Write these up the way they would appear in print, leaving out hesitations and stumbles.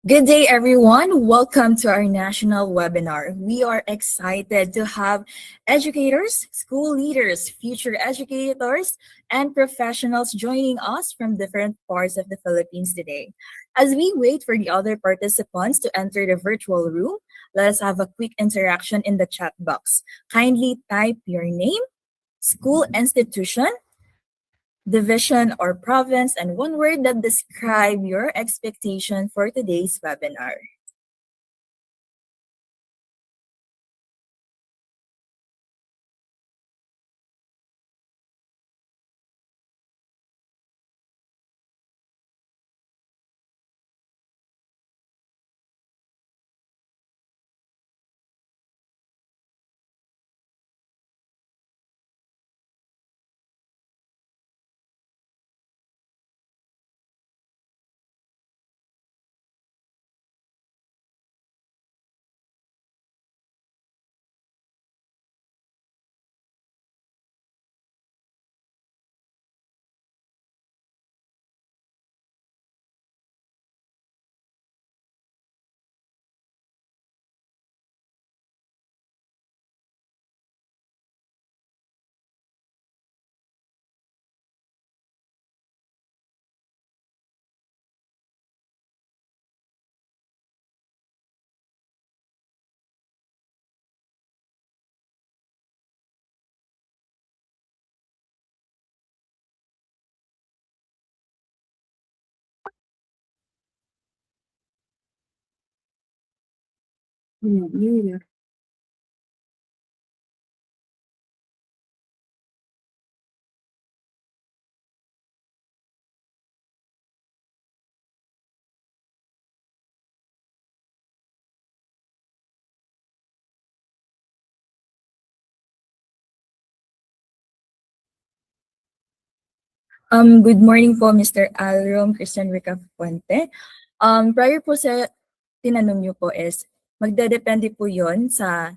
Good day, everyone. Welcome to our national webinar. We are excited to have educators, school leaders, future educators, and professionals joining us from different parts of the Philippines today. As we wait for the other participants to enter the virtual room, let us have a quick interaction in the chat box. Kindly type your name, school institution, division or province, and one word that describe your expectation for today's webinar. Good morning po, Mr. Alrom, Christian Rica Puente. Prior po sa tinanong niyo po is, magdedepende po yon sa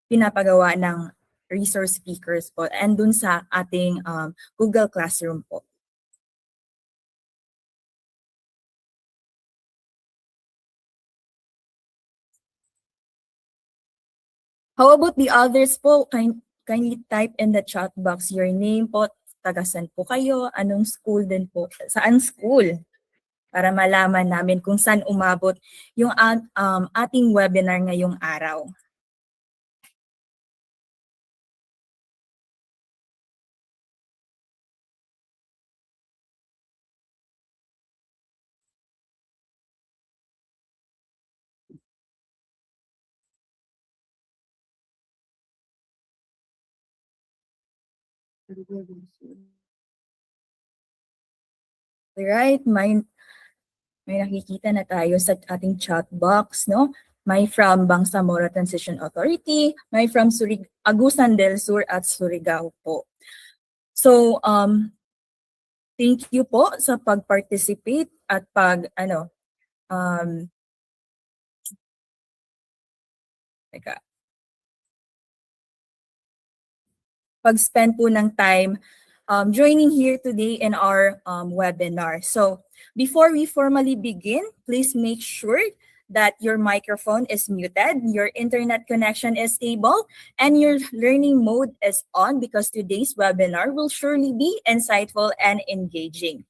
pinapagawa ng resource speakers po and dun sa ating Google Classroom po. How about the others po? Kindly type in the chat box your name po, tagasan po kayo, anong school din po, saan school? Para malaman namin kung saan umabot yung ating webinar ngayong araw. Alright, may nakikita na tayo sa ating chat box, no? May from Bangsamoro Transition Authority, may from Agusan del Sur at Surigao po. So, thank you po sa pag-participate at pag-spend po ng time joining here today in our webinar. So before we formally begin, please make sure that your microphone is muted, your internet connection is stable, and your learning mode is on because today's webinar will surely be insightful and engaging.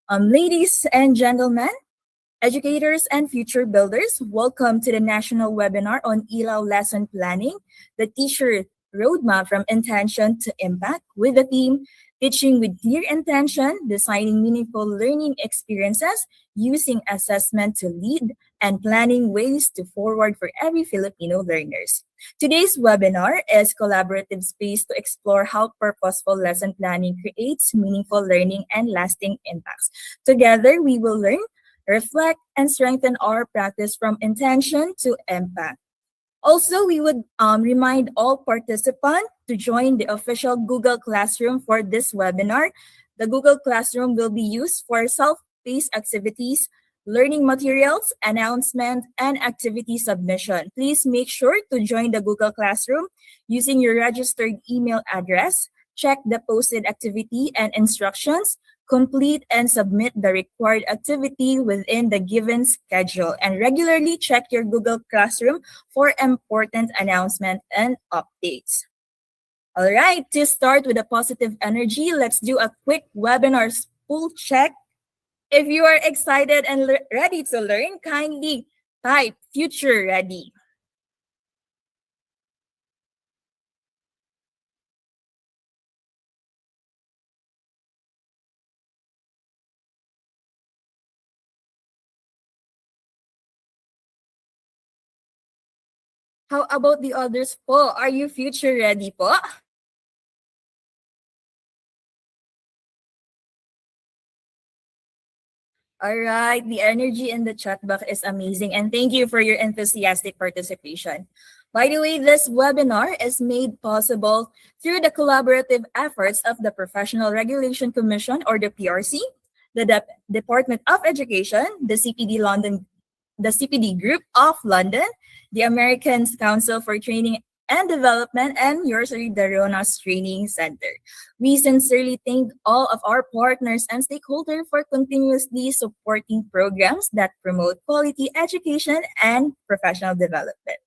Ladies and gentlemen, educators and future builders, welcome to the national webinar on Ilaw lesson planning, the teacher roadmap from intention to impact with the theme, teaching with clear intention, designing meaningful learning experiences, using assessment to lead, and planning ways to forward for every Filipino learners. Today's webinar is collaborative space to explore how purposeful lesson planning creates meaningful learning and lasting impacts. Together, we will learn, reflect, and strengthen our practice from intention to impact. Also, we would remind all participants to join the official Google Classroom for this webinar. The Google Classroom will be used for self-paced activities, learning materials, announcement, and activity submission. Please make sure to join the Google Classroom using your registered email address. Check the posted activity and instructions, Complete and submit the required activity within the given schedule and regularly check your Google Classroom for important announcements and updates. All right, to start with a positive energy, let's do a quick webinar spool check. If you are excited and ready to learn, kindly type future ready. How about the others po? Are you future ready po? All right, the energy in the chat box is amazing and thank you for your enthusiastic participation. By the way, this webinar is made possible through the collaborative efforts of the Professional Regulation Commission or the PRC, the Department of Education, the CPD Group of London, the American Council for Training and Development, and yours truly, the RONAS Training Center. We sincerely thank all of our partners and stakeholders for continuously supporting programs that promote quality education and professional development.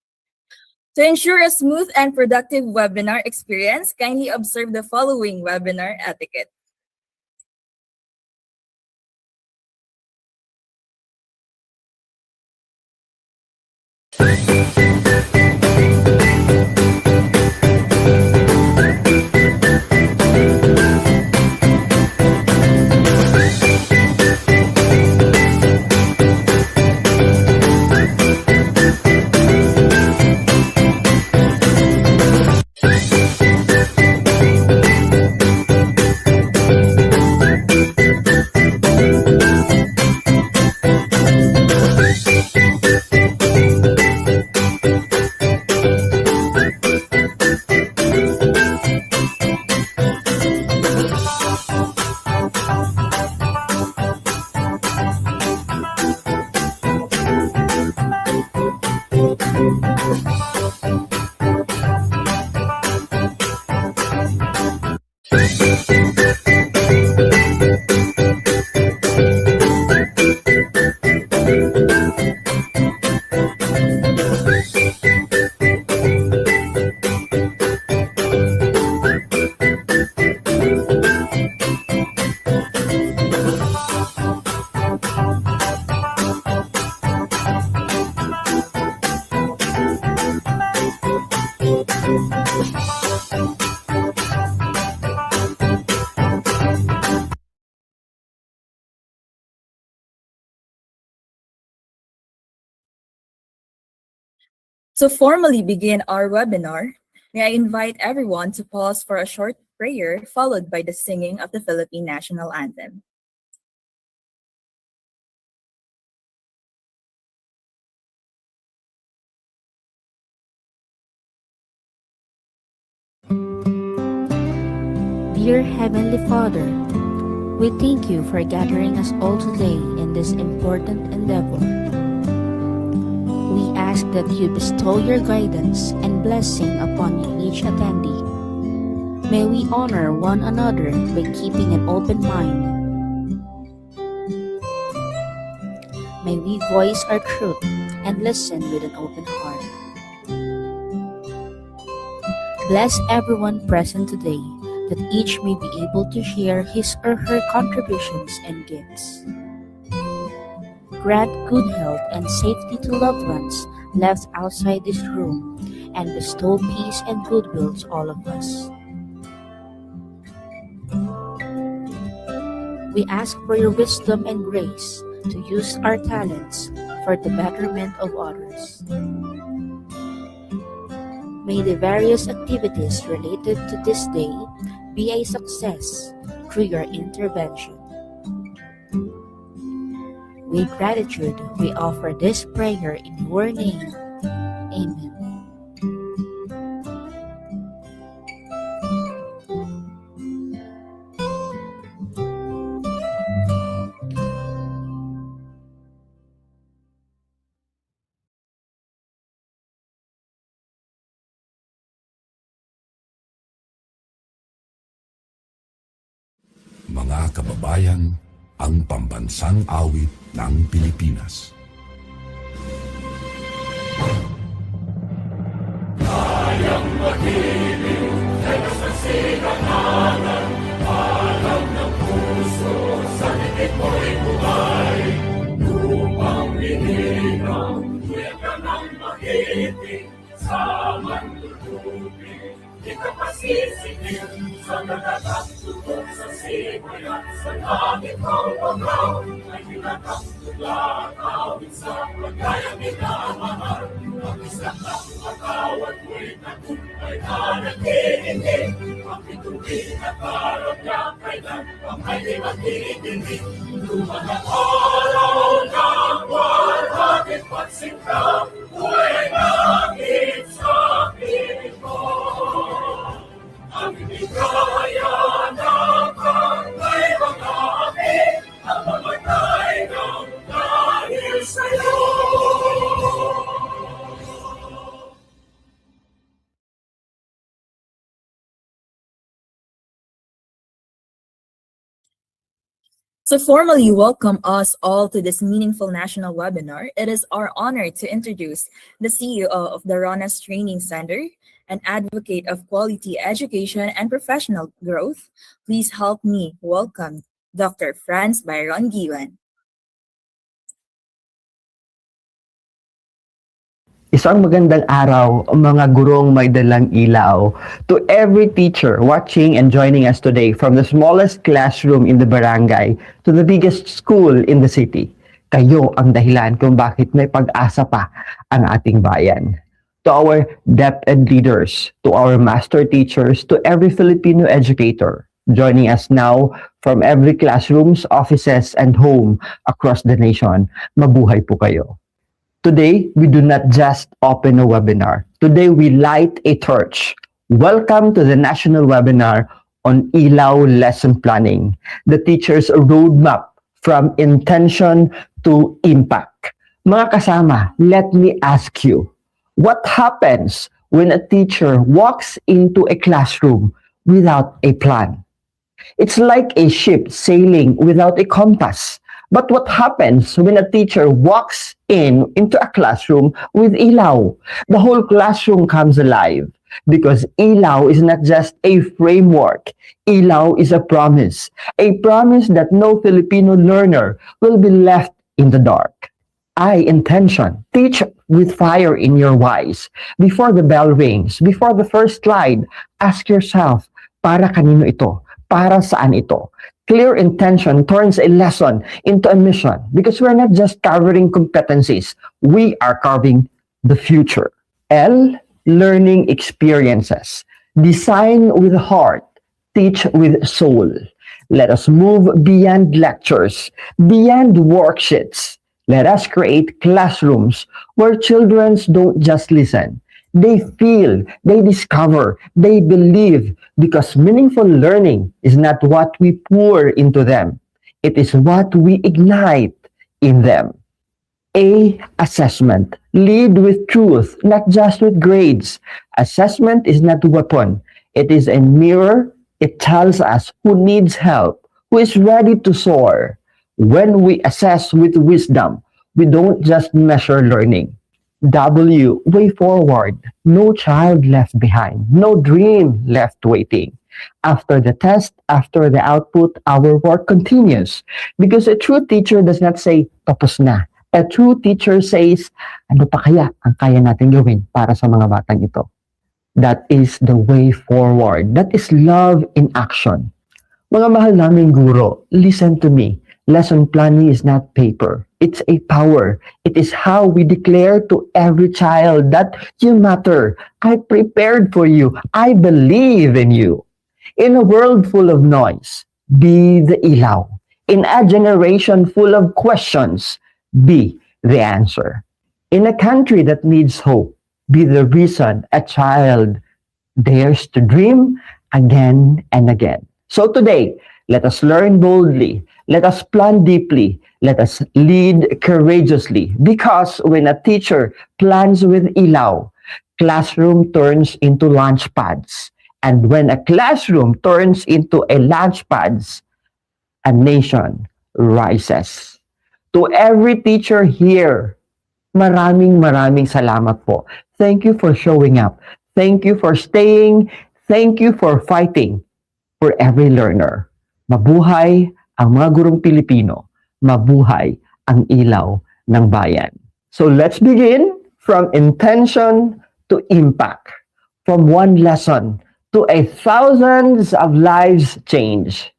To ensure a smooth and productive webinar experience, kindly observe the following webinar etiquette. To formally begin our webinar, may I invite everyone to pause for a short prayer followed by the singing of the Philippine National Anthem. Dear Heavenly Father, we thank you for gathering us all today in this important endeavor. We ask that you bestow your guidance and blessing upon each attendee. May we honor one another by keeping an open mind. May we voice our truth and listen with an open heart. Bless everyone present today, that each may be able to share his or her contributions and gifts. Grant good health and safety to loved ones left outside this room, and bestow peace and goodwill to all of us. We ask for your wisdom and grace to use our talents for the betterment of others. May the various activities related to this day be a success through your intervention. With gratitude, we offer this prayer in your name. Amen. Mga mga kababayan, ang pambansang awit ng Pilipinas. To formally welcome us all to this meaningful national webinar, it is our honor to introduce the CEO of the RONAS Training Center, an advocate of quality education and professional growth. Please help me welcome Dr. Franz Byron Giwan. Isang magandang araw, mga gurong may dalang ilaw. To every teacher watching and joining us today, from the smallest classroom in the barangay to the biggest school in the city, kayo ang dahilan kung bakit may pag-asa pa ang ating bayan. To our DepEd leaders, to our master teachers, to every Filipino educator joining us now from every classrooms, offices, and home across the nation, mabuhay po kayo. Today, we do not just open a webinar. Today, we light a torch. Welcome to the national webinar on Ilaw lesson planning, the teacher's roadmap from intention to impact. Mga kasama, let me ask you, what happens when a teacher walks into a classroom without a plan? It's like a ship sailing without a compass. But what happens when a teacher walks into a classroom with Ilaw? The whole classroom comes alive because Ilaw is not just a framework. Ilaw is a promise that no Filipino learner will be left in the dark. Intention. Teach with fire in your eyes. Before the bell rings, before the first slide, ask yourself, para kanino ito? Para saan ito? Clear intention turns a lesson into a mission because we're not just covering competencies, we are carving the future. L, learning experiences. Design with heart, teach with soul. Let us move beyond lectures, beyond worksheets. Let us create classrooms where children don't just listen. They feel, they discover, they believe, because meaningful learning is not what we pour into them. It is what we ignite in them. A, assessment. Lead with truth, not just with grades. Assessment is not a weapon. It is a mirror. It tells us who needs help, who is ready to soar. When we assess with wisdom, we don't just measure learning. W, way forward. No child left behind. No dream left waiting. After the test, after the output, our work continues. Because a true teacher does not say, tapos na. A true teacher says, ano pa kaya ang kaya natin gawin para sa mga batang ito? That is the way forward. That is love in action. Mga mahal naming guro, listen to me. Lesson planning is not paper. It's a power. It is how we declare to every child that you matter. I prepared for you. I believe in you. In a world full of noise, be the ilaw. In a generation full of questions, be the answer. In a country that needs hope, be the reason a child dares to dream again and again. So today, let us learn boldly. Let us plan deeply. Let us lead courageously. Because when a teacher plans with Ilaw, classroom turns into launch pads. And when a classroom turns into a launch pads, a nation rises. To every teacher here, maraming salamat po. Thank you for showing up. Thank you for staying. Thank you for fighting for every learner. Mabuhay ang mga gurong Pilipino. Mabuhay ang ilaw ng bayan. So let's begin from intention to impact. From one lesson to a thousands of lives change.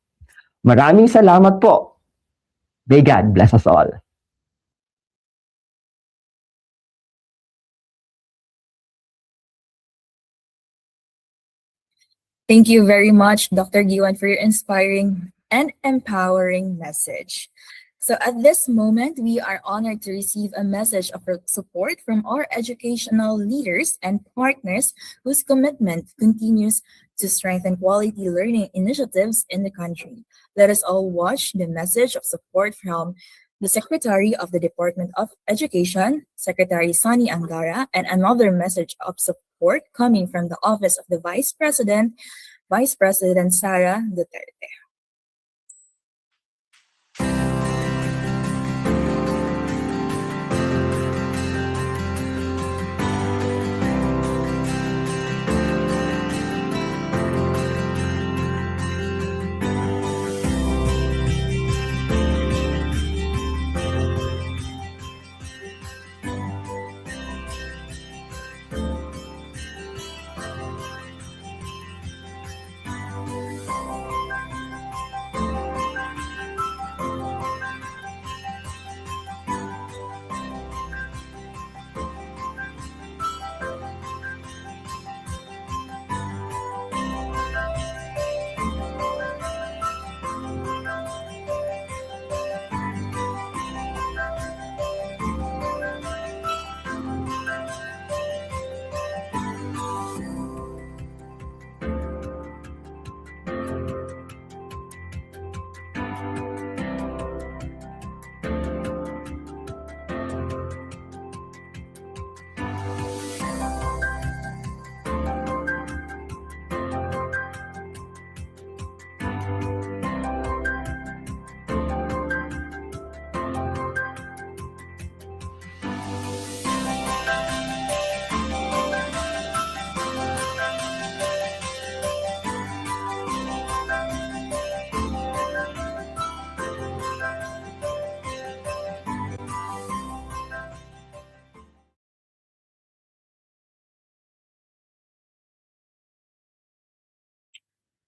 Maraming salamat po. May God bless us all. Thank you very much, Dr. Giwan, for your inspiring and empowering message. So at this moment, we are honored to receive a message of support from our educational leaders and partners whose commitment continues to strengthen quality learning initiatives in the country. Let us all watch the message of support from the Secretary of the Department of Education, Secretary Sonny Angara, and another message of support coming from the Office of the Vice President, Vice President Sara Duterte.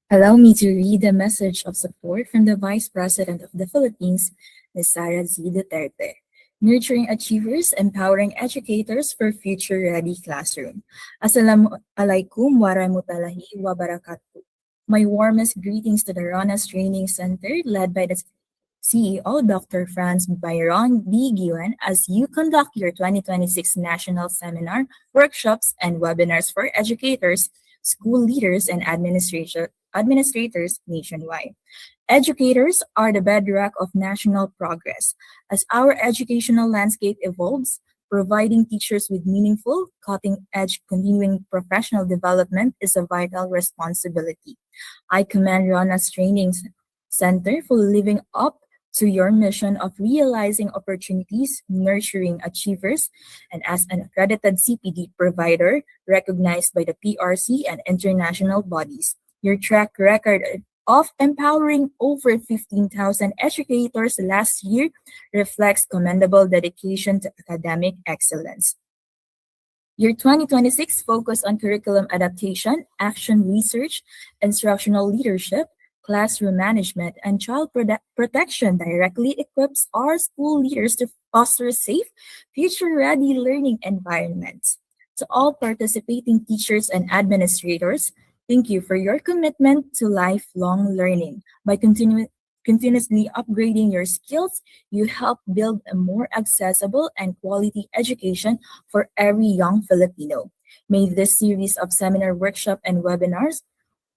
Allow me to read a message of support from the Vice President of the Philippines, Ms. Sara Z. Duterte. Nurturing achievers, empowering educators for future-ready classroom. Assalamualaikum warahmatullahi wabarakatuh. My warmest greetings to the RANAS Training Center, led by the CEO, Dr. Franz Byron B. Guan, as you conduct your 2026 National Seminar, workshops, and webinars for educators, school leaders, and administrators nationwide. Educators are the bedrock of national progress. As our educational landscape evolves, providing teachers with meaningful, cutting-edge, continuing professional development is a vital responsibility. I commend Rona's Training Center for living up to your mission of realizing opportunities, nurturing achievers, and as an accredited CPD provider recognized by the PRC and international bodies. Your track record of empowering over 15,000 educators last year reflects commendable dedication to academic excellence. Your 2026 focus on curriculum adaptation, action research, instructional leadership, classroom management, and child protection directly equips our school leaders to foster safe, future-ready learning environments. To all participating teachers and administrators, thank you for your commitment to lifelong learning. By continuously upgrading your skills, you help build a more accessible and quality education for every young Filipino. May this series of seminar, workshop, and webinars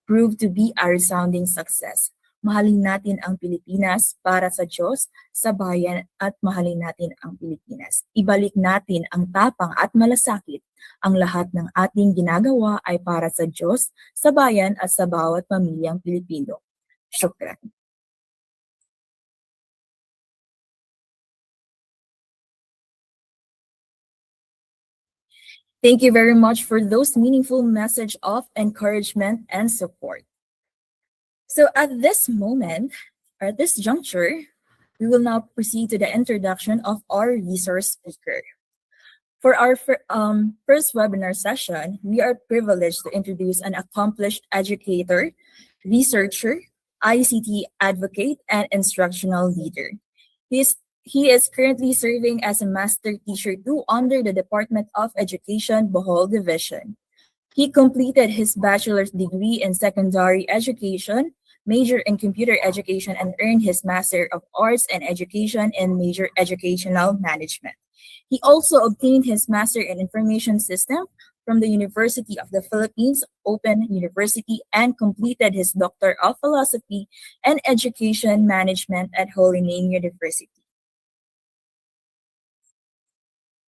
prove to be a resounding success. Mahalin natin ang Pilipinas para sa Diyos, sa bayan at mahalin natin ang Pilipinas. Ibalik natin ang tapang at malasakit. Ang lahat ng ating ginagawa ay para sa Diyos, sa bayan at sa bawat pamilyang Pilipino. Syukran. Thank you very much for those meaningful message of encouragement and support. So at this moment, or at this juncture, we will now proceed to the introduction of our resource speaker. For our first webinar session, we are privileged to introduce an accomplished educator, researcher, ICT advocate, and instructional leader. He is currently serving as a Master Teacher 2 under the Department of Education, Bohol Division. He completed his bachelor's degree in secondary education, major in computer education, and earned his Master of Arts in Education and major educational management. He also obtained his Master in Information System from the University of the Philippines Open University and completed his Doctor of Philosophy and Education Management at Holy Name University.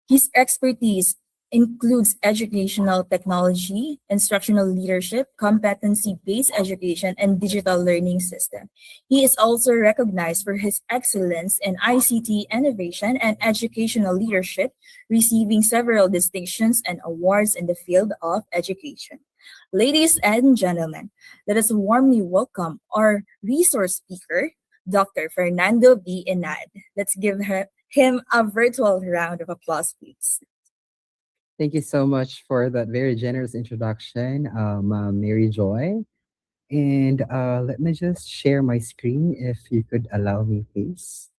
His expertise includes educational technology, instructional leadership, competency-based education, and digital learning system. He is also recognized for his excellence in ICT innovation and educational leadership, receiving several distinctions and awards in the field of education. Ladies and gentlemen, let us warmly welcome our resource speaker, Dr. Fernando B. Inad. Let's give him a virtual round of applause, please. Thank you so much for that very generous introduction, Mary Joy. And let me just share my screen if you could allow me, please.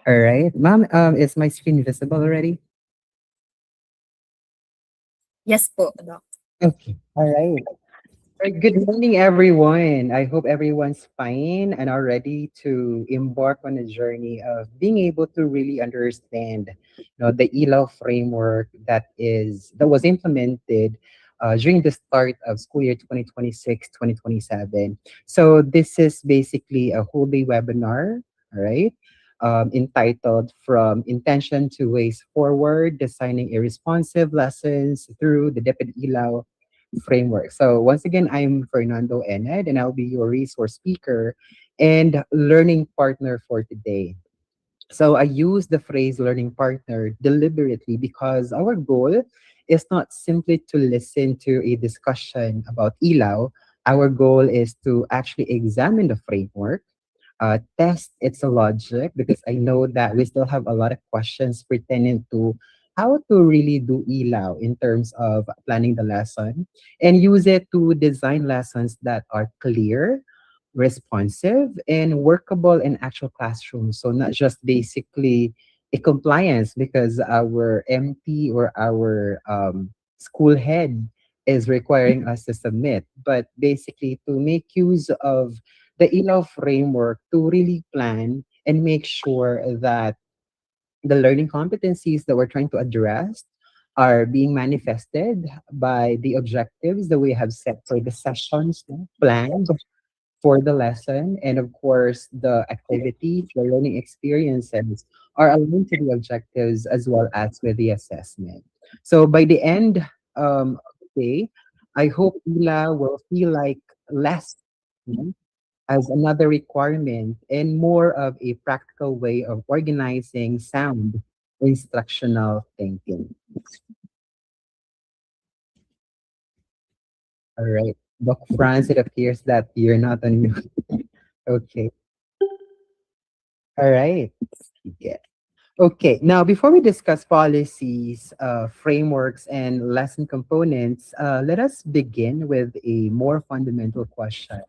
All right, ma'am, is my screen visible already? Yes po, Doc. Okay, all right. Good morning, everyone. I hope everyone's fine and are ready to embark on a journey of being able to really understand, the Ilaw framework that was implemented during the start of school year 2026-2027. So this is basically a whole day webinar, all right, entitled "From Intention to Ways Forward: Designing a Responsive Lessons Through the DepEd Ilaw Framework." So once again, I'm Fernando Ened, and I'll be your resource speaker and learning partner for today. So I use the phrase learning partner deliberately because our goal is not simply to listen to a discussion about Ilaw. Our goal is to actually examine the framework, test its logic, because I know that we still have a lot of questions pertaining to how to really do ELAW in terms of planning the lesson, and use it to design lessons that are clear, responsive, and workable in actual classrooms. So not just basically a compliance because our MT or our school head is requiring us to submit, but basically to make use of the ELAW framework to really plan and make sure that the learning competencies that we're trying to address are being manifested by the objectives that we have set for the sessions planned for the lesson. And of course, the activities, the learning experiences are aligned to the objectives as well as with the assessment. So by the end of the day, I hope Ila will feel like less as another requirement and more of a practical way of organizing sound instructional thinking. All right. Doc Franz, it appears that you're not on mute. Okay. All right. Yeah. Okay. Now, before we discuss policies, frameworks, and lesson components, let us begin with a more fundamental question.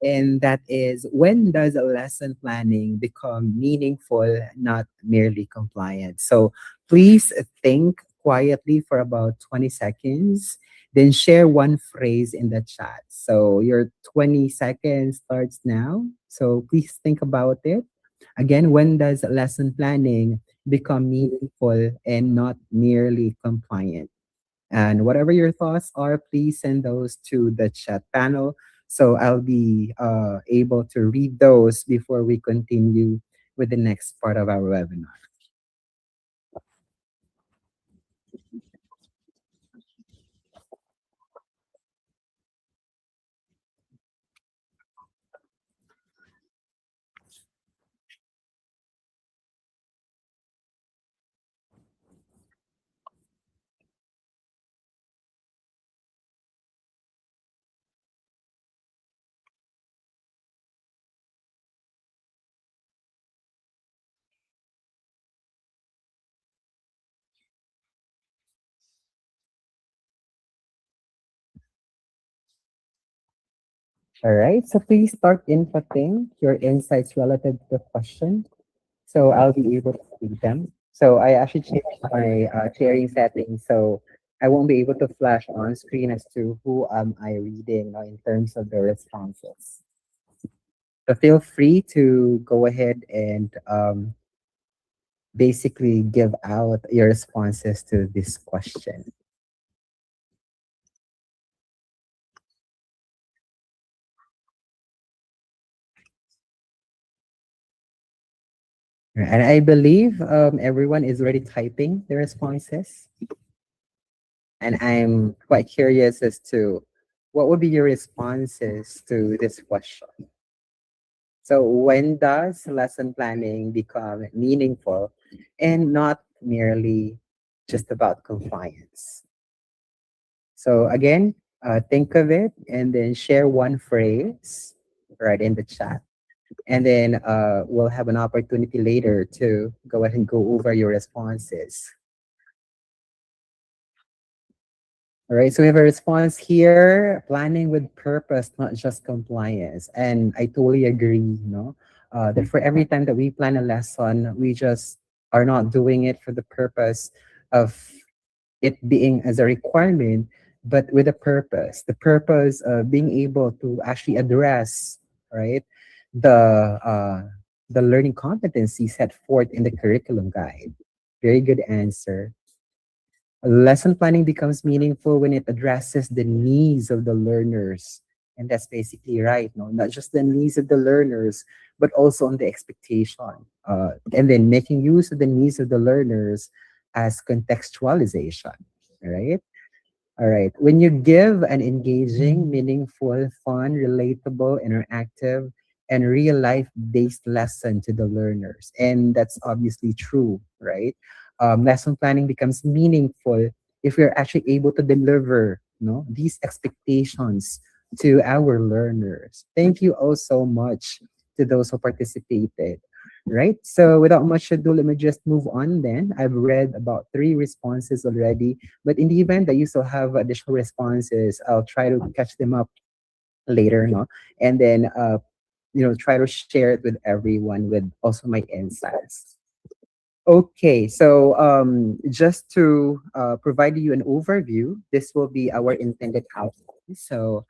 And that is, when does a lesson planning become meaningful, not merely compliant? So please think quietly for about 20 seconds, then share one phrase in the chat. So your 20 seconds starts now. So please think about it. Again, when does lesson planning become meaningful and not merely compliant? And whatever your thoughts are, please send those to the chat panel. So I'll be able to read those before we continue with the next part of our webinar. All right. So please start inputting your insights relative to the question. So I'll be able to see them. So I actually changed my sharing settings, so I won't be able to flash on screen as to who am I reading now in terms of the responses. So feel free to go ahead and basically give out your responses to this question. And I believe everyone is already typing the responses. And I'm quite curious as to what would be your responses to this question. So, when does lesson planning become meaningful and not merely just about compliance? So, again, think of it and then share one phrase right in the chat. And then we'll have an opportunity later to go ahead and go over your responses. All right, so we have a response here, planning with purpose, not just compliance. And I totally agree, that for every time that we plan a lesson, we just are not doing it for the purpose of it being as a requirement, but with a purpose. The purpose of being able to actually address, right, the the learning competency set forth in the curriculum guide. Very good answer. Lesson planning becomes meaningful when it addresses the needs of the learners. And that's basically right, no? Not just the needs of the learners, but also on the expectation. And then making use of the needs of the learners as contextualization, right? All right. When you give an engaging, meaningful, fun, relatable, interactive, and real life based lesson to the learners, and that's obviously true, right? Lesson planning becomes meaningful if we're actually able to deliver, these expectations to our learners. Thank you all so much to those who participated. Right. So without much ado, let me just move on then. I've read about three responses already, but in the event that you still have additional responses, I'll try to catch them up later, no? And then try to share it with everyone with also my insights. Okay, so just to provide you an overview, this will be our intended outcome. So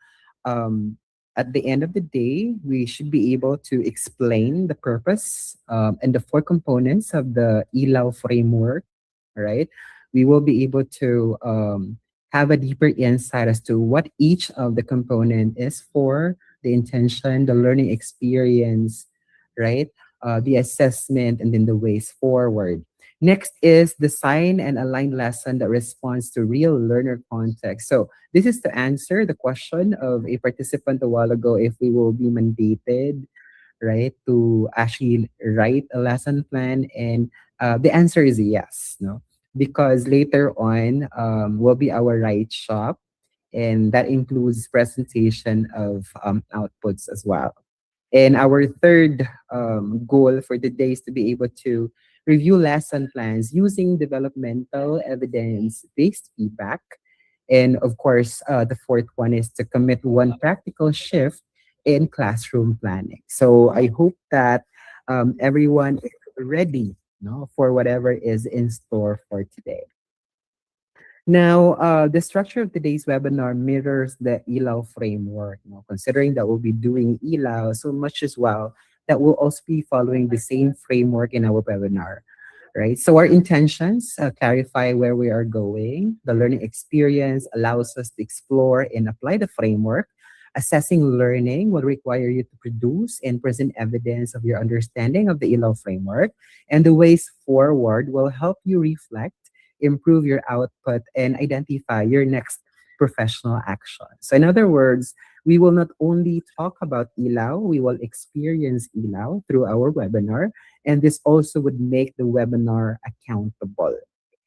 um, at the end of the day, we should be able to explain the purpose and the four components of the Ilaw framework, right? We will be able to have a deeper insight as to what each of the component is for, the intention, the learning experience, right? The assessment, and then the ways forward. Next is design and align lesson that responds to real learner context. So this is to answer the question of a participant a while ago if we will be mandated, right, to actually write a lesson plan. And the answer is yes, no? Because later on will be our write shop, and that includes presentation of outputs as well. And our third goal for the day is to be able to review lesson plans using developmental evidence based feedback. And of course, the fourth one is to commit one practical shift in classroom planning. So I hope that everyone is ready, for whatever is in store for today. Now, the structure of today's webinar mirrors the Ilaw framework. Considering that we'll be doing Ilaw so much as well, that we'll also be following the same framework in our webinar, right? So our intentions clarify where we are going. The learning experience allows us to explore and apply the framework. Assessing learning will require you to produce and present evidence of your understanding of the Ilaw framework. And the ways forward will help you reflect, improve your output, and identify your next professional action. So, in other words, we will not only talk about Ilaw, we will experience Ilaw through our webinar, and this also would make the webinar accountable.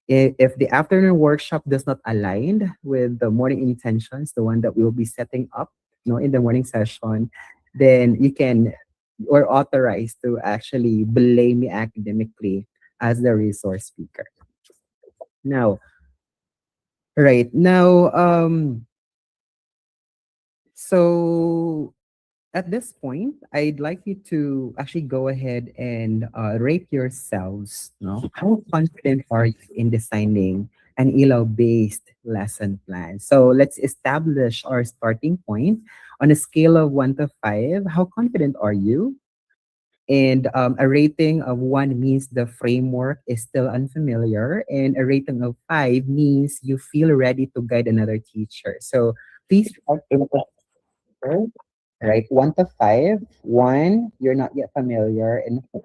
If the afternoon workshop does not align with the morning intentions, the one that we will be setting up, in the morning session, then you can or authorized to actually blame me academically as the resource speaker. Now, right now, so At this point, I'd like you to actually go ahead and rate yourselves. No? How confident are you in designing an Ilaw-based lesson plan? So let's establish our starting point on a scale of 1 to 5. How confident are you? And a rating of 1 means the framework is still unfamiliar, and a rating of 5 means you feel ready to guide another teacher. So please start in right? 1 to 5. 1, you're not yet familiar, and 5,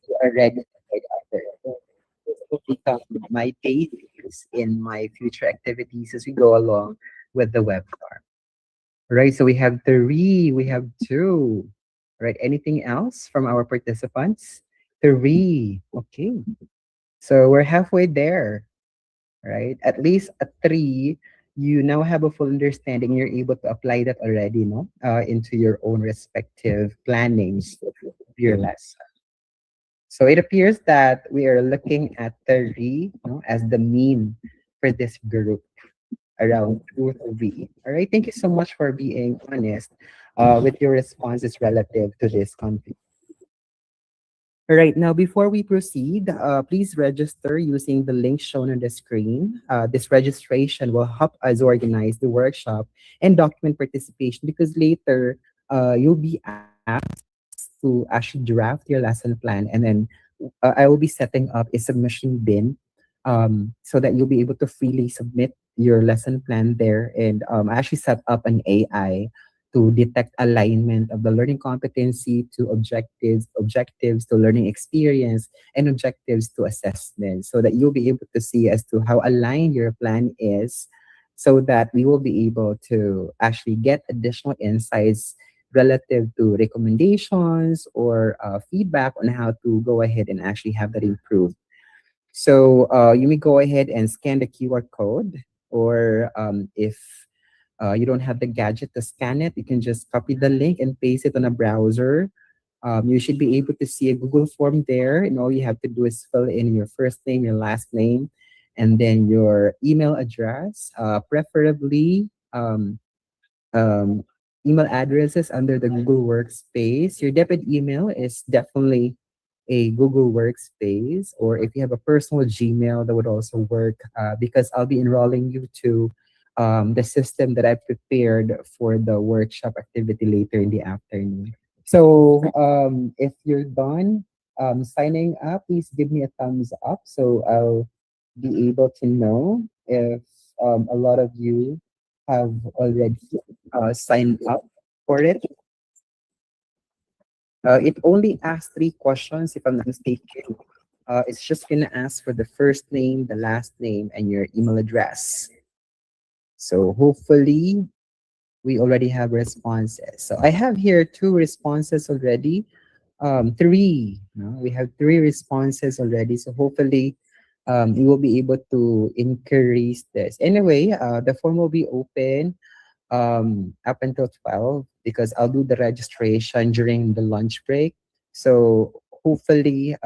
you are ready to guide others. So this will become my basis in my future activities as we go along with the webinar. Right, so we have 3, we have 2. Right, anything else from our participants? 3. Okay, so we're halfway there, right? At least a 3, you now have a full understanding. You're able to apply that already, no? Into your own respective plannings of your lesson. So it appears that we are looking at 3, no, as the mean for this group, around 2 to 3. All right, thank you so much for being honest with your responses relative to this conflict. All right, now before we proceed, please register using the link shown on the screen. This registration will help us organize the workshop and document participation because later you'll be asked to actually draft your lesson plan, and then I will be setting up a submission bin so that you'll be able to freely submit your lesson plan there. And I actually set up an AI to detect alignment of the learning competency to objectives to learning experience, and objectives to assessment, so that you'll be able to see as to how aligned your plan is, so that we will be able to actually get additional insights relative to recommendations or feedback on how to go ahead and actually have that improved. So you may go ahead and scan the QR code, or if you don't have the gadget to scan it, you can just copy the link and paste it on a browser. You should be able to see a Google form there, and all you have to do is fill in your first name, your last name, and then your email address, preferably um, email addresses under the Google Workspace. Your debit email is definitely a Google Workspace, or if you have a personal Gmail, that would also work because I'll be enrolling you to the system that I prepared for the workshop activity later in the afternoon. So if you're done signing up, please give me a thumbs up so I'll be able to know if a lot of you have already signed up for it. It only asks 3 questions, if I'm not mistaken. It's just gonna ask for the first name, the last name, and your email address. So hopefully we already have responses. So I have here 2 responses already. 3. No? We have 3 responses already. So hopefully we will be able to increase this. Anyway, the form will be open up until 12 because I'll do the registration during the lunch break. So hopefully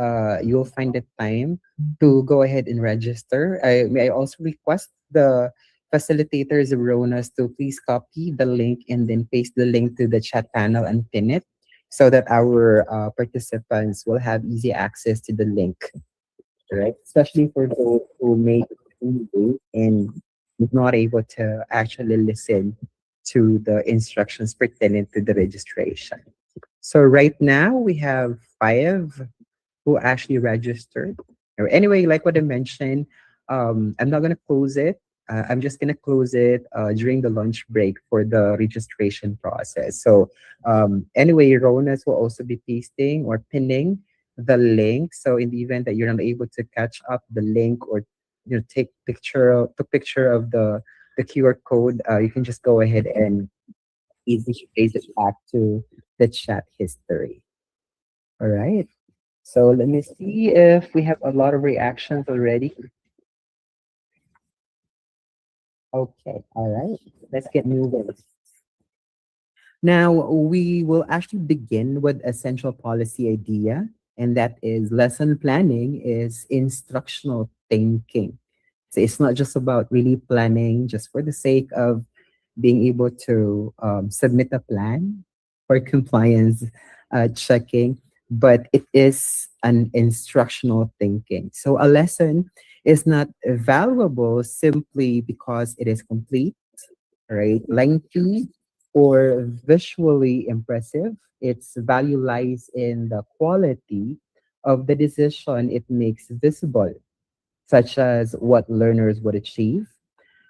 you'll find the time to go ahead and register. May I also request the facilitators, Ronas, to please copy the link and then paste the link to the chat panel and pin it so that our participants will have easy access to the link, right? Especially for those who may be and not able to actually listen to the instructions pertaining to the registration. So right now we have 5 who actually registered. Anyway, like what I mentioned, I'm not gonna close it. I'm just gonna close it during the lunch break for the registration process. So anyway, Ronas will also be pasting or pinning the link. So in the event that you're not able to catch up the link, or take picture of the QR code, you can just go ahead and easily trace it back to the chat history. All right. So let me see if we have a lot of reactions already. Okay, all right. Let's get moving. Now we will actually begin with a central policy idea, and that is lesson planning is instructional thinking. So it's not just about really planning just for the sake of being able to submit a plan. or compliance checking, but it is an instructional thinking. So a lesson is not valuable simply because it is complete, right? Lengthy or visually impressive. Its value lies in the quality of the decision it makes visible, such as what learners would achieve,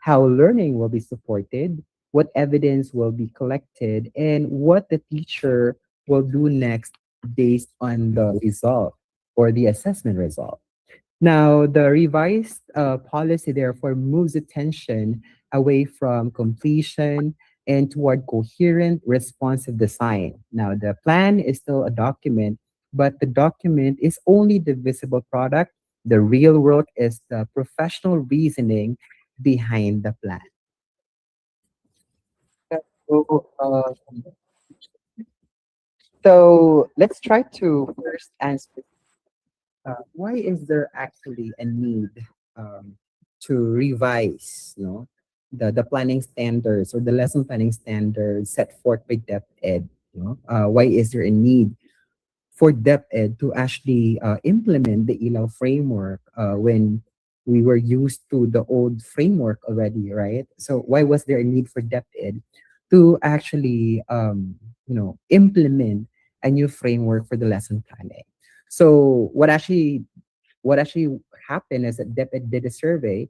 how learning will be supported, what evidence will be collected, and what the teacher will do next based on the result or the assessment result. Now, the revised policy therefore moves attention away from completion and toward coherent, responsive design. Now, the plan is still a document, but the document is only the visible product. The real work is the professional reasoning behind the plan. So, so let's try to first answer why is there actually a need um, to revise, the planning standards or the lesson planning standards set forth by DepEd? Why is there a need for DepEd to actually implement the Ilaw framework when we were used to the old framework already, right? So why was there a need for DepEd to actually, implement a new framework for the lesson planning? So what actually happened is that DepEd did a survey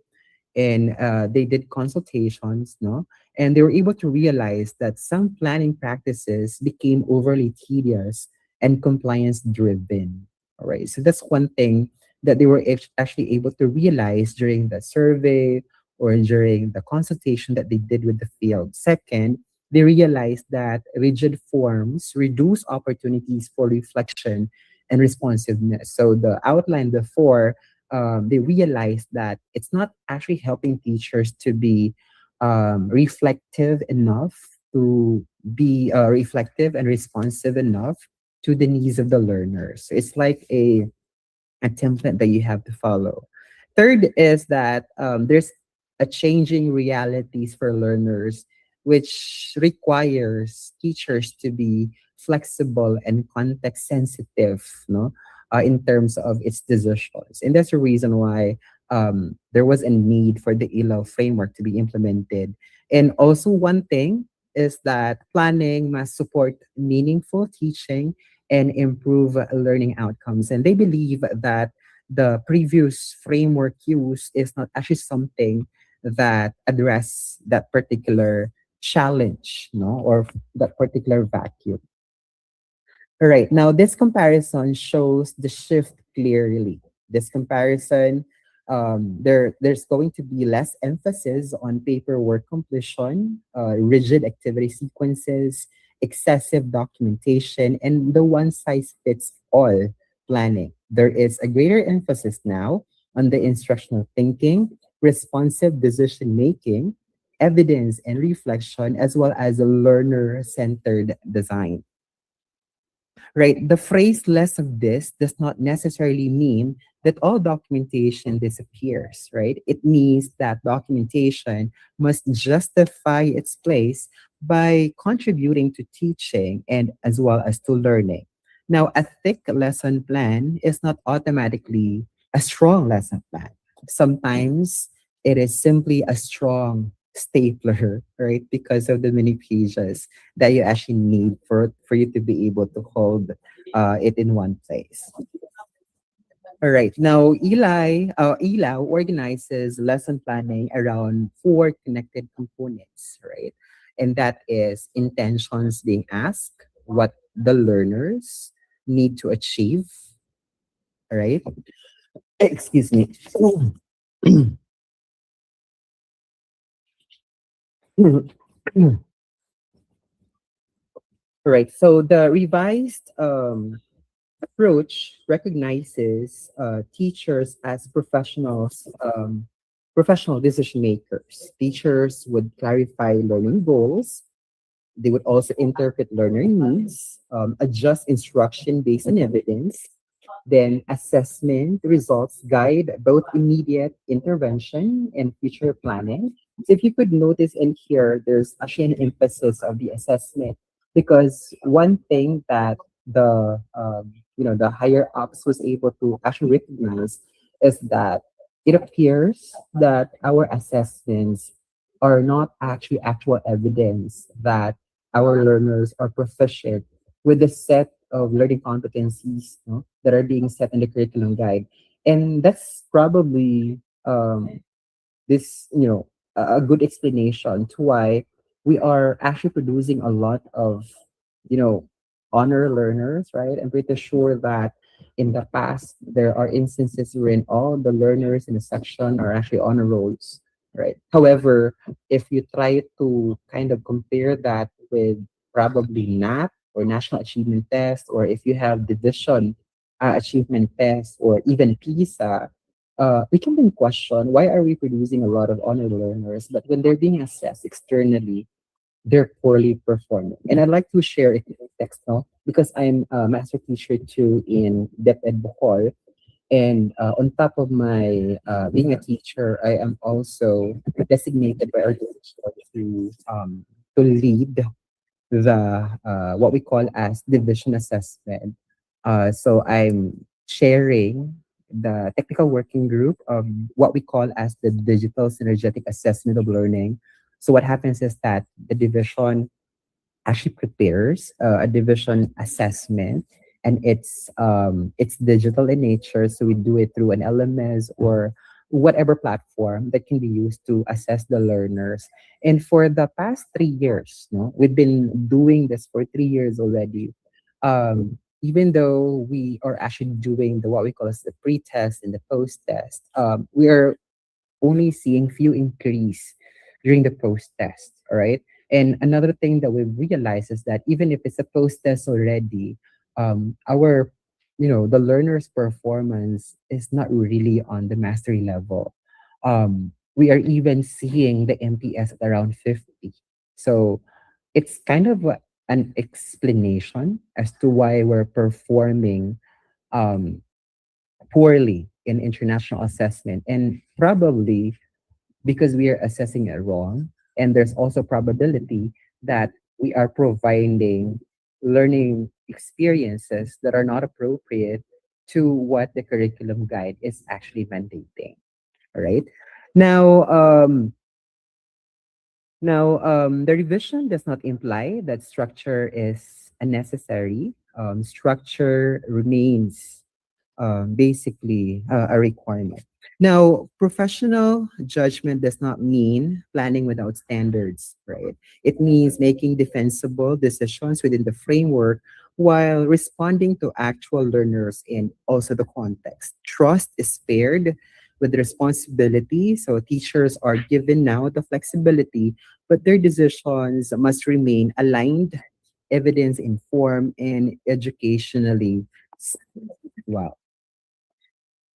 and they did consultations, no, and they were able to realize that some planning practices became overly tedious and compliance driven. All right, so that's one thing that they were actually able to realize during the survey or during the consultation that they did with the field. Second, they realized that rigid forms reduce opportunities for reflection and responsiveness. So the outline before, they realized that it's not actually helping teachers to be reflective enough, to be reflective and responsive enough to the needs of the learners. So it's like a template that you have to follow. Third is that there's a changing realities for learners, which requires teachers to be flexible and context sensitive, no, in terms of its decisions. And that's the reason why there was a need for the Ilaw framework to be implemented. And also one thing is that planning must support meaningful teaching and improve learning outcomes. And they believe that the previous framework used is not actually something that address that particular challenge, no, or that particular vacuum. All right. Now, this comparison shows the shift clearly. This comparison, there's going to be less emphasis on paperwork completion, rigid activity sequences, excessive documentation, and the one size fits all planning. There is a greater emphasis now on the instructional thinking, responsive decision making, evidence and reflection, as well as a learner centered design. Right? The phrase less of this does not necessarily mean that all documentation disappears, right? It means that documentation must justify its place by contributing to teaching and as well as to learning. Now, a thick lesson plan is not automatically a strong lesson plan. Sometimes it is simply a strong stapler, right? Because of the many pages that you actually need for you to be able to hold it in one place. All right. Now, Ilaw organizes lesson planning around four connected components, right? And that is intentions being asked, what the learners need to achieve, right? Excuse me. Right. So the revised approach recognizes teachers as professional decision makers. Teachers would clarify learning goals. They would also interpret learner needs, adjust instruction based on evidence, then assessment results guide both immediate intervention and future planning. So if you could notice in here, there's actually an emphasis of the assessment because one thing that the higher ups was able to actually recognize is that it appears that our assessments are not actually actual evidence that our learners are proficient with the set of learning competencies, no, that are being set in the curriculum guide. And that's probably this a good explanation to why we are actually producing a lot of you know honor learners, right? I'm pretty sure that in the past there are instances wherein all the learners in a section are actually honor rolls, right? However, if you try to kind of compare that with probably NAT or National Achievement Test, or if you have division achievement test, or even PISA, we can then question, why are we producing a lot of honor learners, but when they're being assessed externally, they're poorly performing? And I'd like to share a text now, because I'm a master teacher too in DepEd Bohol. And on top of my being a teacher, I am also designated by our division to lead the what we call as division assessment. So I'm sharing the technical working group of what we call as the digital synergetic assessment of learning. So what happens is that the division actually prepares a division assessment, and it's digital in nature, so we do it through an LMS or whatever platform that can be used to assess the learners. And for the past 3 years, no, we've been doing this for 3 years already. Even though we are actually doing the what we call as the pre-test and the post-test, we are only seeing few increase during the post test. All right. And another thing that we've realized is that even if it's a post test already, our the learner's performance is not really on the mastery level. We are even seeing the MPS at around 50. So it's kind of an explanation as to why we're performing um, poorly in international assessment, and probably because we are assessing it wrong. And there's also probability that we are providing learning experiences that are not appropriate to what the curriculum guide is actually mandating. All right. Now, the revision does not imply that structure is unnecessary. Structure remains basically a requirement. Now, professional judgment does not mean planning without standards, right? It means making defensible decisions within the framework while responding to actual learners and also the context. Trust is paired with responsibility, so teachers are given now the flexibility, but their decisions must remain aligned, evidence informed, and educationally well.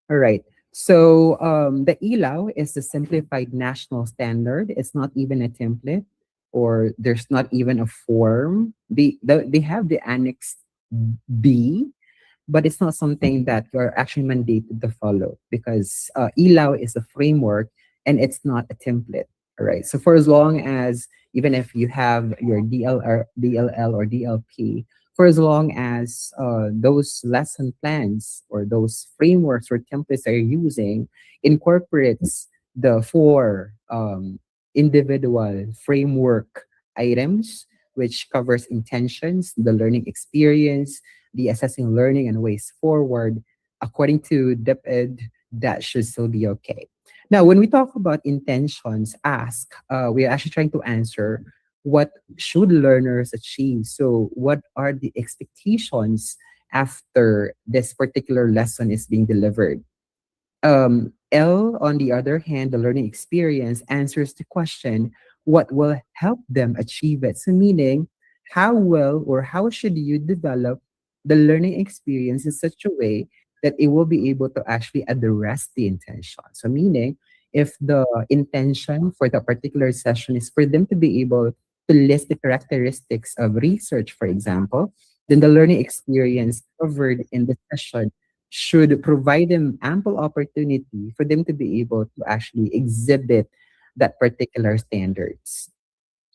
All right. So the Ilaw is the simplified national standard. It's not even a template, or there's not even a form. They have the Annex B, but it's not something that you're actually mandated to follow, because Ilaw is a framework and it's not a template. All right. So for as long as, even if you have your DLL or DLP, for as long as those lesson plans or those frameworks or templates that you're using incorporates the four individual framework items, which covers intentions, the learning experience, the assessing learning and ways forward, according to DepEd, that should still be okay. Now, when we talk about intentions, we're actually trying to answer what should learners achieve. So, what are the expectations after this particular lesson is being delivered? L, on the other hand, the learning experience answers the question, what will help them achieve it? So, meaning, how well or how should you develop the learning experience in such a way that it will be able to actually address the intention? So, meaning, if the intention for the particular session is for them to be able to list the characteristics of research, for example, then the learning experience covered in the session should provide them ample opportunity for them to be able to actually exhibit that particular standards.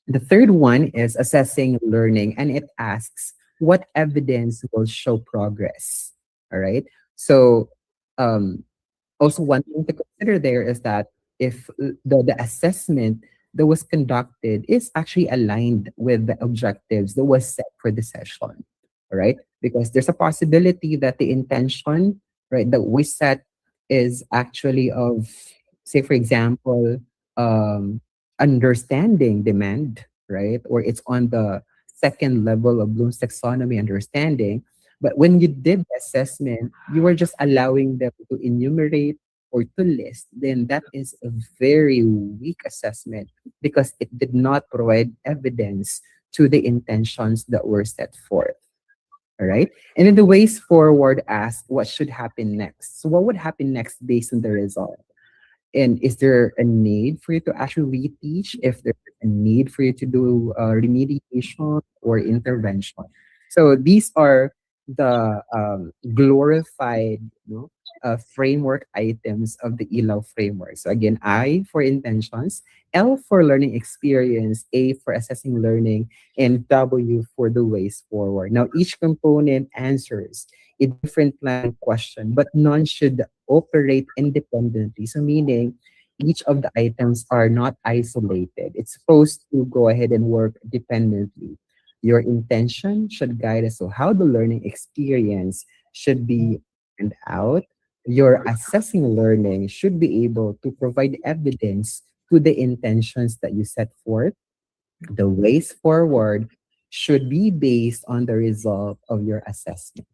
The third one is assessing learning, and it asks what evidence will show progress. All right. So, um, also one thing to consider there is that if the assessment that was conducted is actually aligned with the objectives that was set for the session, all right? Because there's a possibility that the intention, right, that we set is actually of, say, for example, um, understanding demand, right? Or it's on the second level of Bloom's taxonomy understanding. But when you did the assessment, you were just allowing them to enumerate or to list, then that is a very weak assessment because it did not provide evidence to the intentions that were set forth. All right. And then the ways forward ask what should happen next. So, what would happen next based on the result? And is there a need for you to actually reteach if there's a need for you to do remediation or intervention? So these are the glorified, framework items of the Ilaw framework. So again, I for intentions, L for learning experience, A for assessing learning, and W for the ways forward. Now each component answers a different planning question, but none should operate independently. So meaning each of the items are not isolated. It's supposed to go ahead and work dependently. Your intention should guide us. So how the learning experience should be planned out. Your assessing learning should be able to provide evidence to the intentions that you set forth. The ways forward should be based on the result of your assessment.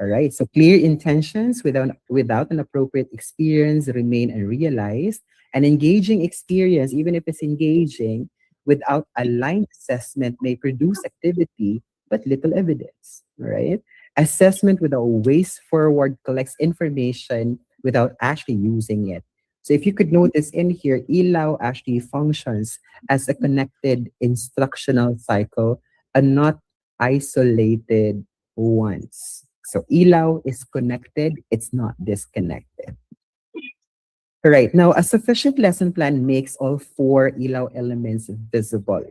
All right. So clear intentions without an appropriate experience remain unrealized. An engaging experience, even if it's engaging, without aligned assessment may produce activity but little evidence. All right. Assessment without ways forward collects information without actually using it. So if you could notice in here, ELAW actually functions as a connected instructional cycle and not isolated once. So ilaw is connected, it's not disconnected. Right. Now, a sufficient lesson plan makes all four ilaw elements visible.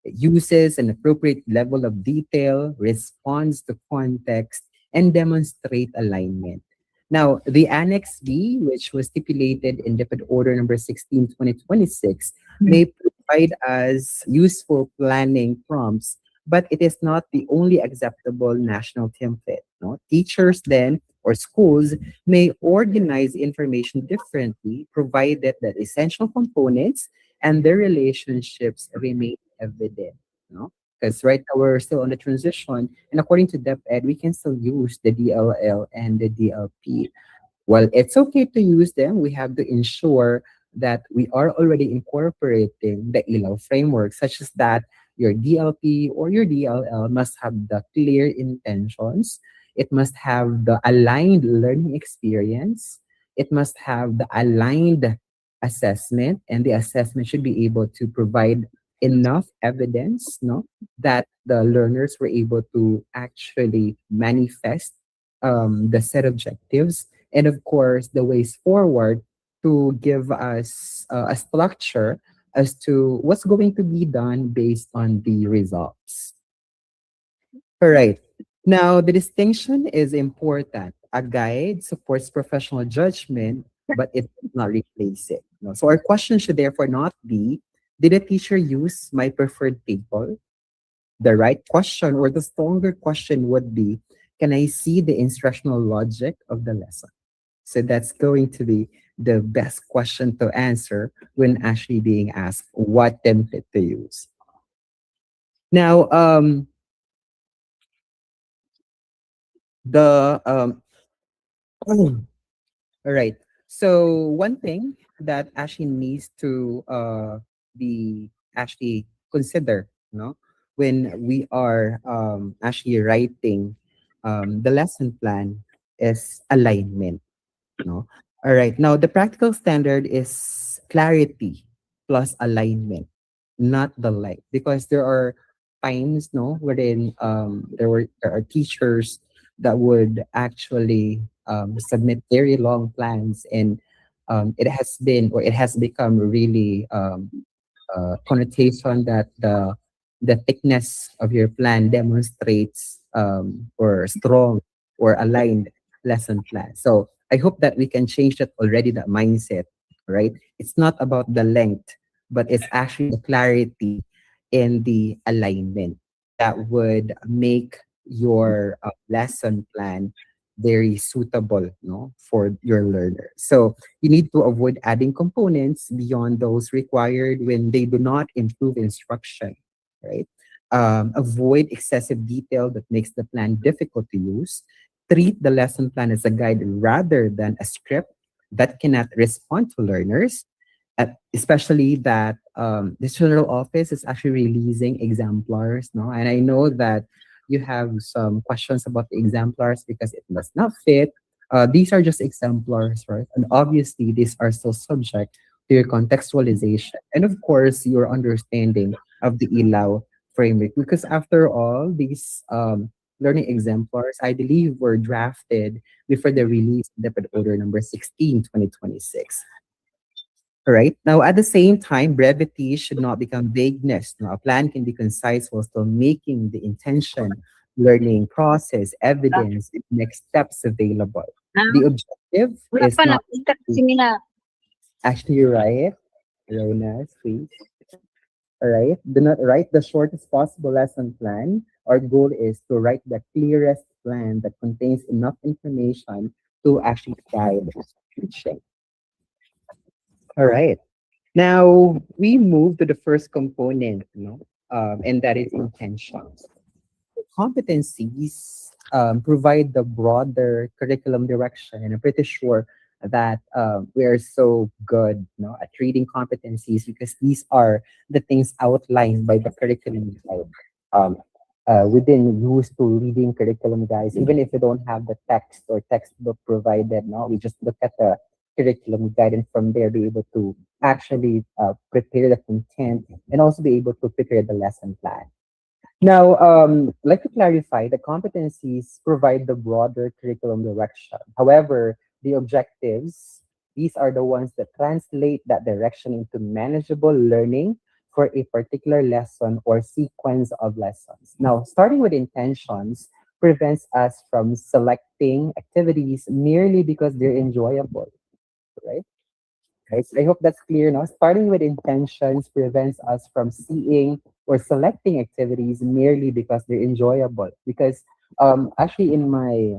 It uses an appropriate level of detail, responds to context, and demonstrate alignment. Now, the Annex B, which was stipulated in Depot Order number 16, 2026, may provide us useful planning prompts, but it is not the only acceptable national template. No? Teachers then or schools may organize information differently, provided that essential components and their relationships remain evident. No? Because right now we're still on the transition, and according to DepEd, we can still use the DLL and the DLP. Well, it's okay to use them. We have to ensure that we are already incorporating the ELAW framework, such as that your DLP or your DLL must have the clear intentions. It must have the aligned learning experience. It must have the aligned assessment, and the assessment should be able to provide enough evidence, no, that the learners were able to actually manifest the set objectives, and of course the ways forward to give us a structure as to what's going to be done based on the results. All right. Now, the distinction is important. A guide supports professional judgment, but it does not replace it. No? So our question should therefore not be, did a teacher use my preferred table? The right question or the stronger question would be, can I see the instructional logic of the lesson? So that's going to be the best question to answer when actually being asked what template to use. Now, the all right. So one thing that actually needs to be actually considered, no, when we are actually writing the lesson plan is alignment. No? All right. Now, the practical standard is clarity plus alignment, not the like, because there are times, no, wherein there are teachers that would actually submit very long plans, and it has been or it has become really connotation that the thickness of your plan demonstrates or strong or aligned lesson plan. So I hope that we can change that already, that mindset, right? It's not about the length, but it's actually the clarity in the alignment that would make your lesson plan very suitable, no, for your learner. So you need to avoid adding components beyond those required when they do not improve instruction, right? Avoid excessive detail that makes the plan difficult to use. Treat the lesson plan as a guide rather than a script that cannot respond to learners, especially that the general office is actually releasing exemplars, no? And I know that you have some questions about the exemplars because it does not fit. These are just exemplars, right? And obviously, these are still subject to your contextualization and, of course, your understanding of the Ilaw framework. Because after all, these learning exemplars, I believe, were drafted before the release of Deped Order number 16, 2026. Right. Now, at the same time, brevity should not become vagueness. Now, a plan can be concise while still making the intention, learning process, evidence, and next steps available. The objective Wala is pa, not nakita to kasi nila. actually write, Rona, please. All right. Do not write the shortest possible lesson plan. Our goal is to write the clearest plan that contains enough information to actually guide teaching. All right. Now we move to the first component, and that is intentions. Competencies provide the broader curriculum direction, and I'm pretty sure that we are so good, at reading competencies because these are the things outlined by the curriculum guide. Um, we've been used to reading curriculum guides, even if we don't have the text or textbook provided. No, we just look at the curriculum guide, and from there be able to actually prepare the content and also be able to prepare the lesson plan. Now, like to clarify, the competencies provide the broader curriculum direction. However, the objectives, these are the ones that translate that direction into manageable learning for a particular lesson or sequence of lessons. Now, starting with intentions prevents us from selecting activities merely because they're enjoyable, right? Right. So I hope that's clear now. Starting with intentions prevents us from seeing or selecting activities merely because they're enjoyable. Because actually, in my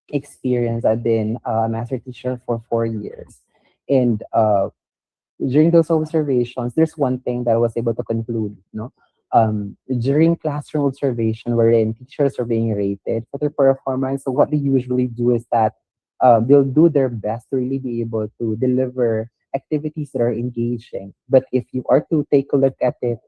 experience, I've been a master teacher for 4 years, and during those observations, there's one thing that I was able to conclude. During classroom observation, wherein teachers are being rated for their performance, so what they usually do is that they'll do their best to really be able to deliver activities that are engaging. But if you are to take a look at it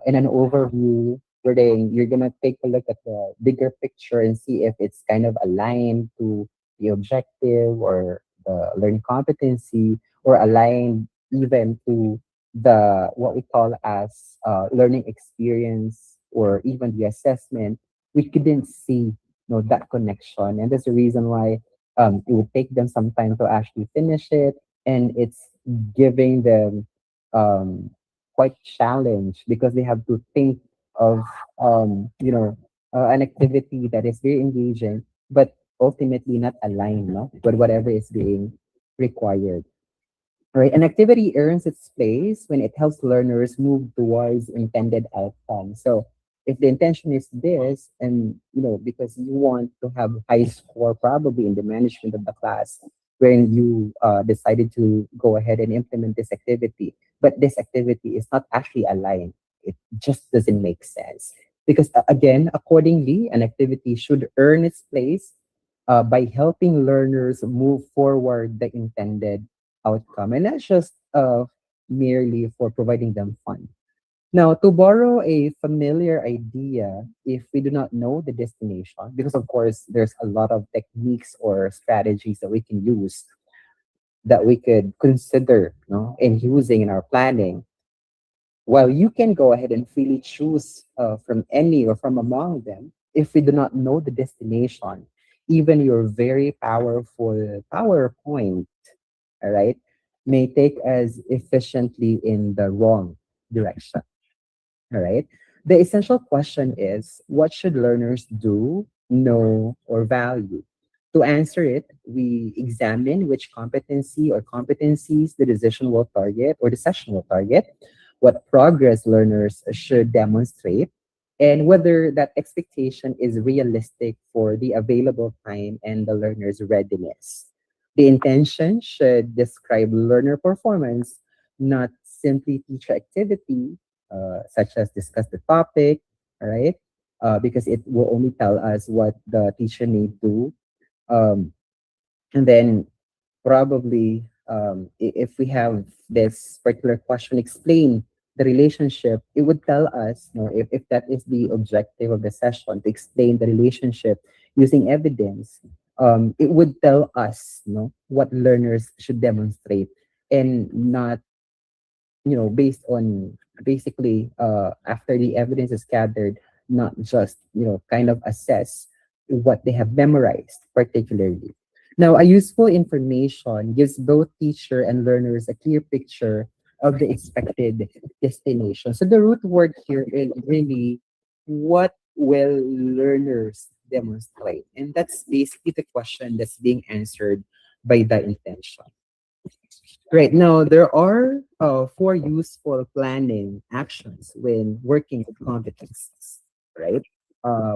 in an overview, wherein you're gonna take a look at the bigger picture and see if it's kind of aligned to the objective or the learning competency or aligned even to the what we call as learning experience or even the assessment, we couldn't see that connection, and that's the reason why it would take them some time to actually finish it, and it's giving them um, quite challenge because they have to think of an activity that is very engaging but ultimately not aligned, with whatever is being required. Right, an activity earns its place when it helps learners move towards intended outcomes. So, if the intention is this, and because you want to have high score probably in the management of the class, when you decided to go ahead and implement this activity, but this activity is not actually aligned, it just doesn't make sense. Because again, accordingly, an activity should earn its place by helping learners move forward the intended outcome, and not just merely for providing them fun. Now, to borrow a familiar idea, if we do not know the destination, because of course there's a lot of techniques or strategies that we can use that we could consider, in using in our planning. While you can go ahead and freely choose from any or from among them, if we do not know the destination, even your very powerful PowerPoint, all right, may take us efficiently in the wrong direction. All right. The essential question is, what should learners do, know, or value? To answer it, we examine which competency or competencies the decision will target or the session will target, what progress learners should demonstrate, and whether that expectation is realistic for the available time and the learner's readiness. The intention should describe learner performance, not simply teacher activity, such as discuss the topic, all right? Because it will only tell us what the teacher may do. Um, and then probably if we have this particular question, explain the relationship, it would tell us, if that is the objective of the session, to explain the relationship using evidence. It would tell us, what learners should demonstrate, and not, based on basically after the evidence is gathered, not just, kind of assess what they have memorized particularly. Now, a useful information gives both teacher and learners a clear picture of the expected destination. So the root word here is really, what will learners demonstrate? And that's basically the question that's being answered by the intention. Right. Now, there are four useful planning actions when working with competencies, right?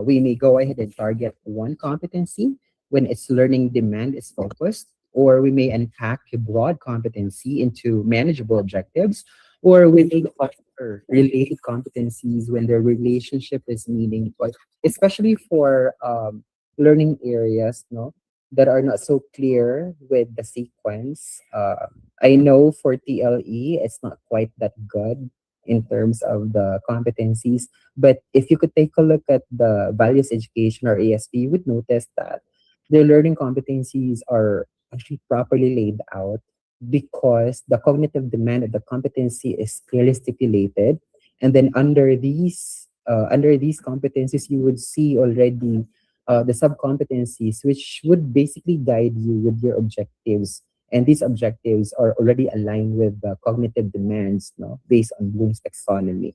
We may go ahead and target one competency when its learning demand is focused, or we may unpack a broad competency into manageable objectives, or we may cluster related competencies when their relationship is meaningful, especially for learning areas, no, that are not so clear with the sequence. I know for TLE, it's not quite that good in terms of the competencies. But if you could take a look at the values education or ASP, you would notice that their learning competencies are actually properly laid out, because the cognitive demand of the competency is clearly stipulated. And then under these competencies, you would see already the sub competencies, which would basically guide you with your objectives. And these objectives are already aligned with the cognitive demands, no, based on Bloom's taxonomy.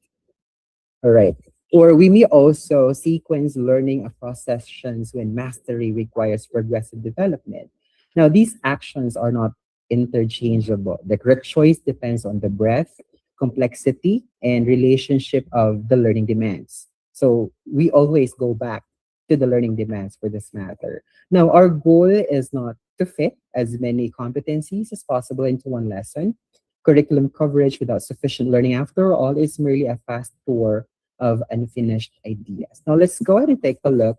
All right. Or we may also sequence learning across sessions when mastery requires progressive development. Now, these actions are not interchangeable. The correct choice depends on the breadth, complexity, and relationship of the learning demands. So we always go back to the learning demands for this matter. Now, our goal is not to fit as many competencies as possible into one lesson. Curriculum coverage without sufficient learning, after all, is merely a fast tour of unfinished ideas. Now, let's go ahead and take a look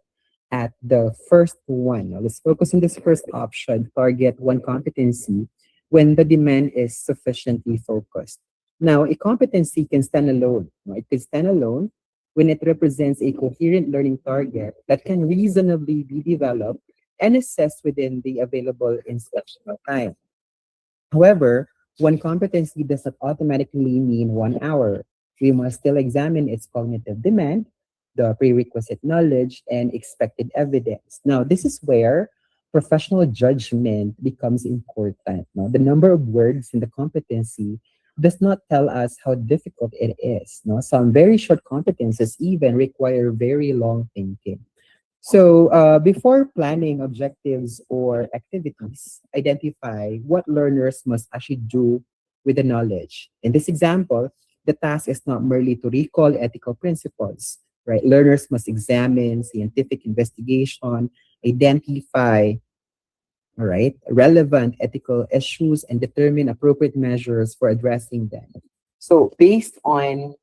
at the first one. Now, let's focus on this first option, target one competency when the demand is sufficiently focused. Now, a competency can stand alone. It can stand alone when it represents a coherent learning target that can reasonably be developed and assessed within the available instructional time. However, one competency does not automatically mean 1 hour. We must still examine its cognitive demand, the prerequisite knowledge, and expected evidence. Now, this is where professional judgment becomes important. Now, the number of words in the competency does not tell us how difficult it is. No? Some very short competencies even require very long thinking. So, before planning objectives or activities, identify what learners must actually do with the knowledge. In this example, the task is not merely to recall ethical principles, right? Learners must examine scientific investigation, identify, all right, relevant ethical issues, and determine appropriate measures for addressing them. So, based on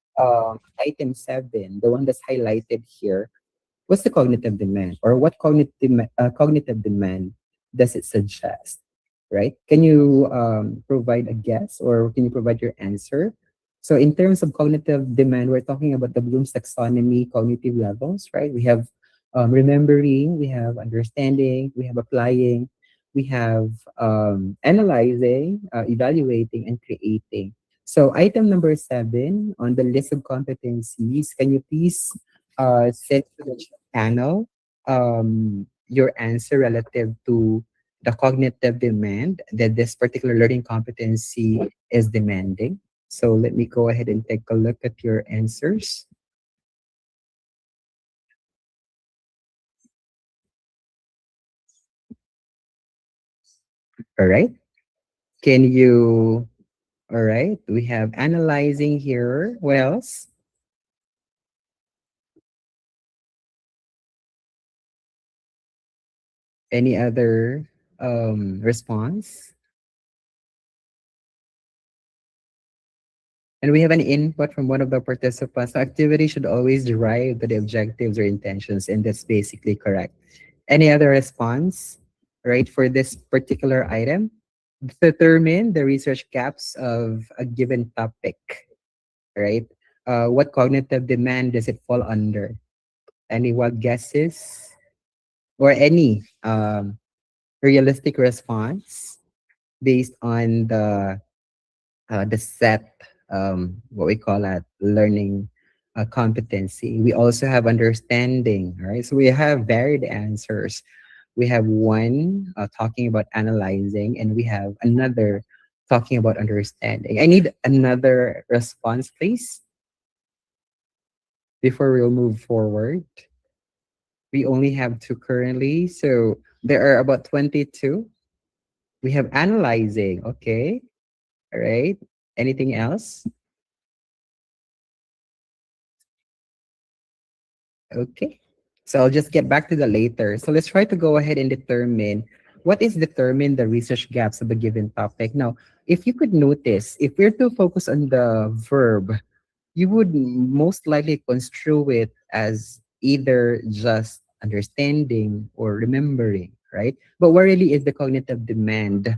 item 7, the one that's highlighted here, what's the cognitive demand, or what cognitive demand does it suggest, right? Can you provide a guess, or can you provide your answer? So in terms of cognitive demand, we're talking about the Bloom's taxonomy cognitive levels, right? We have remembering, we have understanding, we have applying, we have analyzing, evaluating, and creating. So item number 7 on the list of competencies, can you please send to the panel your answer relative to the cognitive demand that this particular learning competency is demanding? So let me go ahead and take a look at your answers. All right. Can you, all right, we have analyzing here. What else? Any other response? And we have an input from one of the participants. The activity should always derive to the objectives or intentions, and that's basically correct. Any other response, right, for this particular item? Determine the research gaps of a given topic, right? What cognitive demand does it fall under? Any wild guesses or any realistic response based on the set, what we call that learning competency. We also have understanding, right? So we have varied answers. We have one talking about analyzing, and we have another talking about understanding. I need another response, please, before we'll move forward. We only have two currently, so there are about 22. We have analyzing, okay? All right. Anything else? Okay. So I'll just get back to the later. So let's try to go ahead and determine determine the research gaps of a given topic. Now, if you could notice, if we're to focus on the verb, you would most likely construe it as either just understanding or remembering, right? But what really is the cognitive demand,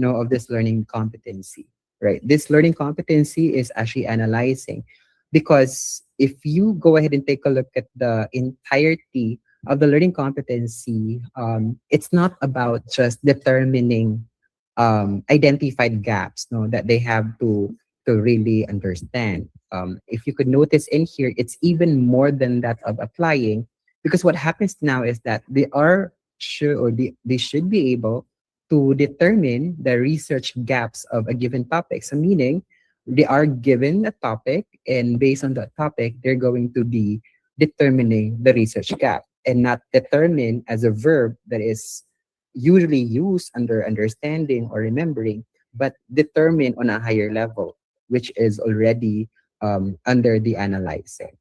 of this learning competency, right? This learning competency is actually analyzing, because if you go ahead and take a look at the entirety of the learning competency, it's not about just determining identified gaps, no, that they have to really understand. If you could notice in here, it's even more than that of applying, because what happens now is that they should be able to determine the research gaps of a given topic. So meaning they are given a topic, and based on that topic, they're going to be determining the research gap, and not determine as a verb that is usually used under understanding or remembering, but determine on a higher level, which is already under the analyzing.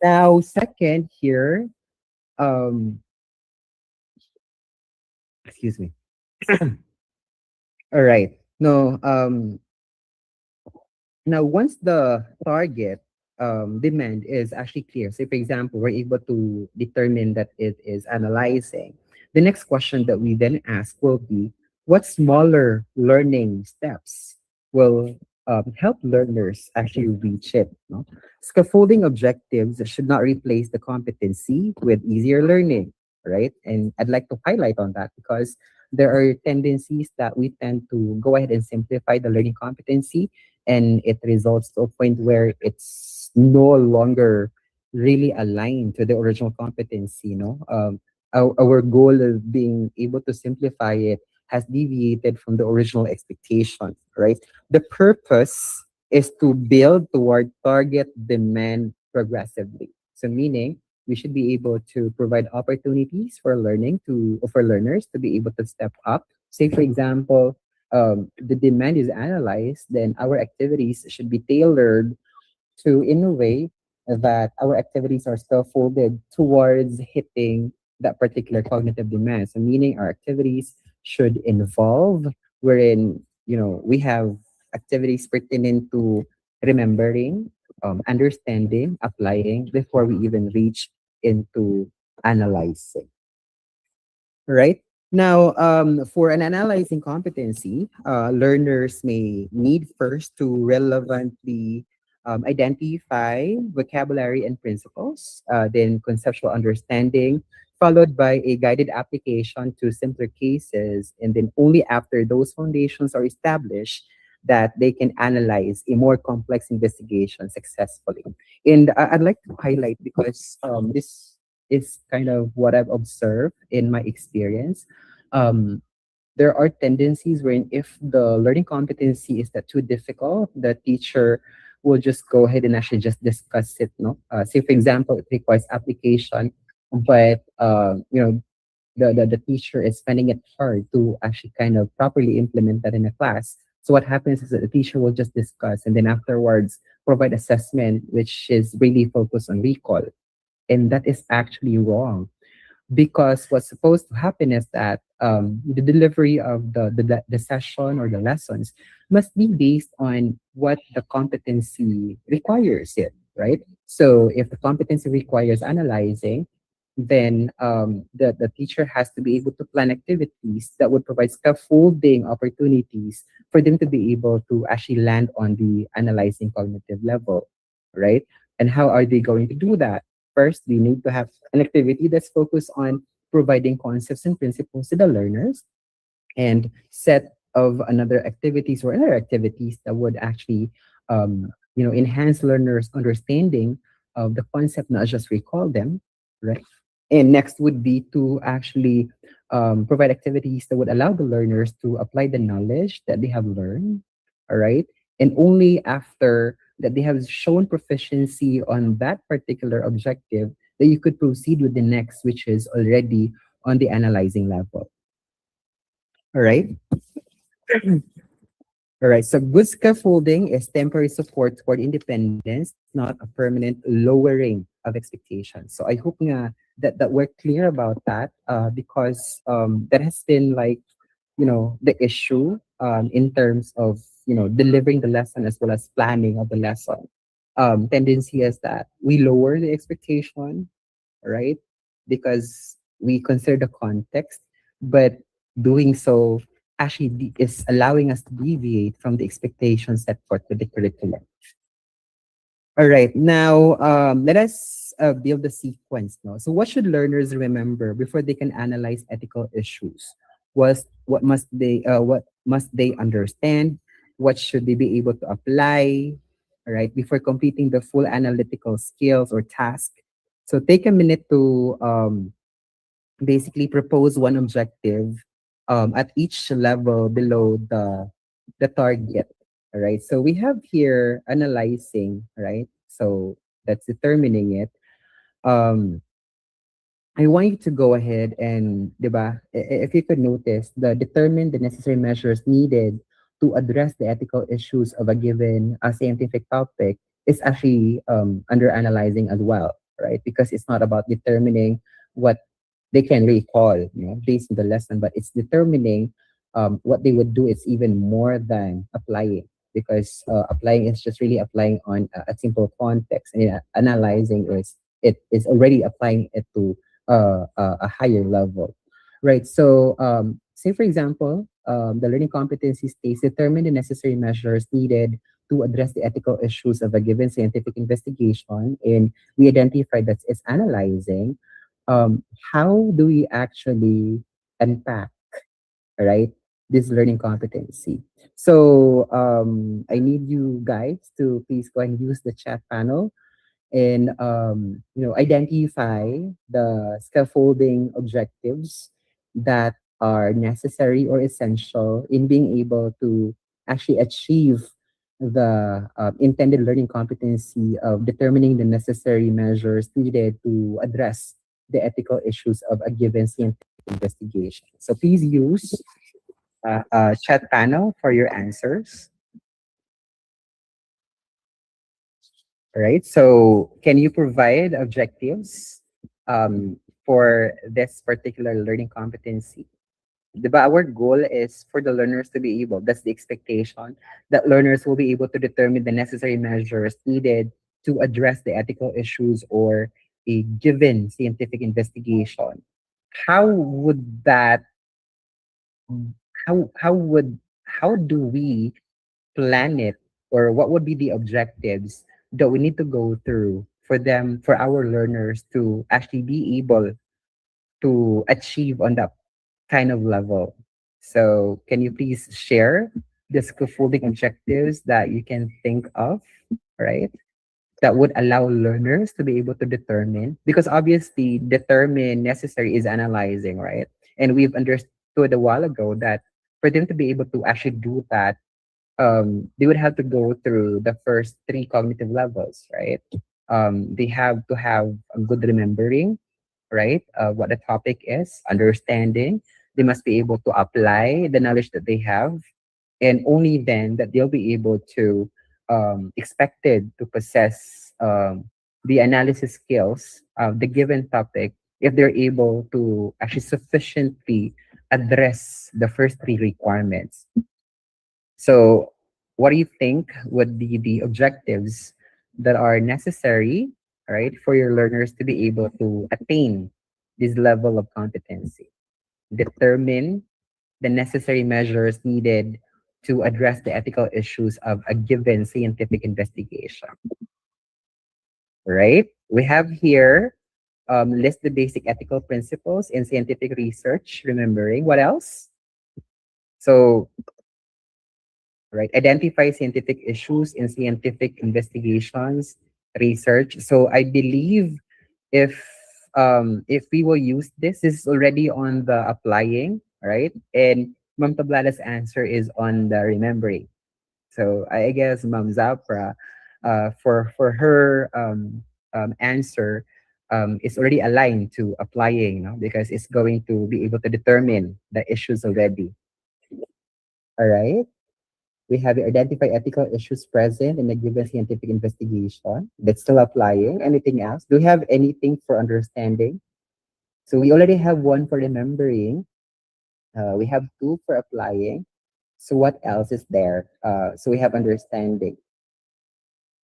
Now, second here, um, excuse me. All right. No, now, once the target demand is actually clear, say, for example, we're able to determine that it is analyzing, the next question that we then ask will be, what smaller learning steps will help learners actually reach it? No? Scaffolding objectives should not replace the competency with easier learning, right? And I'd like to highlight on that, because there are tendencies that we tend to go ahead and simplify the learning competency, and it results to a point where it's no longer really aligned to the original competency. Our goal of being able to simplify it has deviated from the original expectation, right? The purpose is to build toward target demand progressively. So meaning we should be able to provide opportunities for learners to be able to step up. Say, for example, the demand is analyzed, then our activities should be tailored to in a way that our activities are still folded towards hitting that particular cognitive demand. So meaning our activities should involve wherein, we have activities pertinent to remembering, understanding, applying before we even reach into analyzing. Right? Now, for an analyzing competency, learners may need first to relevantly identify vocabulary and principles, then conceptual understanding, followed by a guided application to simpler cases, and then only after those foundations are established that they can analyze a more complex investigation successfully. And I'd like to highlight, because this is kind of what I've observed in my experience. Um, there are tendencies wherein if the learning competency is that too difficult, the teacher will just go ahead and actually just discuss it. No, say for example, it requires application, but the teacher is finding it hard to actually kind of properly implement that in a class. So what happens is that the teacher will just discuss and then afterwards provide assessment, which is really focused on recall, and that is actually wrong because what's supposed to happen is that the delivery of the session or the lessons must be based on what the competency requires it, right? So if the competency requires analyzing, then the teacher has to be able to plan activities that would provide scaffolding opportunities for them to be able to actually land on the analyzing cognitive level, right? And how are they going to do that? First, we need to have an activity that's focused on providing concepts and principles to the learners and set of another activities or other activities that would actually enhance learners understanding of the concept, not just recall them, right? And next would be to actually provide activities that would allow the learners to apply the knowledge that they have learned, all right? And only after that they have shown proficiency on that particular objective that you could proceed with the next, which is already on the analyzing level. All right. All right. So good scaffolding is temporary support toward independence, not a permanent lowering of expectations. So I hope that we're clear about that because that has been like, the issue in terms of, delivering the lesson as well as planning of the lesson. Tendency is that we lower the expectation, right? Because we consider the context, but doing so actually is allowing us to deviate from the expectations set forth with the curriculum. All right, now let us build the sequence now. So, what should learners remember before they can analyze ethical issues? What must they understand? What should they be able to apply? All right, before completing the full analytical skills or task. So, take a minute to basically propose one objective at each level below the target. All right. So we have here analyzing, right? So that's determining it. Um, I want you to go ahead and, diba, if you could notice, determine the necessary measures needed to address the ethical issues of a given scientific topic is actually under analyzing as well, right? Because it's not about determining what they can recall, based on the lesson, but it's determining what they would do. It's even more than applying because applying is just really applying on a simple context, and analyzing is it is already applying it to a higher level, right? So, say for example, the learning competency states determine the necessary measures needed to address the ethical issues of a given scientific investigation, and we identify that it's analyzing. Um, how do we actually unpack, right, this learning competency? So, I need you guys to please go and use the chat panel and identify the scaffolding objectives that are necessary or essential in being able to actually achieve the intended learning competency of determining the necessary measures needed to address the ethical issues of a given scientific investigation. So please use chat panel for your answers. Right? So can you provide objectives for this particular learning competency? Diba, our goal is for the learners to be able, that's the expectation, that learners will be able to determine the necessary measures needed to address the ethical issues or a given scientific investigation. How would that, how do we plan it, or what would be the objectives that we need to go through for our learners to actually be able to achieve on that kind of level? So can you please share the scaffolding objectives that you can think of, right, that would allow learners to be able to determine, because obviously determine necessary is analyzing, right? And we've understood a while ago that For them to be able to actually do that, they would have to go through the first three cognitive levels, right? They have to have a good remembering, right? What the topic is, understanding. They must be able to apply the knowledge that they have, and only then that they'll be able to expected to possess the analysis skills of the given topic if they're able to actually sufficiently address the first three requirements. So, what do you think would be the objectives that are necessary, right, for your learners to be able to attain this level of competency? Determine the necessary measures needed to address the ethical issues of a given scientific investigation, right? We have here list the basic ethical principles in scientific research, remembering. What else? So, right, identify scientific issues in scientific investigations, research. So, I believe if if we will use this, this is already on the applying, right? And Ma'am Tablada's answer is on the remembering. So I guess Ma'am Zapra, for her answer, is already aligned to applying, no? Because it's going to be able to determine the issues already. All right. We have identify ethical issues present in a given scientific investigation. That's still applying. Anything else? Do we have anything for understanding? So we already have one for remembering. We have two for applying. So what else is there? So we have understanding.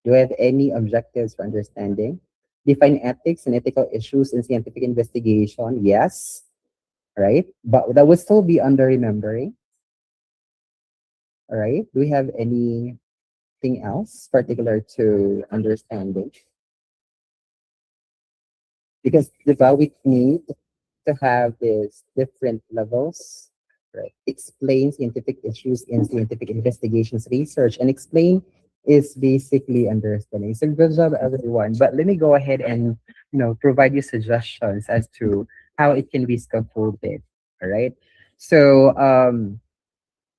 Do we have any objectives for understanding? Define ethics and ethical issues in scientific investigation. Yes, right? But that would still be under remembering. All right. Do we have anything else particular to understanding? Because the we need to have these different levels, right? Explain scientific issues in scientific investigations research, and explain is basically understanding. So good job, everyone. But let me go ahead and provide you suggestions as to how it can be scaffolded. All right. So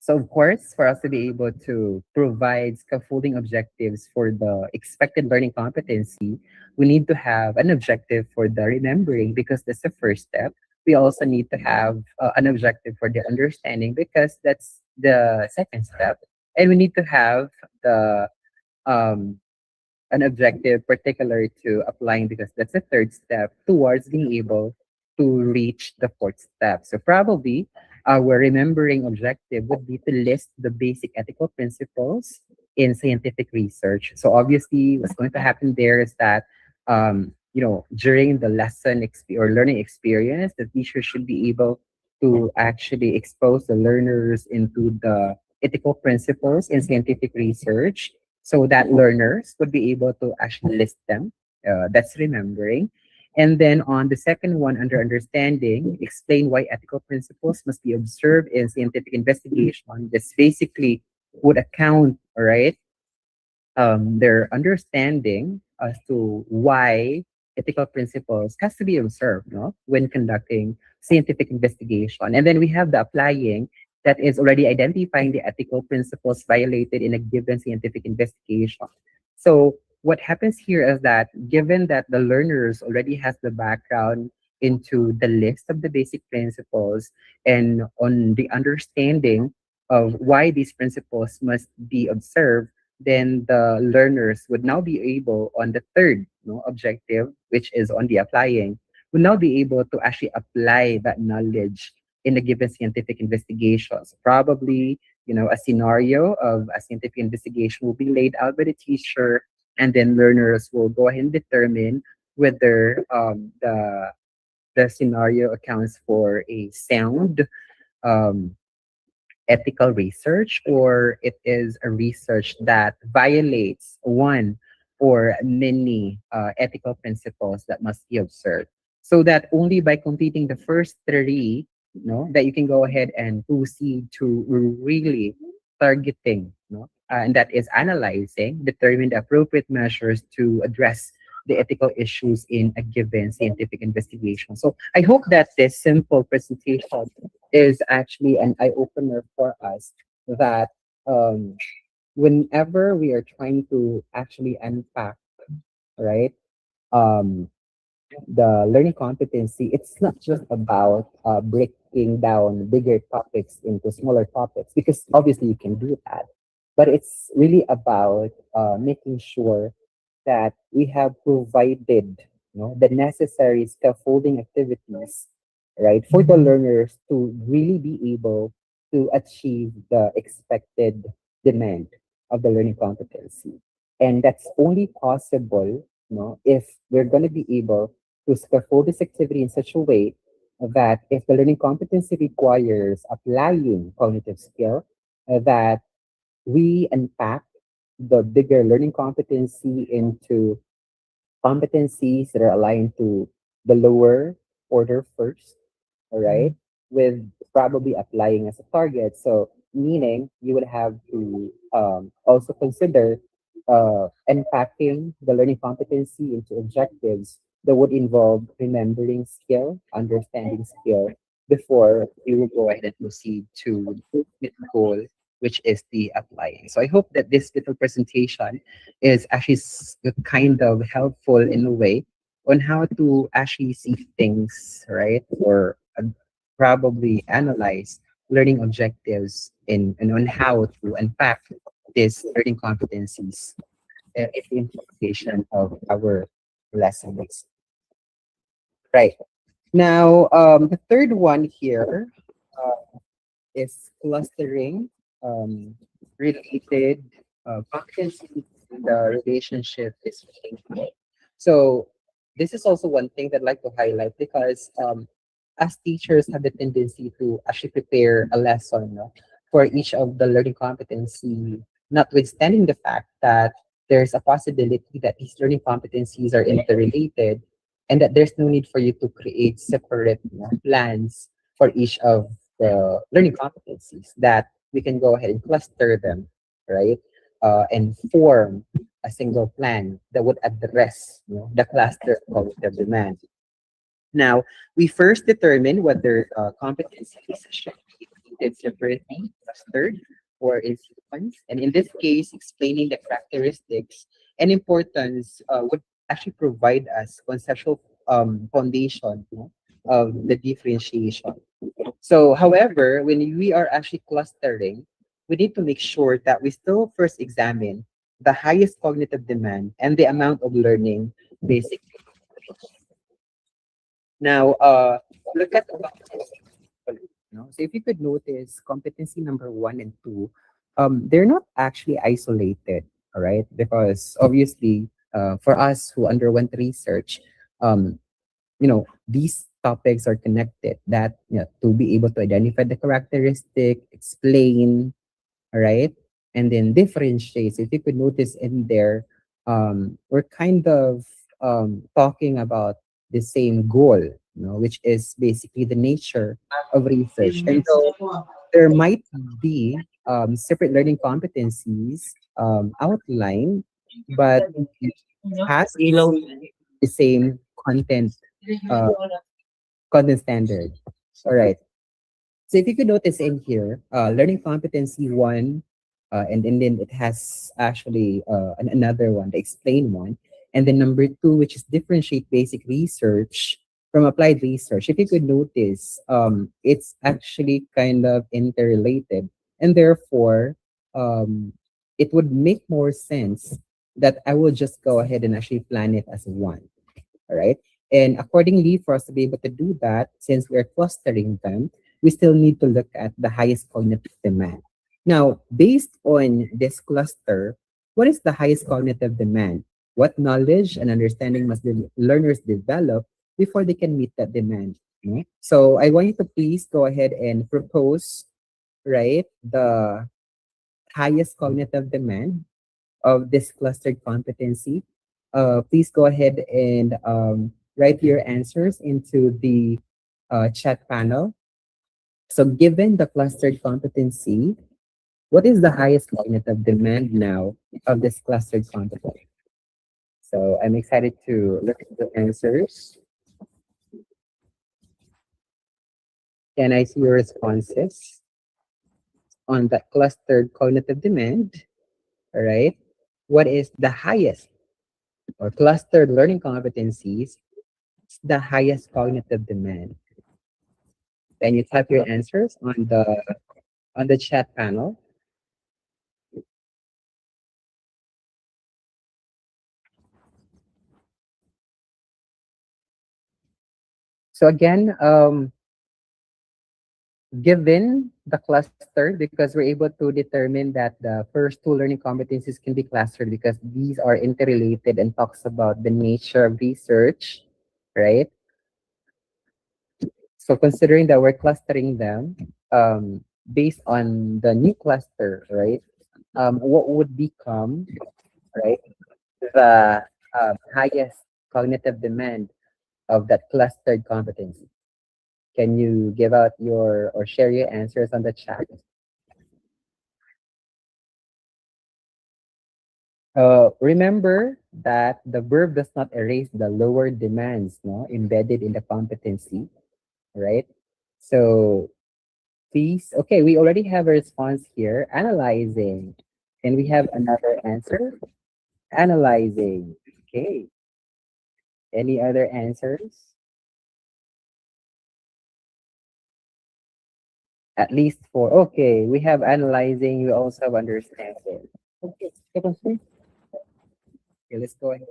so of course, for us to be able to provide scaffolding objectives for the expected learning competency, we need to have an objective for the remembering because that's the first step. We also need to have an objective for the understanding because that's the second step. And we need to have the um, an objective particular to applying because that's the third step towards being able to reach the fourth step. So probably our remembering objective would be to list the basic ethical principles in scientific research. So obviously what's going to happen there is that during the or learning experience, the teacher should be able to actually expose the learners into the ethical principles in scientific research so that learners would be able to actually list them. That's remembering. And then on the second one, under understanding, explain why ethical principles must be observed in scientific investigation. This basically would account, all right, their understanding as to why ethical principles has to be observed, no, when conducting scientific investigation. And then we have the applying that is already identifying the ethical principles violated in a given scientific investigation. So what happens here is that given that the learners already has the background into the list of the basic principles and on the understanding of why these principles must be observed, then the learners would now be able on the third objective, which is on the applying, would now be able to actually apply that knowledge in a given scientific investigation. So probably, a scenario of a scientific investigation will be laid out by the teacher, and then learners will go ahead and determine whether the scenario accounts for a sound um, ethical research or it is a research that violates one or many ethical principles that must be observed. So that only by completing the first three, that you can go ahead and proceed to really targeting, and that is analyzing, determine the appropriate measures to address the ethical issues in a given scientific investigation. So I hope that this simple presentation is actually an eye opener for us that um, whenever we are trying to actually unpack, right? Um, the learning competency, it's not just about breaking down bigger topics into smaller topics, because obviously you can do that. But it's really about making sure that we have provided, the necessary scaffolding activities, right, for the learners to really be able to achieve the expected demand of the learning competency. And that's only possible, if we're going to be able to scaffold this activity in such a way that if the learning competency requires applying cognitive skill, that we unpack the bigger learning competency into competencies that are aligned to the lower order first, all right, with probably applying as a target. So, meaning you would have to also consider unpacking the learning competency into objectives that would involve remembering skill, understanding skill, before you will go ahead and proceed to the ultimate goal, which is the applying. So, I hope that this little presentation is actually kind of helpful in a way on how to actually see things, right? Or probably analyze learning objectives and on how to unpack these learning competencies in the implementation of our lessons. Right. Now, the third one here is clustering um, related competency in the relationship is meaningful. So this is also one thing that I'd like to highlight because as teachers have the tendency to actually prepare a lesson, no, for each of the learning competency, notwithstanding the fact that there's a possibility that these learning competencies are interrelated and that there's no need for you to create separate, plans for each of the learning competencies, that we can go ahead and cluster them, right? And form a single plan that would address, the cluster of cognitive demand. Now, we first determine whether competencies should be treated separately, clustered, or in sequence. And in this case, explaining the characteristics and importance would actually provide us conceptual foundation, of the differentiation. So, however, when we are actually clustering, we need to make sure that we still first examine the highest cognitive demand and the amount of learning basically. Now, look at the competency. So if you could notice, competency number 1 and 2, they're not actually isolated, all right? Because obviously, for us who underwent research, um, these topics are connected. That, to be able to identify the characteristic, explain, all right, and then differentiates. If you could notice in there, we're kind of talking about the same goal, which is basically the nature of research. And so there might be separate learning competencies outlined, but it has Ilaw. the same uh, content standard. All right. So if you could notice in here, learning competency 1, and then it has actually another one, the explain one, and then number 2, which is differentiate basic research from applied research. If you could notice, it's actually kind of interrelated, and therefore, it would make more sense that I will just go ahead and actually plan it as one. All right. And accordingly, for us to be able to do that, since we're clustering them, we still need to look at the highest cognitive demand. Now, based on this cluster, what is the highest cognitive demand? What knowledge and understanding must the learners develop before they can meet that demand? Okay? So I want you to please go ahead and propose, right, the highest cognitive demand of this clustered competency. Please go ahead and write your answers into the chat panel. So given the clustered competency, what is the highest cognitive demand now of this clustered competency? So I'm excited to look at the answers. Can I see your responses on that clustered cognitive demand? All right. What is the highest or clustered learning competencies? The highest cognitive demand. Then you type your answers on the chat panel. So again, given the cluster, because we're able to determine that the first two learning competencies can be clustered because these are interrelated and talks about the nature of research, right? So considering that we're clustering them, based on the new cluster, right? What would become, right, the highest cognitive demand of that clustered competency? Can you give out your or share your answers on the chat? Remember that the verb does not erase the lower demands, no, embedded in the competency, right? So please, okay, we already have a response here. Analyzing. Can we have another answer? Analyzing. Okay. Any other answers? At least four. Okay, we have analyzing. We also have understanding. Okay, okay, let's go ahead.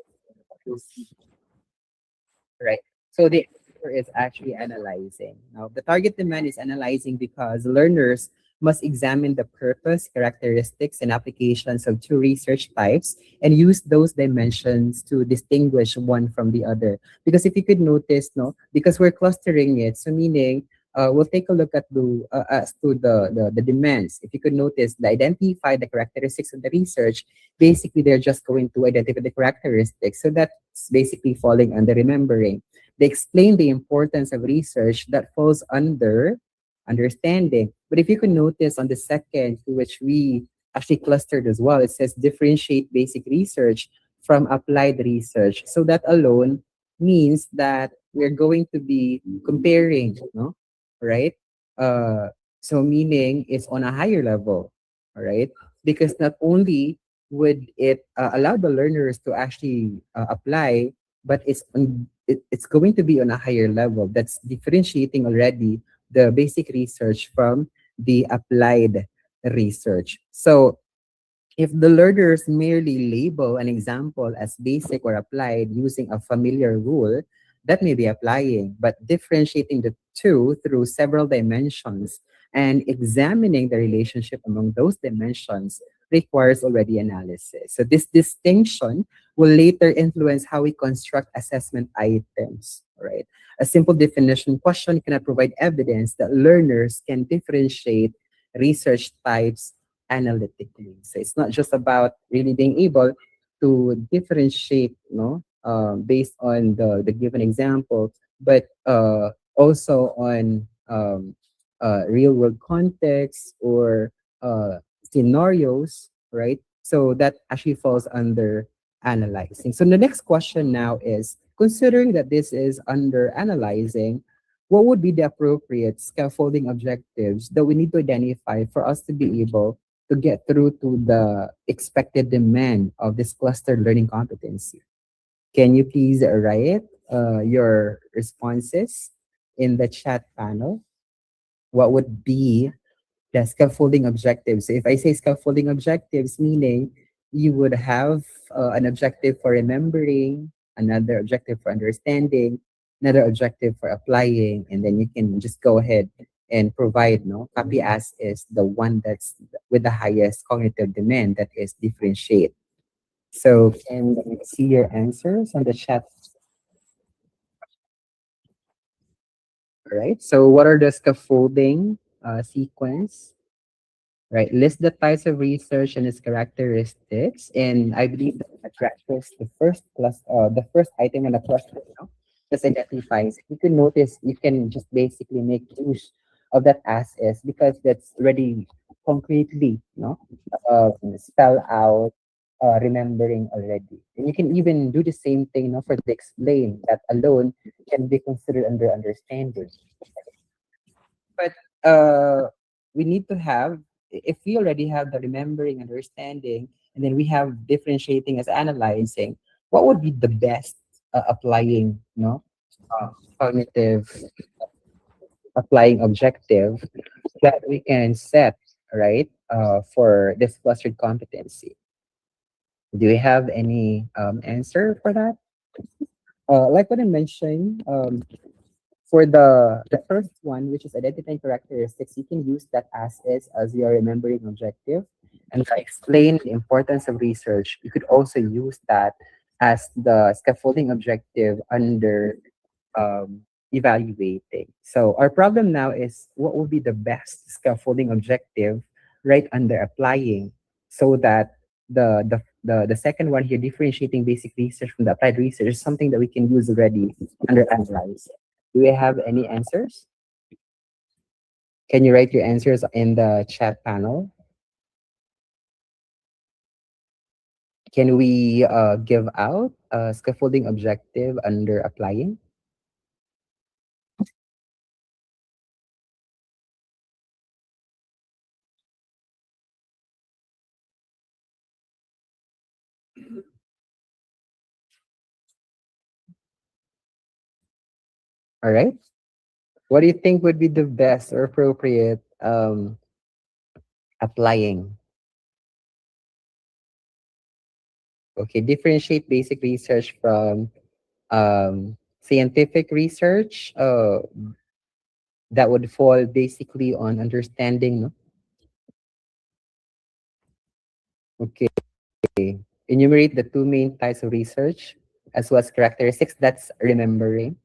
Right. So the answer is actually analyzing. Now, the target demand is analyzing because learners must examine the purpose, characteristics, and applications of two research types and use those dimensions to distinguish one from the other. Because if you could notice, no, because we're clustering it, so meaning we'll take a look at the as to the demands. If you could notice, the identify the characteristics of the research, basically they're just going to identify the characteristics. So that's basically falling under remembering. They explain the importance of research that falls under understanding. But if you can notice on the second, to which we actually clustered as well, it says differentiate basic research from applied research. So that alone means that we're going to be comparing, no? Right? Uh, so meaning it's on a higher level, all right? Because not only would it allow the learners to actually apply, but it's going to be on a higher level. That's differentiating already the basic research from the applied research. So if the learners merely label an example as basic or applied using a familiar rule, that may be applying, but differentiating the two through several dimensions and examining the relationship among those dimensions requires already analysis. So this distinction will later influence how we construct assessment items, right? A simple definition question cannot provide evidence that learners can differentiate research types analytically. So it's not just about really being able to differentiate, based on the given example, but also on real world context or scenarios, right? So that actually falls under analyzing. So the next question now is considering that this is under analyzing, what would be the appropriate scaffolding objectives that we need to identify for us to be able to get through to the expected demand of this clustered learning competency? Can you please write your responses in the chat panel? What would be the scaffolding objectives? So if I say scaffolding objectives, meaning you would have an objective for remembering, another objective for understanding, another objective for applying, and then you can just go ahead and provide, no, copy as is the one that's with the highest cognitive demand, that is differentiate. So can we see your answers on the chat? All right. So what are the scaffolding sequence? Right. List the types of research and its characteristics. And I believe that addresses the first the first item on the cluster, just identifies. You can notice you can just basically make use of that as is because that's already concretely, spell out remembering already. And you can even do the same thing, for the explain that alone can be considered under understanding. But we need to have, if we already have the remembering, understanding, and then we have differentiating as analyzing, what would be the best applying, uh, cognitive applying objective that we can set, right, for this clustered competency? Do we have any answer for that? Like what I mentioned, for the first one, which is identifying characteristics, you can use that as is as your remembering objective. And to explain the importance of research, you could also use that as the scaffolding objective under evaluating. So our problem now is what would be the best scaffolding objective right under applying, so that the second one here, differentiating basic research from the applied research, is something that we can use already under analyze. Do we have any answers? Can you write your answers in the chat panel? Can we give out a scaffolding objective under applying? All right. What do you think would be the best or appropriate applying? Okay, differentiate basic research from scientific research. That would fall basically on understanding. No? Okay, enumerate the two main types of research as well as characteristics. That's remembering.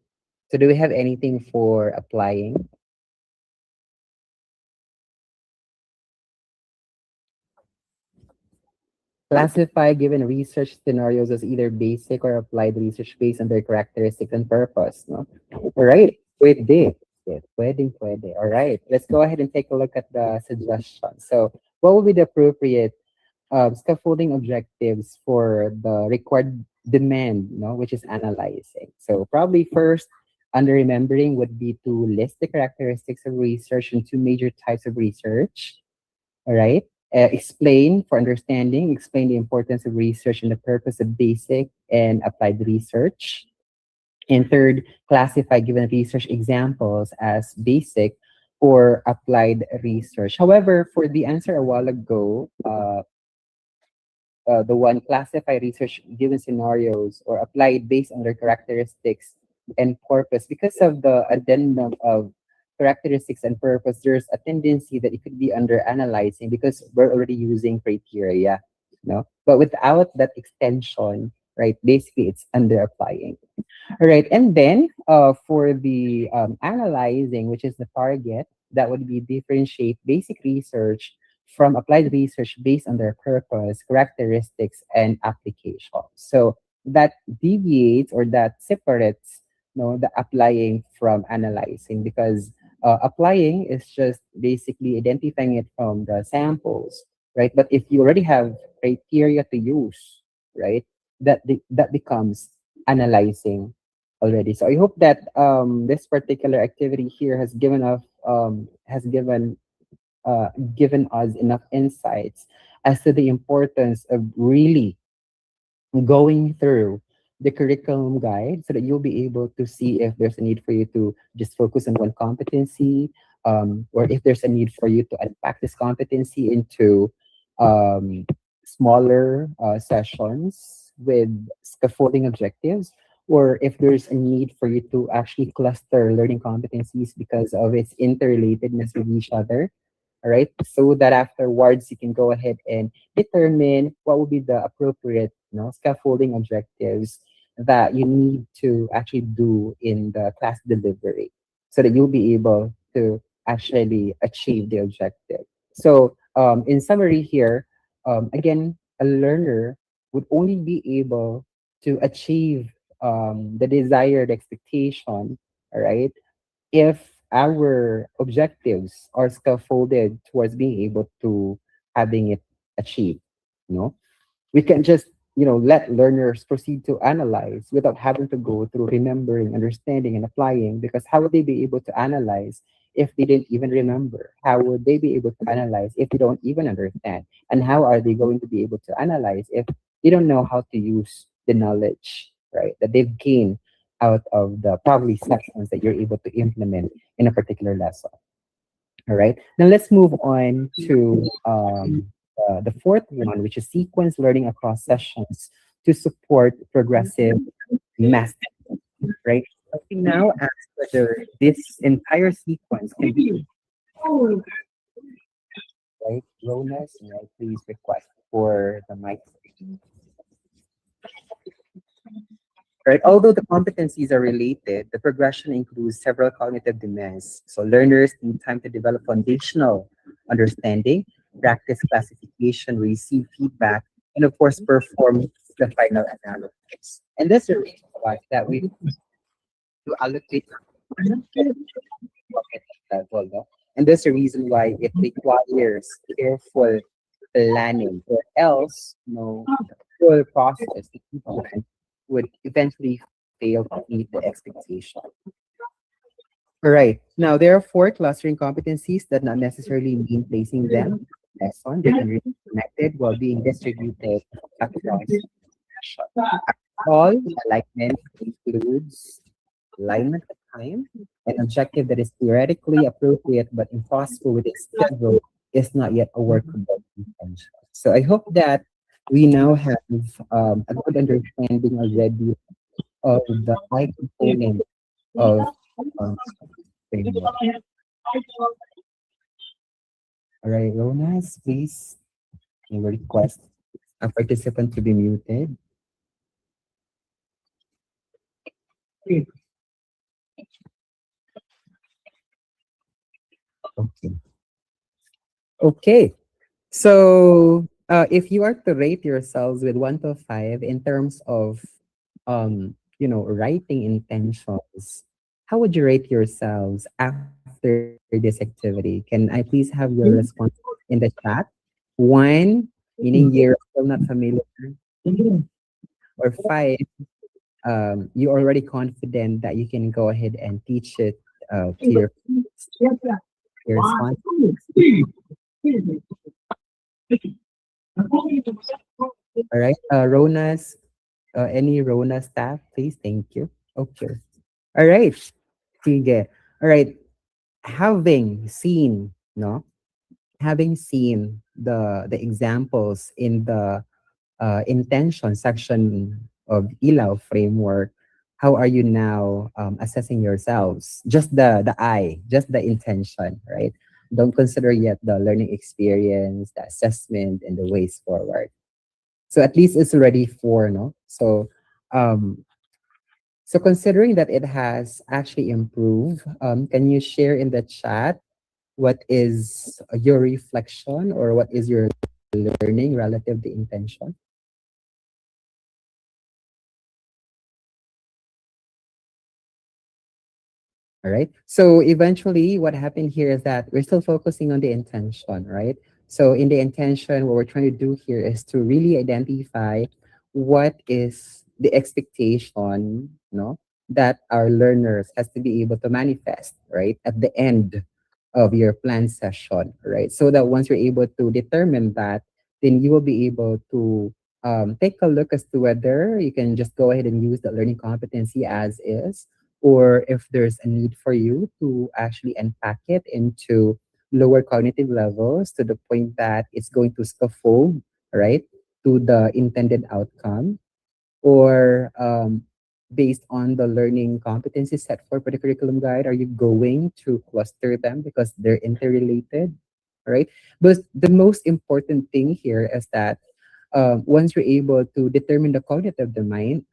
So, do we have anything for applying? Classify given research scenarios as either basic or applied research based on their characteristics and purpose. No? All right. Pwede. Yes, pwede. All right. Let's go ahead and take a look at the suggestions. So, what would be the appropriate scaffolding objectives for the required demand, which is analyzing? So, probably first, under remembering would be to list the characteristics of research and two major types of research. All right. Explain for understanding, explain the importance of research and the purpose of basic and applied research. And third, classify given research examples as basic or applied research. However, for the answer a while ago, the one classify research given scenarios or applied based on their characteristics and purpose, because of the addendum of characteristics and purpose, there's a tendency that it could be under analyzing because we're already using criteria, but without that extension, right, basically it's under applying. All right, and then for the analyzing, which is the target, that would be differentiate basic research from applied research based on their purpose, characteristics, and application. So that deviates or that separates, the applying from analyzing, because applying is just basically identifying it from the samples, right? But if you already have criteria to use, right, that becomes analyzing already. So I hope that this particular activity here has given us enough insights as to the importance of really going through the curriculum guide so that you'll be able to see if there's a need for you to just focus on one competency, or if there's a need for you to unpack this competency into um, smaller sessions with scaffolding objectives, or if there's a need for you to actually cluster learning competencies because of its interrelatedness with each other. All right, so that afterwards you can go ahead and determine what would be the appropriate, scaffolding objectives that you need to actually do in the class delivery, so that you'll be able to actually achieve the objective. So, in summary here, again, a learner would only be able to achieve the desired expectation, all right, if our objectives are scaffolded towards being able to having it achieved, you know, We can just, let learners proceed to analyze without having to go through remembering, understanding, and applying. Because how would they be able to analyze if they didn't even remember? How would they be able to analyze if they don't even understand? And how are they going to be able to analyze if they don't know how to use the knowledge, right, that they've gained out of the probably sessions that you're able to implement in a particular lesson? All right. Now let's move on to the fourth one, which is sequence learning across sessions to support progressive mastery. Right. So we now ask whether this entire sequence can be right. Ronas, right? Please request for the mic. Right. Although the competencies are related, the progression includes several cognitive demands. So learners need time to develop foundational understanding, practice classification, receive feedback, and of course perform the final analysis. And that's the reason why that we to allocate level, no? And that's the reason why it requires careful planning, or else, the whole process, the implement, would eventually fail to meet the expectation. All right. Now, there are four clustering competencies that not necessarily mean placing them as one. They can remain connected while being distributed across session. All alignment includes alignment of time. An objective that is theoretically appropriate but impossible with its schedule is not yet a workable intention. So I hope that we now have a good understanding already of the high component of um, framework. All right, Ronas, please, I will request a participant to be muted. Okay. Okay. So, if you are to rate yourselves with 1 to 5 in terms of, writing intentions, how would you rate yourselves after this activity? Can I please have your response in the chat? 1, meaning you're still not familiar, or 5, you're already confident that you can go ahead and teach it to your response. All right. Rona's, any Rona staff, please. Thank you. Okay. All right. Sige. All right. Having seen, no, having seen the examples in the intention section of Ilaw framework, how are you now assessing yourselves? Just the I, just the intention, right? Don't consider yet the learning experience, the assessment, and the ways forward. So at least it's already 4, no? Um, so considering that it has actually improved, can you share in the chat what is your reflection or what is your learning relative to intention? All right. So eventually, what happened here is that we're still focusing on the intention, right? So in the intention, what we're trying to do here is to really identify what is the expectation, that our learners has to be able to manifest, right, at the end of your planned session, right? So that once you're able to determine that, then you will be able to take a look as to whether you can just go ahead and use the learning competency as is, or if there's a need for you to actually unpack it into lower cognitive levels to the point that it's going to scaffold, right, to the intended outcome, or based on the learning competencies set for the curriculum guide, are you going to cluster them because they're interrelated, right? But the most important thing here is that once you're able to determine the cognitive demand,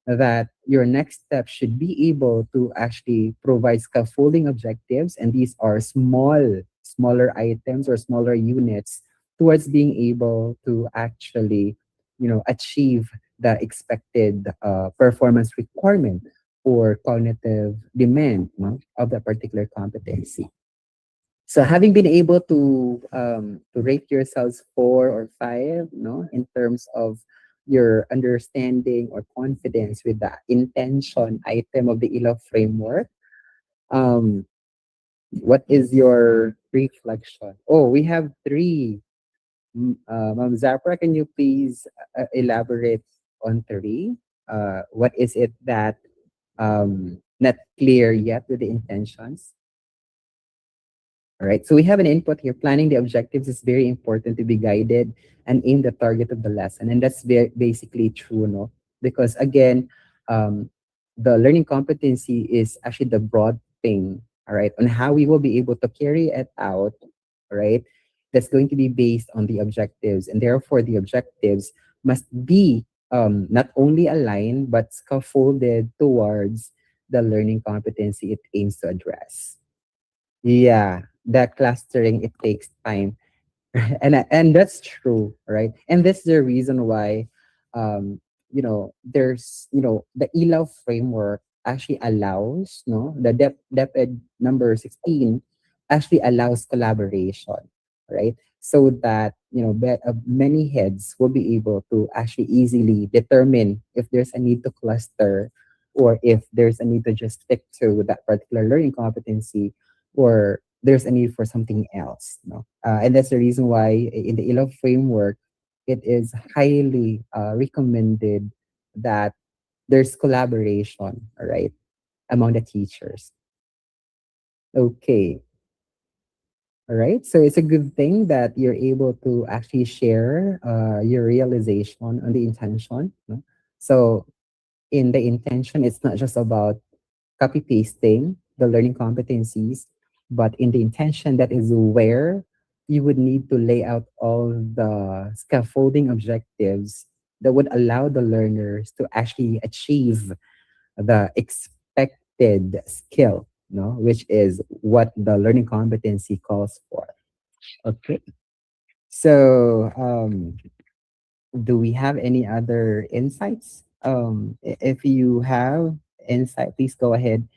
that your next step should be able to actually provide scaffolding objectives, and these are smaller items or smaller units towards being able to actually, achieve the expected performance requirement or cognitive demand, no, of that particular competency. So having been able to rate yourselves 4 or 5, in terms of your understanding or confidence with the intention item of the Ilaw framework, um, what is your reflection? Oh, we have three. Ma'am Zapra, can you please elaborate on three? What is it that not clear yet with the intentions? All right. So we have an input here. Planning the objectives is very important to be guided and aim the target of the lesson. And that's basically true, no? Because again, um, the learning competency is actually the broad thing, all right, on how we will be able to carry it out, all right? That's going to be based on the objectives. And therefore, the objectives must be not only aligned, but scaffolded towards the learning competency it aims to address. Yeah, that clustering, it takes time. And that's true, right? And that's the reason why there's the ELAW framework actually allows, no, the DepEd number 16 actually allows collaboration, right? So that many heads will be able to actually easily determine if there's a need to cluster, or if there's a need to just stick to that particular learning competency, or there's a need for something else. No? And that's the reason why in the ILO framework, it is highly recommended that there's collaboration, all right, among the teachers. Okay. All right. So it's a good thing that you're able to actually share your realization on the intention. No? So in the intention, it's not just about copy pasting the learning competencies, but in the intention, that is where you would need to lay out all the scaffolding objectives that would allow the learners to actually achieve the expected skill, no, which is what the learning competency calls for. Okay. So, do we have any other insights? If you have insight, please go ahead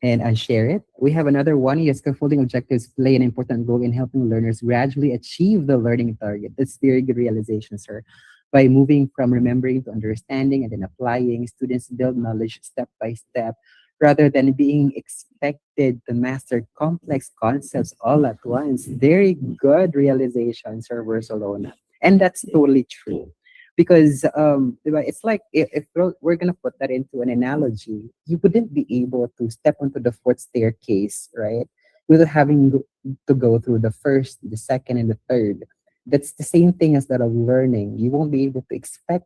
and share it. We have another one. Yes, scaffolding objectives play an important role in helping learners gradually achieve the learning target. That's very good realization, sir. By moving from remembering to understanding and then applying, students build knowledge step by step rather than being expected to master complex concepts all at once. Very good realization, Sir Versolona. And that's totally true. Because diba, it's like if we're gonna put that into an analogy, you wouldn't be able to step onto the fourth staircase, right? Without having to go through the first, the second, and the third. That's the same thing as that of learning. You won't be able to expect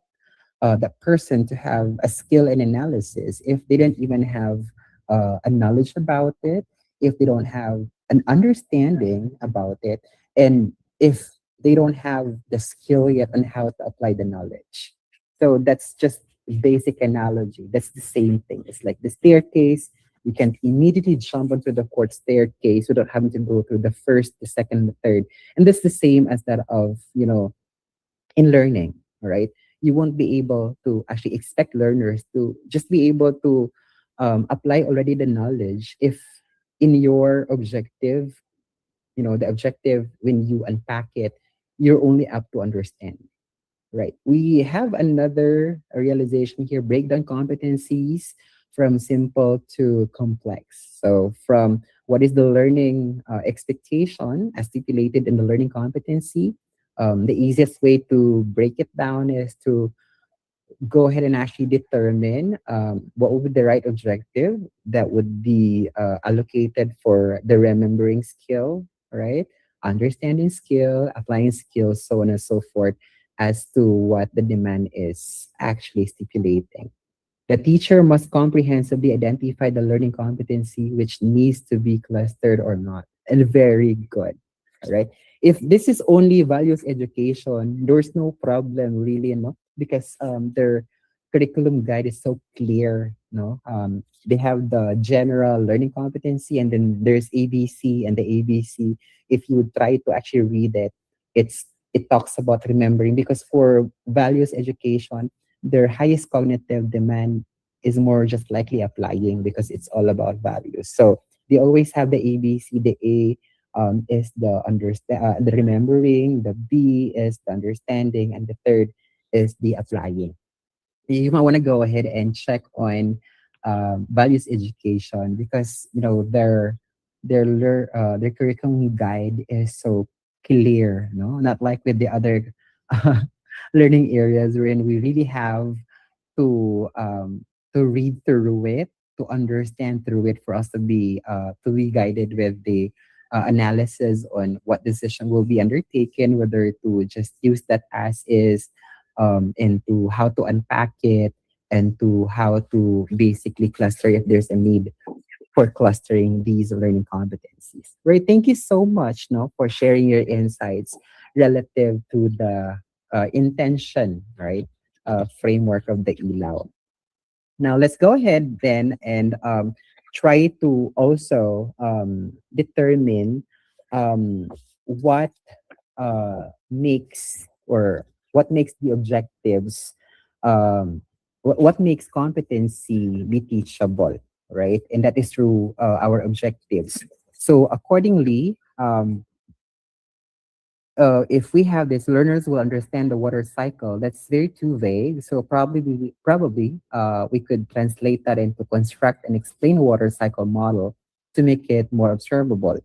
that person to have a skill in analysis if they don't even have a knowledge about it, if they don't have an understanding about it, and if they don't have the skill yet on how to apply the knowledge. So that's just basic analogy. That's the same thing. It's like the staircase. You can immediately jump onto the fourth staircase without having to go through the first, the second, the third. And that's the same as that of, in learning, all right? You won't be able to actually expect learners to just be able to apply already the knowledge if in your objective, the objective, when you unpack it, you're only up to understand, right? We have another realization here: breakdown competencies from simple to complex. So from what is the learning expectation as stipulated in the learning competency, the easiest way to break it down is to go ahead and actually determine what would be the right objective that would be allocated for the remembering skill, right? Understanding skill, applying skills, so on and so forth, as to what the demand is actually stipulating. The teacher must comprehensively identify the learning competency which needs to be clustered or not. And very good. All right. If this is only values education, there's no problem really, because their curriculum guide is so clear. They have the general learning competency, and then there's ABC, and the ABC, if you try to actually read it, it talks about remembering, because for values education, their highest cognitive demand is more just likely applying because it's all about values. So they always have the ABC, the A, is the remembering, the B is the understanding, and the third is the applying. You might want to go ahead and check on values education because their curriculum guide is so clear, no, not like with the other learning areas wherein we really have to um, to read through it, to understand through it for us to be guided with the analysis on what decision will be undertaken, whether to just use that as is, and to how to unpack it, and to how to basically cluster if there's a need for clustering these learning competencies. Right. Thank you so much, no, for sharing your insights relative to the intention, right, framework of the Ilaw. Now let's go ahead then and try to also determine what makes or what makes the objectives what makes competency be teachable, right? And that is through our objectives. So accordingly, if we have this, learners will understand the water cycle. That's very too vague. So probably we could translate that into construct and explain a water cycle model to make it more observable,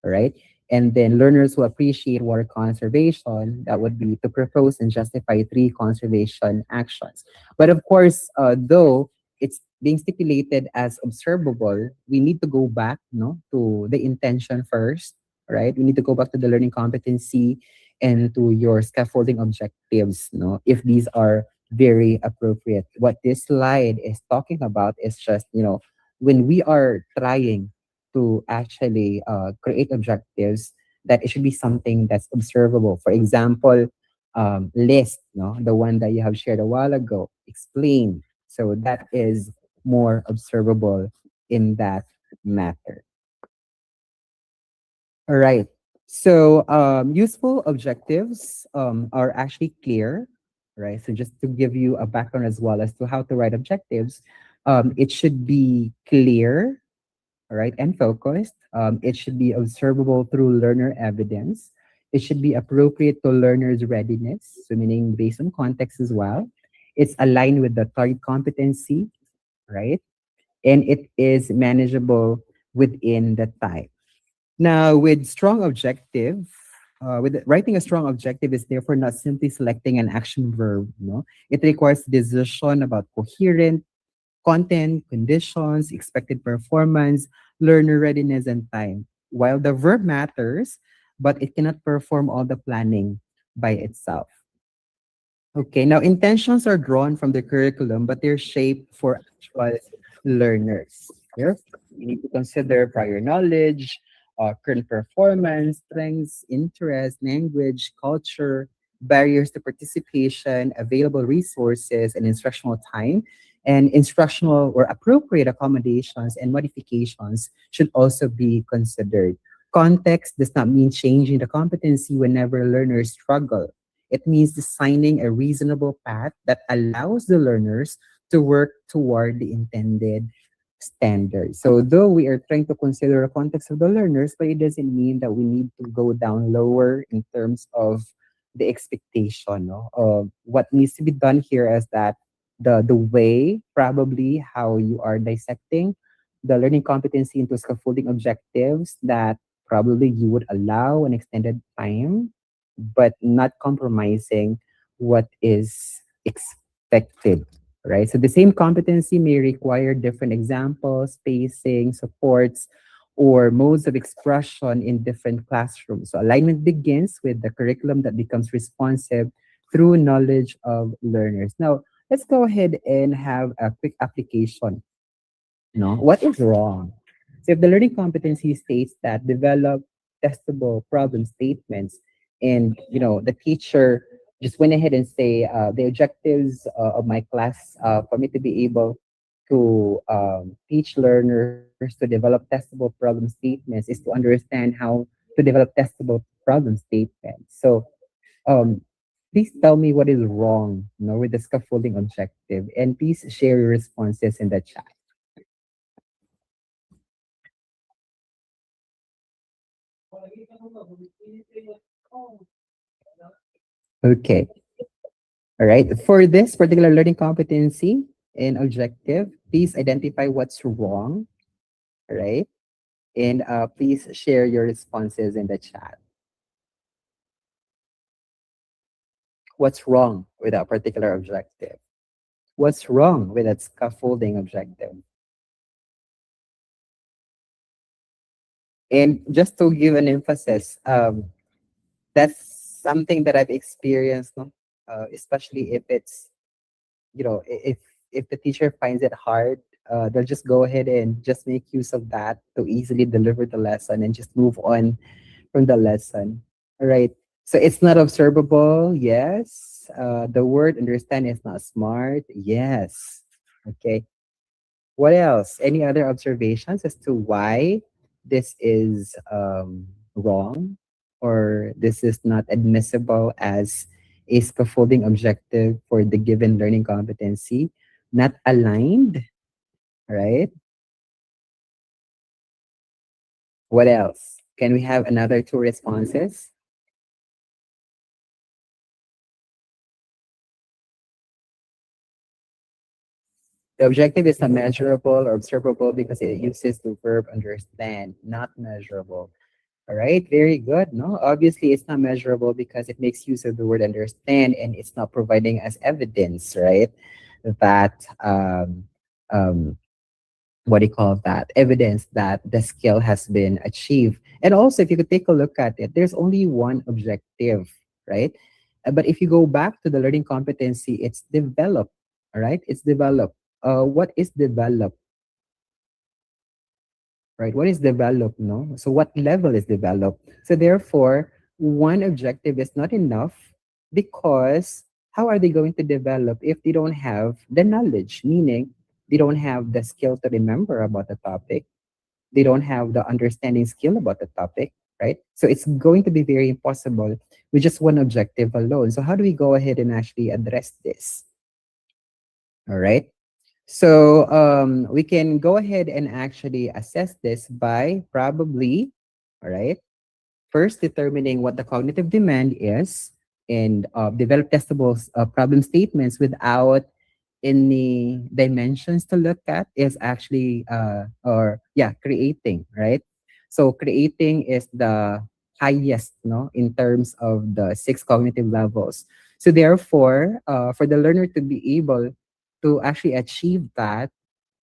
right? And then learners who appreciate water conservation, that would be to propose and justify three conservation actions. But of course, though it's being stipulated as observable, we need to go back, no, to the intention first, right? We need to go back to the learning competency and to your scaffolding objectives, no, if these are very appropriate. What this slide is talking about is just, when we are trying to actually create objectives, that it should be something that's observable. For example, list, no, the one that you have shared a while ago, explain. So that is more observable in that matter. All right. So useful objectives are actually clear, right? So just to give you a background as well as to how to write objectives, it should be clear, right, and focused. It should be observable through learner evidence. It should be appropriate to learners' readiness, so meaning based on context as well. It's aligned with the target competency, right? And it is manageable within the time. Now, with strong objective, with writing a strong objective is therefore not simply selecting an action verb. No, it requires decision about coherent content, conditions, expected performance, learner readiness, and time. While the verb matters, but it cannot perform all the planning by itself. Okay, now intentions are drawn from the curriculum, but they're shaped for actual learners. Here, you need to consider prior knowledge, current performance, strengths, interests, language, culture, barriers to participation, available resources, and instructional time. And instructional or appropriate accommodations and modifications should also be considered. Context does not mean changing the competency whenever learners struggle. It means designing a reasonable path that allows the learners to work toward the intended standard. So though we are trying to consider the context of the learners, but it doesn't mean that we need to go down lower in terms of the expectation. No? What needs to be done here is that the way, probably how you are dissecting the learning competency into scaffolding objectives, that probably you would allow an extended time, but not compromising what is expected, right? So the same competency may require different examples, spacing, supports, or modes of expression in different classrooms. So alignment begins with the curriculum that becomes responsive through knowledge of learners. Now, let's go ahead and have a quick application. No, what is wrong? So if the learning competency states that develop testable problem statements, and the teacher just went ahead and say the objectives of my class for me to be able to teach learners to develop testable problem statements is to understand how to develop testable problem statements. So um, please tell me what is wrong, with the scaffolding objective, and please share your responses in the chat. Okay. All right. For this particular learning competency and objective, please identify what's wrong. All right. And please share your responses in the chat. What's wrong with that particular objective? What's wrong with that scaffolding objective? And just to give an emphasis, that's something that I've experienced, no? Especially if it's, if the teacher finds it hard, they'll just go ahead and just make use of that to easily deliver the lesson and just move on from the lesson. All right. So it's not observable. Yes. The word understand is not smart. Yes. Okay. What else? Any other observations as to why this is wrong or this is not admissible as a scaffolding objective for the given learning competency? Not aligned, right? What else? Can we have another two responses? The objective is not measurable or observable because it uses the verb understand, not measurable. All right, very good. No, obviously it's not measurable because it makes use of the word understand and it's not providing us evidence, right? That um, what do you call that? Evidence that the skill has been achieved. And also, if you could take a look at it, there's only one objective, right? But if you go back to the learning competency, it's develop, all right? It's develop. What is develop, right? What is develop, no? So what level is developed? So therefore, one objective is not enough because how are they going to develop if they don't have the knowledge? Meaning, they don't have the skill to remember about the topic. They don't have the understanding skill about the topic, right? So it's going to be very impossible with just one objective alone. So how do we go ahead and actually address this? All right. So we can go ahead and actually assess this by probably, all right, first determining what the cognitive demand is and develop testable problem statements without any dimensions to look at is actually or yeah, creating, right? So creating is the highest, no, in terms of the six cognitive levels. So therefore, for the learner to be able to actually achieve that,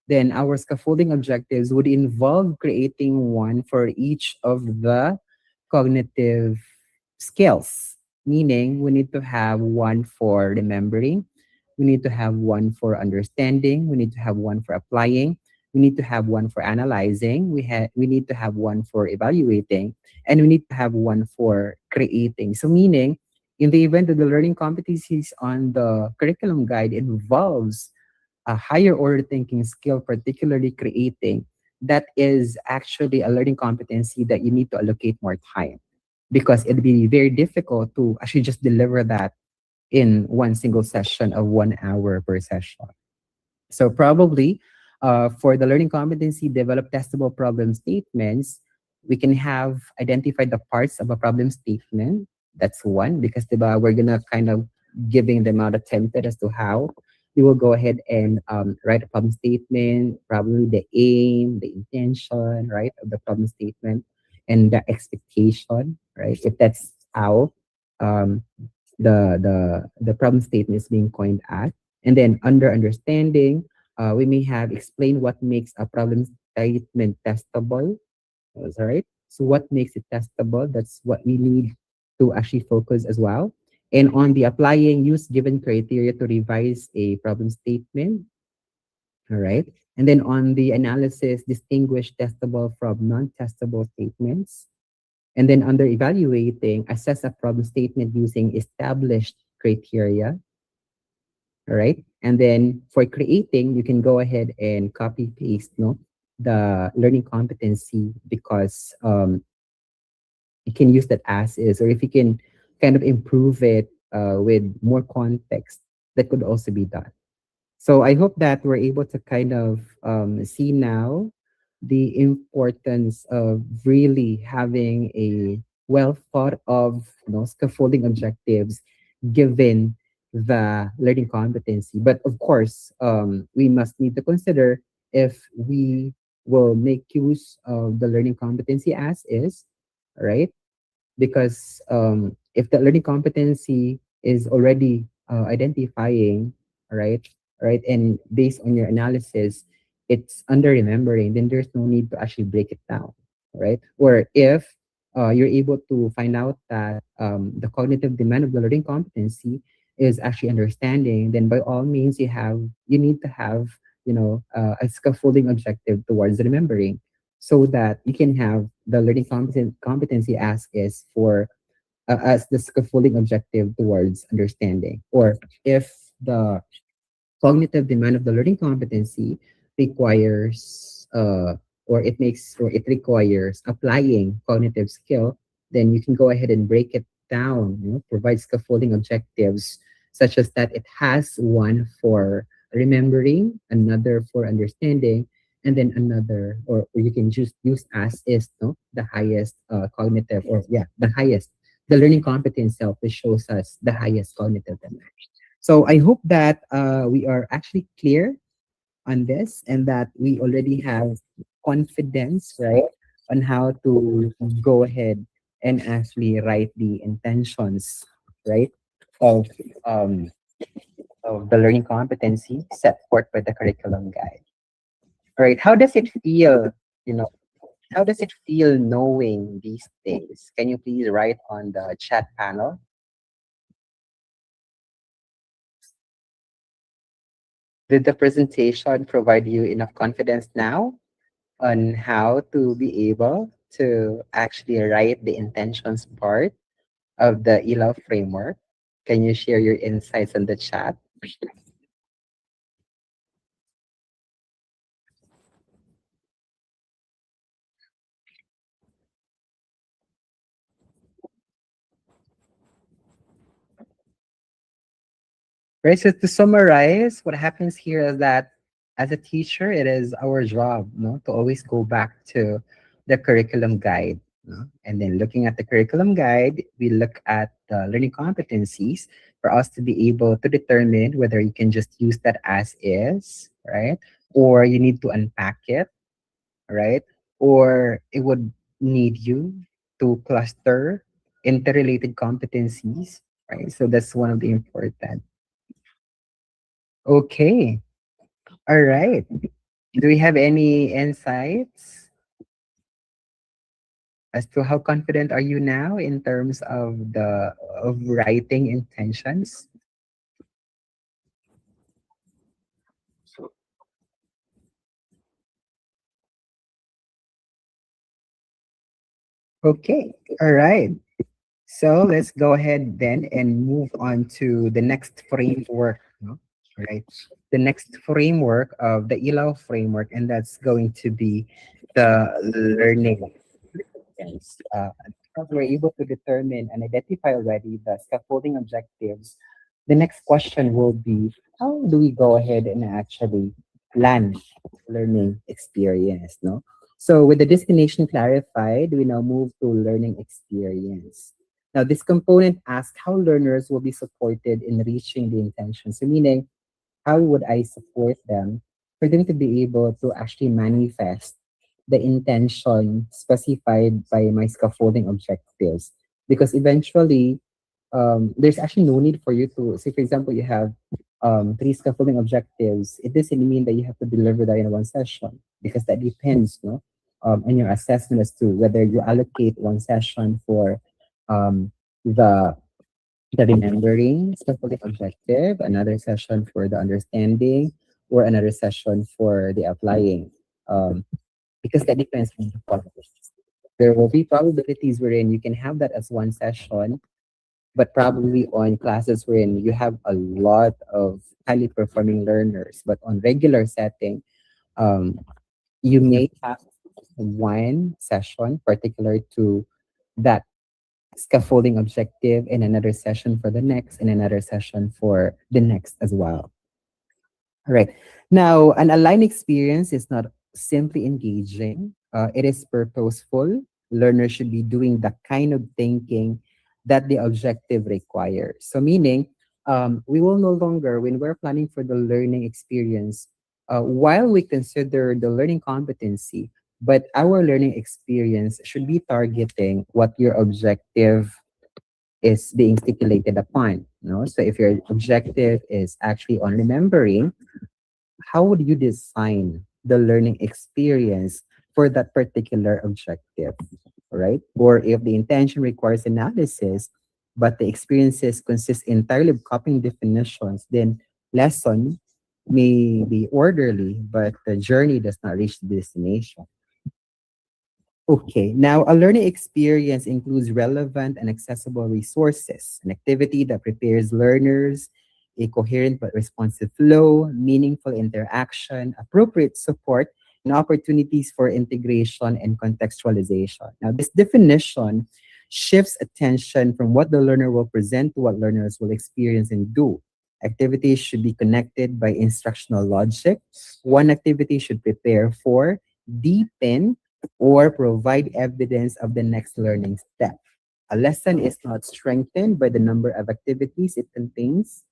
then our scaffolding objectives would involve creating one for each of the cognitive skills, meaning we need to have one for remembering, we need to have one for understanding, we need to have one for applying, we need to have one for analyzing, we need to have one for evaluating, and we need to have one for creating. So meaning, in the event that the learning competencies on the curriculum guide involves a higher order thinking skill, particularly creating, that is actually a learning competency that you need to allocate more time because it'd be very difficult to actually just deliver that in one single session of 1 hour per session. So probably for the learning competency, develop testable problem statements. We can have identified the parts of a problem statement. That's one because diba, we're gonna kind of giving them out a template as to how we will go ahead and write a problem statement, probably the aim, the intention, right, of the problem statement, and the expectation, right? If that's how um, the problem statement is being coined at. And then under understanding, we may have explained what makes a problem statement testable. That's all right. So what makes it testable? That's what we need to actually focus as well. And on the applying, use given criteria to revise a problem statement. All right. And then on the analysis, distinguish testable from non-testable statements. And then under evaluating, assess a problem statement using established criteria. All right. And then for creating, you can go ahead and copy paste, no, the learning competency because you can use that as is, or if you can kind of improve it with more context, that could also be done. So I hope that we're able to kind of see now the importance of really having a well thought of, scaffolding objectives given the learning competency. But of course, we must need to consider if we will make use of the learning competency as is, right? Because if the learning competency is already identifying, right, right, and based on your analysis, it's under remembering, then there's no need to actually break it down, right? Or if you're able to find out that the cognitive demand of the learning competency is actually understanding, then by all means you need to have a scaffolding objective towards remembering, so that you can have the learning competency as is for as the scaffolding objective towards understanding. Or if the cognitive demand of the learning competency requires or it requires applying cognitive skill, then you can go ahead and break it down, provide scaffolding objectives such as that it has one for remembering, another for understanding, and then another, or you can just use as is, no, the highest cognitive, or yeah, the highest, the learning competence itself that shows us the highest cognitive demand. So I hope that we are actually clear on this, and that we already have confidence, right, on how to go ahead and actually write the intentions, right, of um, of the learning competency set forth by the curriculum guide. Right? How does it feel? You know, how does it feel knowing these things? Can you please write on the chat panel? Did the presentation provide you enough confidence now on how to be able to actually write the intentions part of the Ilaw framework? Can you share your insights on the chat? Right. So to summarize, what happens here is that as a teacher, it is our job, to always go back to the curriculum guide. And then looking at the curriculum guide, we look at the learning competencies for us to be able to determine whether you can just use that as is, right? Or you need to unpack it, right? Or it would need you to cluster interrelated competencies, right? So that's one of the important. Okay. All right. Do we have any insights as to how confident are you now in terms of the of writing intentions? Okay. All right. So let's go ahead then and move on to the next framework. No? Right. The next framework of the Ilaw framework, and that's going to be the learning. Yes. Because we're able to determine and identify already the scaffolding objectives, the next question will be, how do we go ahead and actually plan learning experience? No. So with the destination clarified, we now move to learning experience. Now, this component asks how learners will be supported in reaching the intention. So meaning, how would I support them for them to be able to actually manifest the intention specified by my scaffolding objectives? Because eventually, there's actually no need for you to say, for example, you have three scaffolding objectives. It doesn't mean that you have to deliver that in one session, because that depends, no, on your assessment as to whether you allocate one session for um, the the remembering scaffolding objective, another session for the understanding, or another session for the applying. Because that depends on the qualities. There will be probabilities wherein you can have that as one session, but probably on classes wherein you have a lot of highly performing learners. But on regular setting, um, you may have one session particular to that scaffolding objective, and another session for the next, and another session for the next as well. All right. Now, an aligned experience is not simply engaging, it is purposeful, Learners should be doing the kind of thinking that the objective requires. So, meaning, we will no longer, when we're planning for the learning experience, while we consider the learning competency, but our learning experience should be targeting what your objective is being stipulated upon. So if your objective is actually on remembering, how would you design the learning experience for that particular objective, right? Or if the intention requires analysis, but the experiences consist entirely of copying definitions, then lesson may be orderly, but the journey does not reach the destination. Okay, now a learning experience includes relevant and accessible resources, an activity that prepares learners, a coherent but responsive flow, meaningful interaction, appropriate support, and opportunities for integration and contextualization. Now, this definition shifts attention from what the learner will present to what learners will experience and do. Activities should be connected by instructional logic. One activity should prepare for, deepen, or provide evidence of the next learning step. A lesson is not strengthened by the number of activities it contains.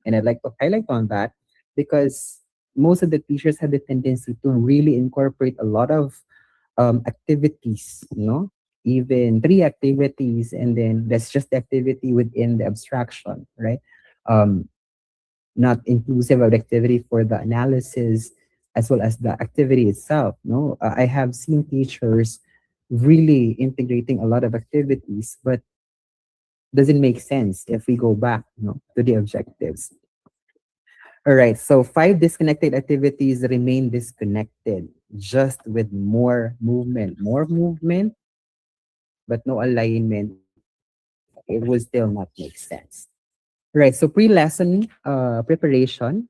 And I'd like to highlight on that because most of the teachers have the tendency to really incorporate a lot of activities, even three activities, and then that's just the activity within the abstraction, right? Um, Not inclusive of the activity for the analysis as well as the activity itself. No, I have seen teachers really integrating a lot of activities, but doesn't make sense if we go back, to the objectives. All right, so five disconnected activities remain disconnected, just with more movement, but no alignment. It will still not make sense. Right. So pre-lesson preparation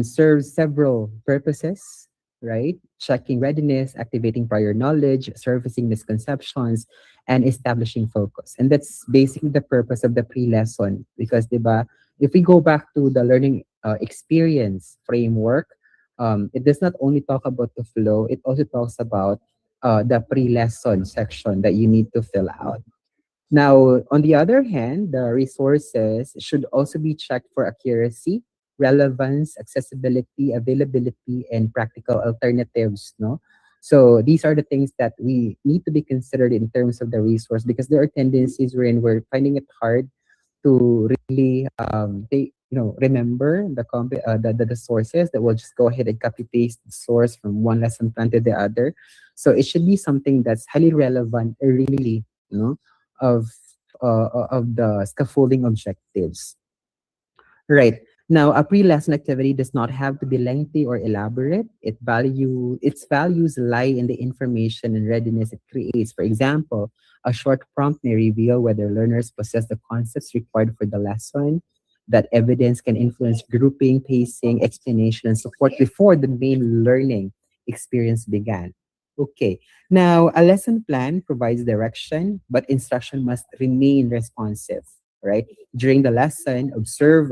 serves several purposes, right? Checking readiness, activating prior knowledge, surfacing misconceptions, and establishing focus. And that's basically the purpose of the pre-lesson. Because, diba, if we go back to the learning experience framework, it does not only talk about the flow, it also talks about the pre-lesson section that you need to fill out. Now, on the other hand, the resources should also be checked for accuracy, relevance, accessibility, availability, and practical alternatives. No, so these are the things that we need to be considered in terms of the resource because there are tendencies wherein we're finding it hard to really remember the sources that will just go ahead and copy paste the source from one lesson plan to the other. So it should be something that's highly relevant, really, of of the scaffolding objectives. Right. Now, a pre-lesson activity does not have to be lengthy or elaborate. Its values lie in the information and readiness it creates. For example, a short prompt may reveal whether learners possess the concepts required for the lesson. That evidence can influence grouping, pacing, explanation, and support before the main learning experience began. Okay. Now, a lesson plan provides direction, but instruction must remain responsive, right? During the lesson, observe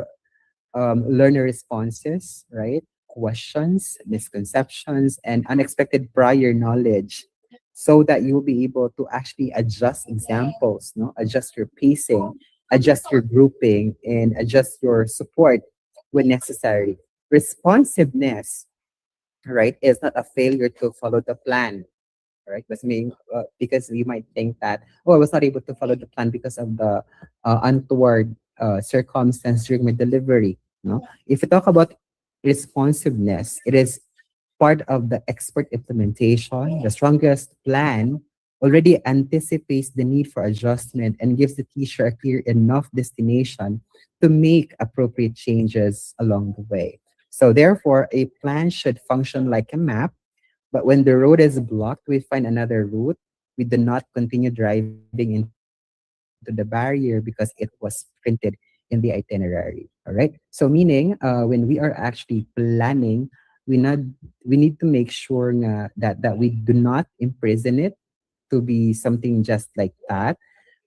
learner responses, right? Questions, misconceptions, and unexpected prior knowledge so that you will be able to actually adjust examples, no? Adjust your pacing, adjust your grouping, and adjust your support when necessary. Responsiveness, right, is not a failure to follow the plan, right? Because you might think that, oh, I was not able to follow the plan because of the untoward circumstance during my delivery. No, if you talk about responsiveness, it is part of the expert implementation. The strongest plan already anticipates the need for adjustment and gives the teacher a clear enough destination to make appropriate changes along the way. So therefore, a plan should function like a map, but when the road is blocked, we find another route. We do not continue driving into the barrier because it was printed in the itinerary. All right. So meaning, when we are actually planning, we not we need to make sure that we do not imprison it to be something just like that,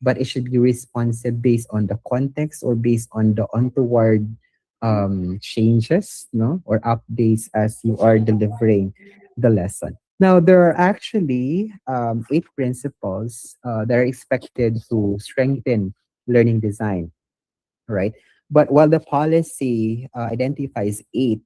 but it should be responsive based on the context or based on the untoward changes, no, or updates as you are delivering the lesson. Now, there are actually eight principles that are expected to strengthen learning design, right? But while the policy identifies eight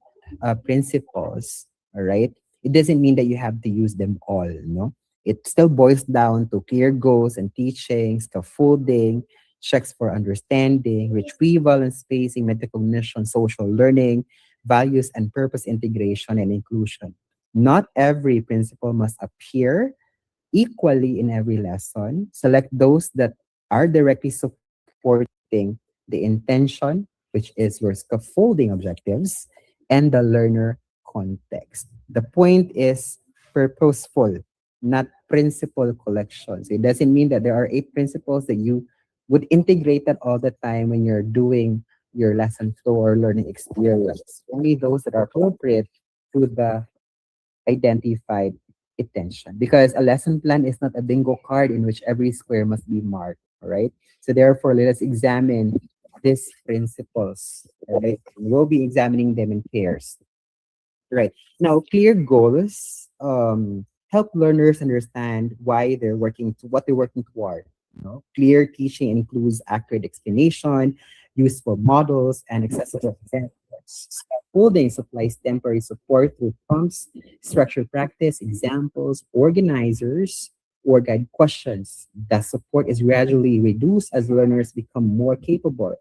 principles, all right, it doesn't mean that you have to use them all, no? It still boils down to clear goals and teaching, scaffolding, checks for understanding, retrieval and spacing, metacognition, social learning, values and purpose integration and inclusion. Not every principle must appear equally in every lesson. Select those that are directly supporting the intention, which is your scaffolding objectives, and the learner context. The point is purposeful, not principle collections. It doesn't mean that there are eight principles that you would integrate that all the time when you're doing your lesson flow or learning experience. Only those that are appropriate to the identified attention, because a lesson plan is not a bingo card in which every square must be marked. All right, so therefore let us examine these principles. All right, we'll be examining them in pairs. Right. Now, clear goals help learners understand why they're working to what they're working toward. You know, clear teaching includes accurate explanation, useful models, and accessible examples. Scaffolding supplies temporary support through prompts, structured practice, examples, organizers, or guide questions. The support is gradually reduced as learners become more capable.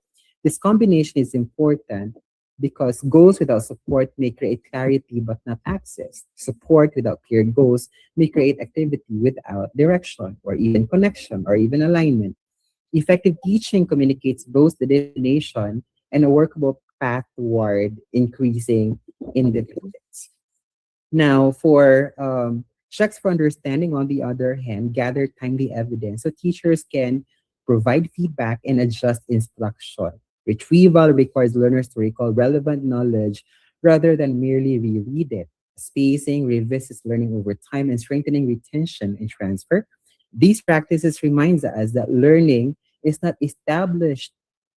This combination is important because goals without support may create clarity but not access. Support without clear goals may create activity without direction or even connection or even alignment. Effective teaching communicates both the destination and a workable path toward increasing independence. Now, for checks for understanding, on the other hand, gather timely evidence so teachers can provide feedback and adjust instruction. Retrieval requires learners to recall relevant knowledge rather than merely reread it. Spacing revisits learning over time and strengthening retention and transfer. These practices reminds us that learning is not established,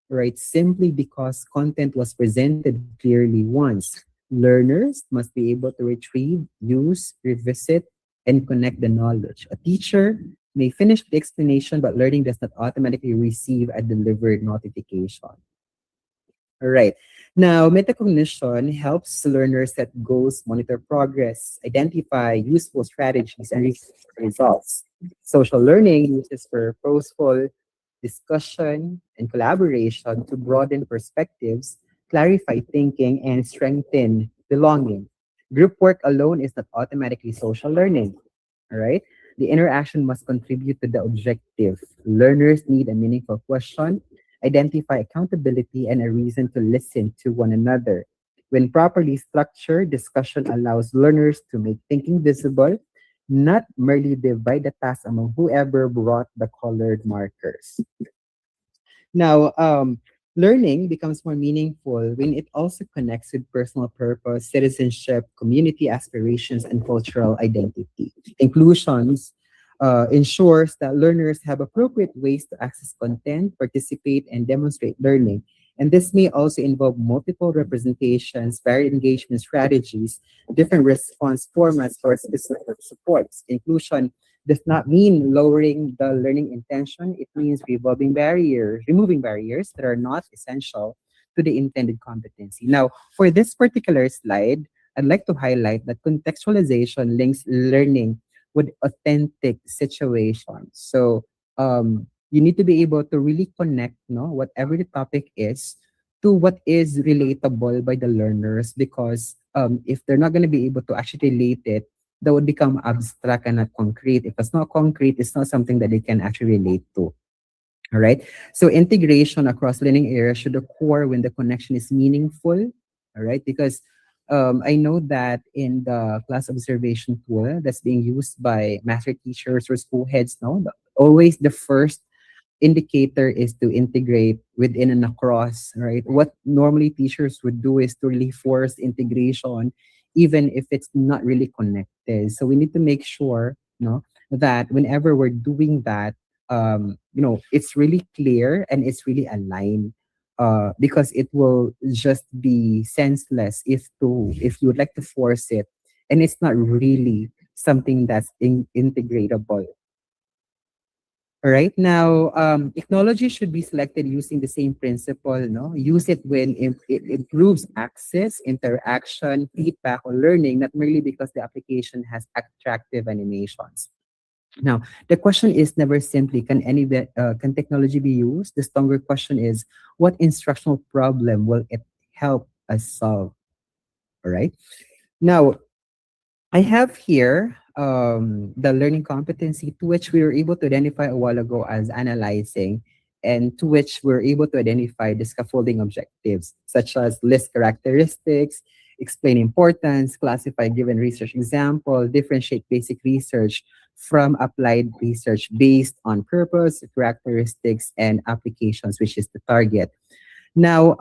right, simply because content was presented clearly once. Learners must be able to retrieve, use, revisit, and connect the knowledge. A teacher may finish the explanation, but learning does not automatically receive a delivered notification. All right. Now, metacognition helps learners set goals, monitor progress, identify useful strategies, and results. Social learning uses purposeful discussion and collaboration to broaden perspectives, clarify thinking, and strengthen belonging. Group work alone is not automatically social learning. All right. The interaction must contribute to the objective. Learners need a meaningful question, identify accountability, and a reason to listen to one another. When properly structured, discussion allows learners to make thinking visible, not merely divide the task among whoever brought the colored markers. Now, learning becomes more meaningful when it also connects with personal purpose, citizenship, community aspirations, and cultural identity. Inclusions ensures that learners have appropriate ways to access content, participate, and demonstrate learning. And this may also involve multiple representations, varied engagement strategies, different response formats for specific supports. Inclusion does not mean lowering the learning intention. It means removing barriers that are not essential to the intended competency. Now, for this particular slide, I'd like to highlight that contextualization links learning with authentic situations. So you need to be able to really connect, no, whatever the topic is, to what is relatable by the learners, because if they're not going to be able to actually relate it, that would become abstract and not concrete. If it's not concrete, it's not something that they can actually relate to. All right. So integration across learning areas should occur when the connection is meaningful. All right. Because I know that in the class observation tool that's being used by master teachers or school heads now, always the first indicator is to integrate within and across, right? What normally teachers would do is to really force integration, even if it's not really connected. So we need to make sure, no, that whenever we're doing that, it's really clear and it's really aligned. Because it will just be senseless if you would like to force it and it's not really something that's integratable. All right. Now, technology should be selected using the same principle. No, use it when it improves access, interaction, feedback, or learning, not merely because the application has attractive animations. Now, the question is never simply can technology be used? The stronger question is what instructional problem will it help us solve? All right. Now, I have here the learning competency to which we were able to identify a while ago as analyzing, and to which we're able to identify the scaffolding objectives, such as list characteristics, explain importance, classify given research example, differentiate basic research from applied research based on purpose, characteristics, and applications, which is the target. Now,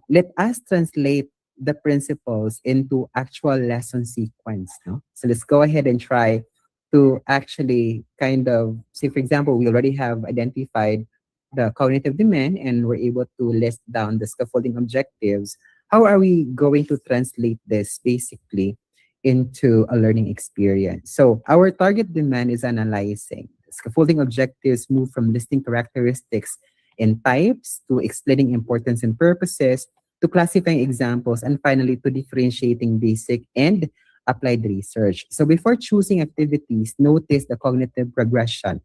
let us translate the principles into actual lesson sequence. No? So let's go ahead and try to actually kind of say, for example, we already have identified the cognitive demand and we're able to list down the scaffolding objectives. How are we going to translate this basically into a learning experience? So our target demand is analyzing. Scaffolding objectives move from listing characteristics in types, to explaining importance and purposes, to classifying examples, and finally to differentiating basic and applied research. So before choosing activities, notice the cognitive progression.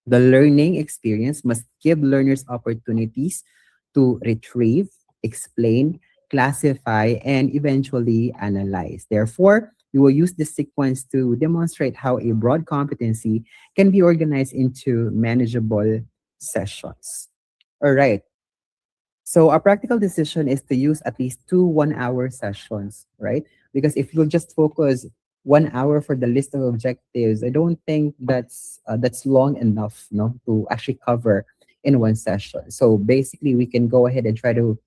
The learning experience must give learners opportunities to retrieve, explain, classify, and eventually analyze. Therefore, we will use this sequence to demonstrate how a broad competency can be organized into manageable sessions. All right. So a practical decision is to use at least two 1 hour sessions, right? Because if you just focus 1 hour for the list of objectives, I don't think that's long enough, no, to actually cover in one session. So basically, we can go ahead and try to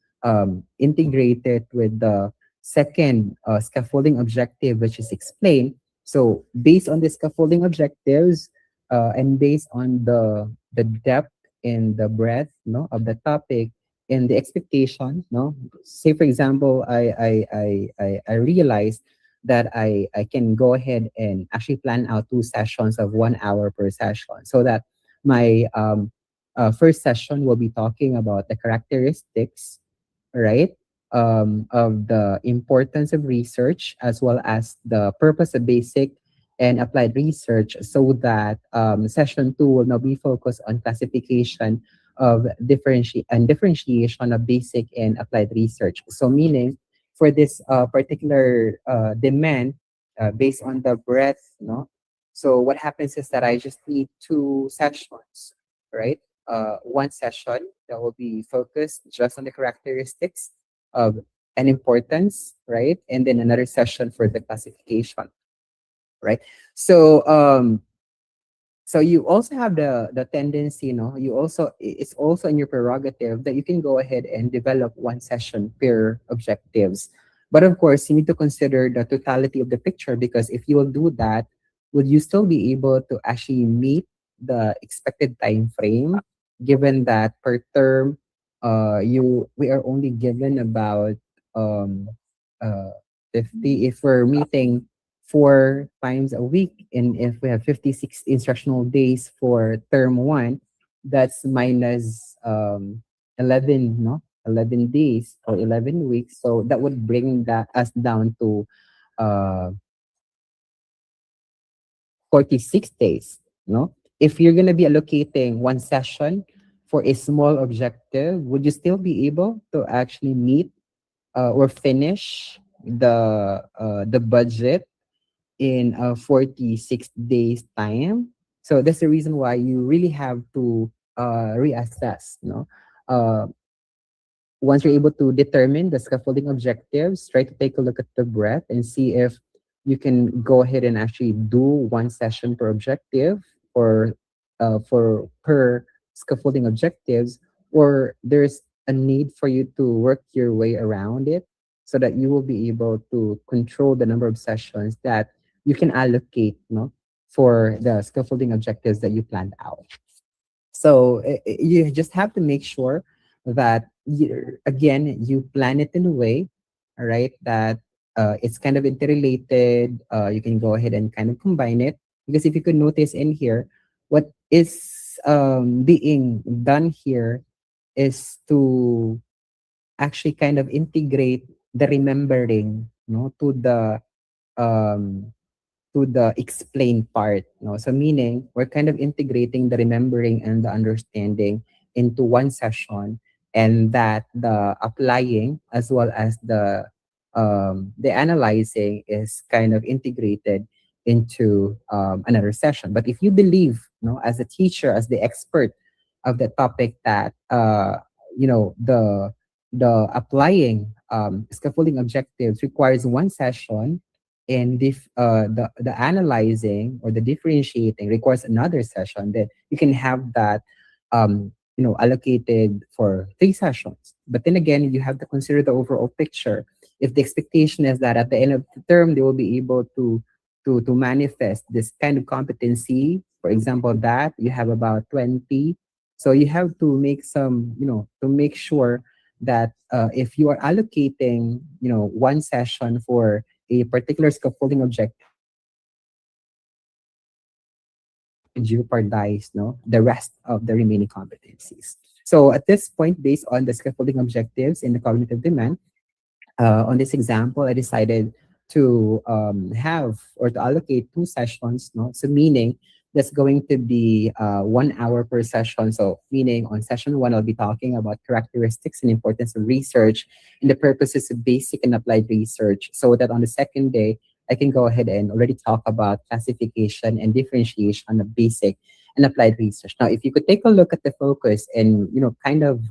integrate it with the second scaffolding objective, which is explain. So based on the scaffolding objectives and based on the depth and the breadth, no, of the topic and the expectation, no, say for example I realized that I can go ahead and actually plan out two sessions of 1 hour per session, so that my first session will be talking about the characteristics, right, of the importance of research as well as the purpose of basic and applied research, so that session two will now be focused on classification of differentiation of basic and applied research. So meaning for this particular demand based on the breadth, no? So what happens is that I just need two sessions, right? One session that will be focused just on the characteristics of an importance, right? And then another session for the classification, right? So so you also have the tendency, you know, you also it's also in your prerogative that you can go ahead and develop one session per objectives. But of course, you need to consider the totality of the picture, because if you will do that, would you still be able to actually meet the expected time frame, given that per term you we are only given about um uh 50, if we're meeting 4 times a week, and if we have 56 instructional days for term one, that's minus 11, no, 11 days or 11 weeks, so that would bring that us down to uh 46 days, no. If you're going to be allocating one session for a small objective, would you still be able to actually meet or finish the budget in a 46 days time? So that's the reason why you really have to reassess, no? Uh, Once you're able to determine the scaffolding objectives, try to take a look at the breadth and see if you can go ahead and actually do one session per objective, or for per scaffolding objectives, or there's a need for you to work your way around it, so that you will be able to control the number of sessions that you can allocate, no, for the scaffolding objectives that you planned out. So you just have to make sure that you, again, you plan it in a way, all right, that It's kind of interrelated. You can go ahead and kind of combine it, because if you could notice in here, what is being done here is to actually kind of integrate the remembering, to um, the explain part. So meaning we're kind of integrating the remembering and the understanding into one session, and that the applying as well as the analyzing is kind of integrated into another session. But if you believe, as a teacher, as the expert of the topic, that the applying scaffolding objectives requires one session, and if the analyzing or the differentiating requires another session, then you can have that allocated for 3 sessions. But then again, you have to consider the overall picture. If the expectation is that at the end of the term they will be able to manifest this kind of competency, for example, that you have about 20, so you have to make some, to make sure that if you are allocating, one session for a particular scaffolding objective, jeopardize, the rest of the remaining competencies. So at this point, based on the scaffolding objectives in the cognitive demand, on this example, I decided to have or to allocate 2 sessions. No, so meaning that's going to be 1 hour per session. So meaning on session one, I'll be talking about characteristics and importance of research and the purposes of basic and applied research. So that on the second day, I can go ahead and already talk about classification and differentiation of basic and applied research. Now, if you could take a look at the focus and kind of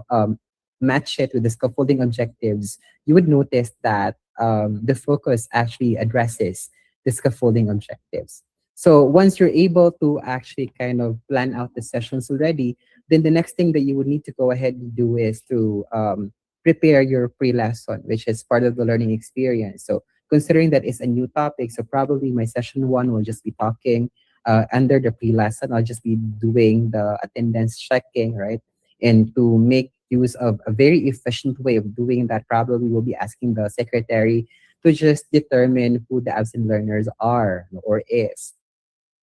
match it with the scaffolding objectives, you would notice that the focus actually addresses the scaffolding objectives. So once you're able to actually kind of plan out the sessions already, then the next thing that you would need to go ahead and do is to prepare your pre-lesson, which is part of the learning experience. So considering that it's a new topic, so probably my session one will just be talking under the pre-lesson. I'll just be doing the attendance checking, right? And to make use of a very efficient way of doing that, probably we'll be asking the secretary to just determine who the absent learners are or is.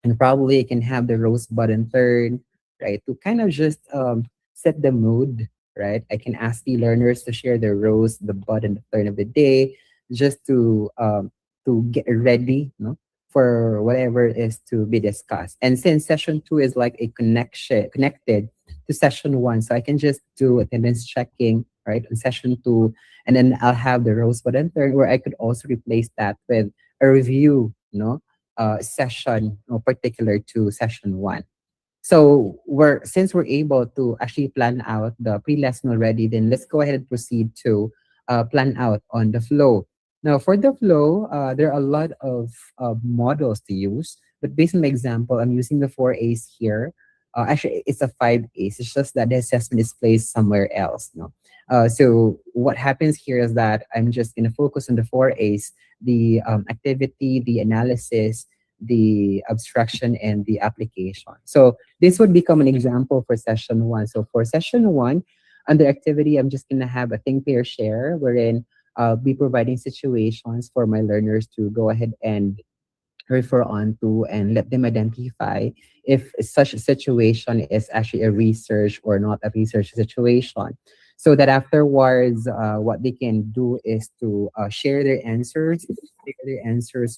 And probably I can have the rose button turn, right? To kind of just set the mood, right? I can ask the learners to share the rose, the button, the turn of the day, just to get ready, for whatever is to be discussed. And since session two is like a connection connected to session one, so I can just do attendance checking, right, on session two, and then I'll have the rose button turn, where I could also replace that with a review, session particular to session one. So since we're able to actually plan out the pre-lesson already, then let's go ahead and proceed to plan out on the flow. Now, for the flow, there are a lot of models to use, but based on my example, I'm using the 4A's here. Actually, it's a 5A's. It's just that the assessment is placed somewhere else. No? So what happens here is that I'm just going to focus on the 4A's, the activity, the analysis, the abstraction, and the application. So this would become an example for session one. So for session one, under activity, I'm just going to have a think, pair, share, wherein I'll be providing situations for my learners to go ahead and refer on to and let them identify if such a situation is actually a research or not a research situation. So that afterwards, what they can do is to share their answers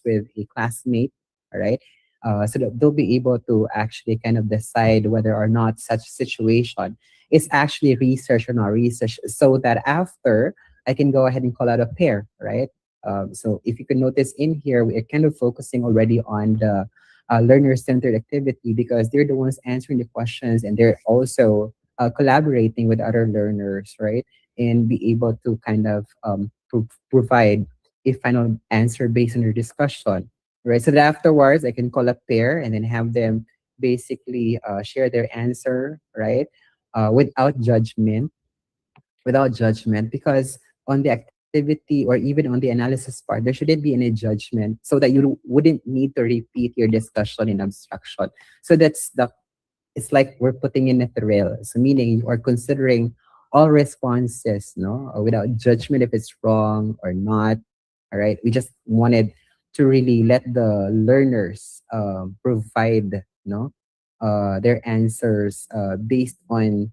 with a classmate, all right? So that they'll be able to actually kind of decide whether or not such situation is actually research or not research, so that after I can go ahead and call out a pair, right? So if you can notice in here, we're kind of focusing already on the learner-centered activity, because they're the ones answering the questions, and they're also collaborating with other learners, right? And be able to kind of provide a final answer based on your discussion, right? So that afterwards, I can call a pair and then have them basically share their answer, right? Without judgment, because on the activity or even on the analysis part, there shouldn't be any judgment, so that you wouldn't need to repeat your discussion in abstraction. So it's like we're putting in a thrill. So meaning you are considering all responses, no, without judgment if it's wrong or not. All right. We just wanted to really let the learners provide, their answers based on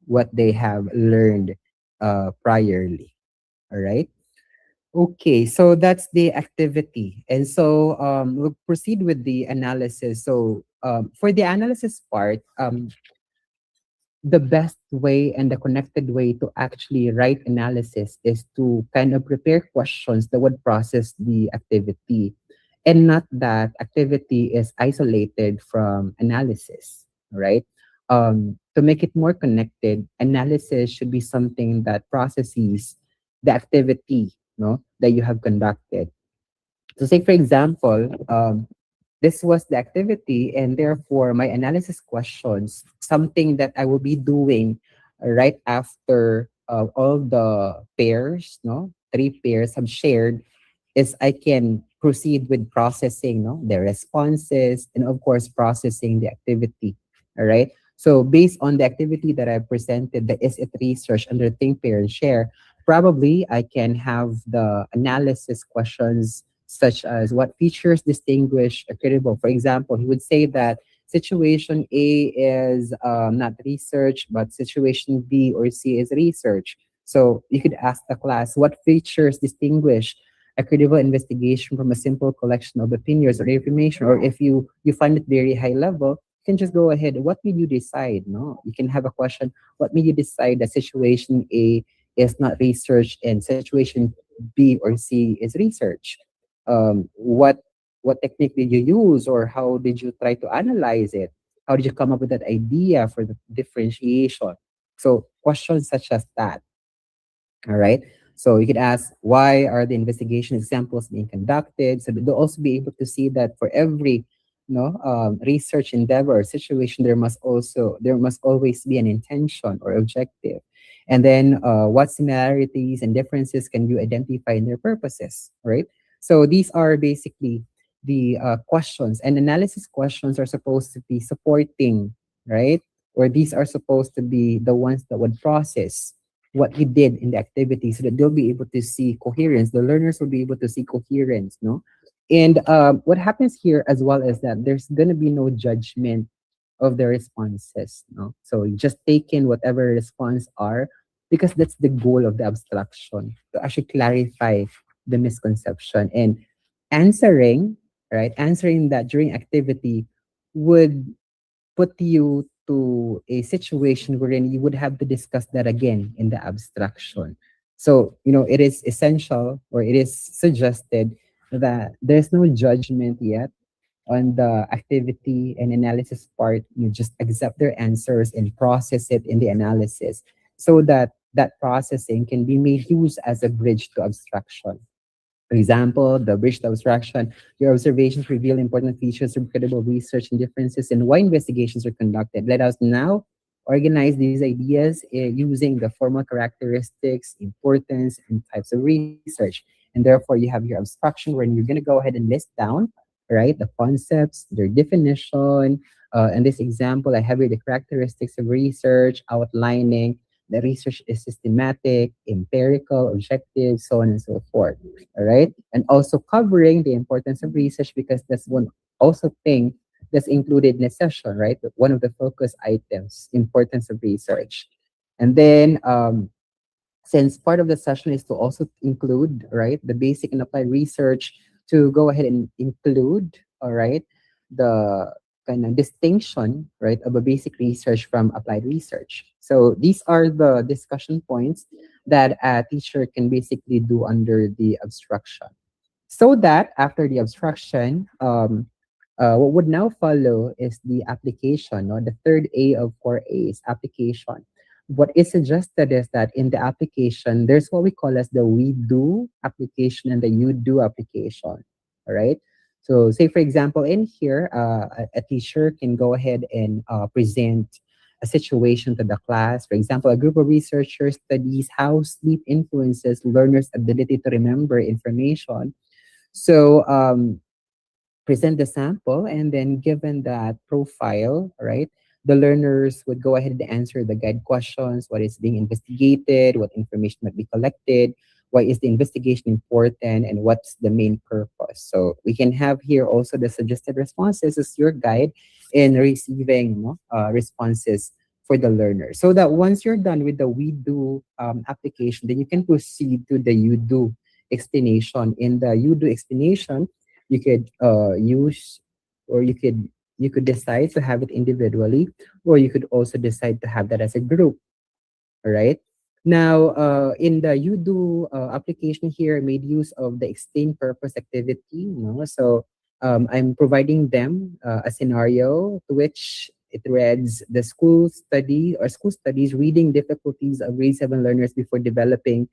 what they have learned priorly. All right. Okay, so that's the activity. And so we'll proceed with the analysis. So for the analysis part, the best way and the connected way to actually write analysis is to kind of prepare questions that would process the activity, and not that activity is isolated from analysis, right? To make it more connected, analysis should be something that processes the activity, that you have conducted. So say for example, this was the activity, and therefore my analysis questions, something that I will be doing right after all the pairs, no, three pairs have shared, is I can proceed with processing, no, the responses, and of course processing the activity. All right. So based on the activity that I presented, the is it research under think, pair, and share, probably I can have the analysis questions such as what features distinguish a credible. For example, he would say that situation A is not research, but situation B or C is research. So you could ask the class, what features distinguish a credible investigation from a simple collection of opinions or information? Or if you find it very high level, you can just go ahead. What made you decide? No, you can have a question. What made you decide that situation A is not research and situation B or C is research? What technique did you use, or how did you try to analyze it? How did you come up with that idea for the differentiation? So questions such as that. All right. So you could ask, why are the investigation examples being conducted? So they'll also be able to see that for every research endeavor or situation, there must always be an intention or objective. And then what similarities and differences can you identify in their purposes, right? So these are basically the questions, and analysis questions are supposed to be supporting, right? Or these are supposed to be the ones that would process what you did in the activity, so that they'll be able to see coherence. The learners will be able to see coherence, no? And what happens here as well is that there's going to be no judgment of the responses, no? So you just take in whatever response are, because that's the goal of the abstraction, to actually clarify the misconception. And answering, right? Answering that during activity would put you to a situation wherein you would have to discuss that again in the abstraction. So, it is essential, or it is suggested, that there's no judgment yet on the activity and analysis part. You just accept their answers and process it in the analysis, so that that processing can be made use as a bridge to abstraction. For example, the bridge to abstraction, your observations reveal important features of credible research and differences in why investigations are conducted. Let us now organize these ideas using the formal characteristics, importance, and types of research. And therefore, you have your abstraction where you're going to go ahead and list down, right, the concepts, their definition. In this example, I have here the characteristics of research, outlining the research is systematic, empirical, objective, so on and so forth. All right. And also covering the importance of research, because that's one also thing that's included in the session, right? One of the focus items, importance of research. And then since part of the session is to also include, right, the basic and applied research, to go ahead and include, all right, the kind of distinction, right, of a basic research from applied research. So these are the discussion points that a teacher can basically do under the abstraction. So that after the abstraction, what would now follow is the application, or the third A of 4A is application. What is suggested is that in the application, there's what we call as the we do application and the you do application. All right. So say, for example, in here, a teacher can go ahead and present a situation to the class. For example, a group of researchers studies how sleep influences learners' ability to remember information. So present the sample, and then given that profile, right, the learners would go ahead and answer the guide questions: what is being investigated, what information might be collected, why is the investigation important, and what's the main purpose. So we can have here also the suggested responses as your guide in receiving, no, responses for the learner. So that once you're done with the we do application, then you can proceed to the you do explanation. In the you do explanation, you could use, or you could decide to have it individually, or you could also decide to have that as a group. All right. Now, in the you do application here, I made use of the explain purpose activity. So I'm providing them a scenario to which it reads the school studies reading difficulties of grade 7 learners before developing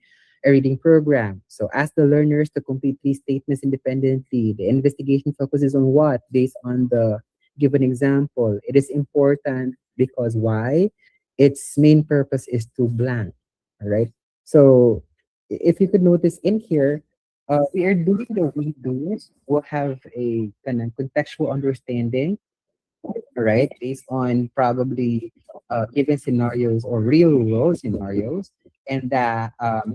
a reading program. So ask the learners to complete these statements independently. The investigation focuses on what? Based on the given example. It is important because why? Its main purpose is to blank. All right. So if you could notice in here, we are doing the redos. We'll have a kind of contextual understanding, right, based on probably given scenarios or real world scenarios, and the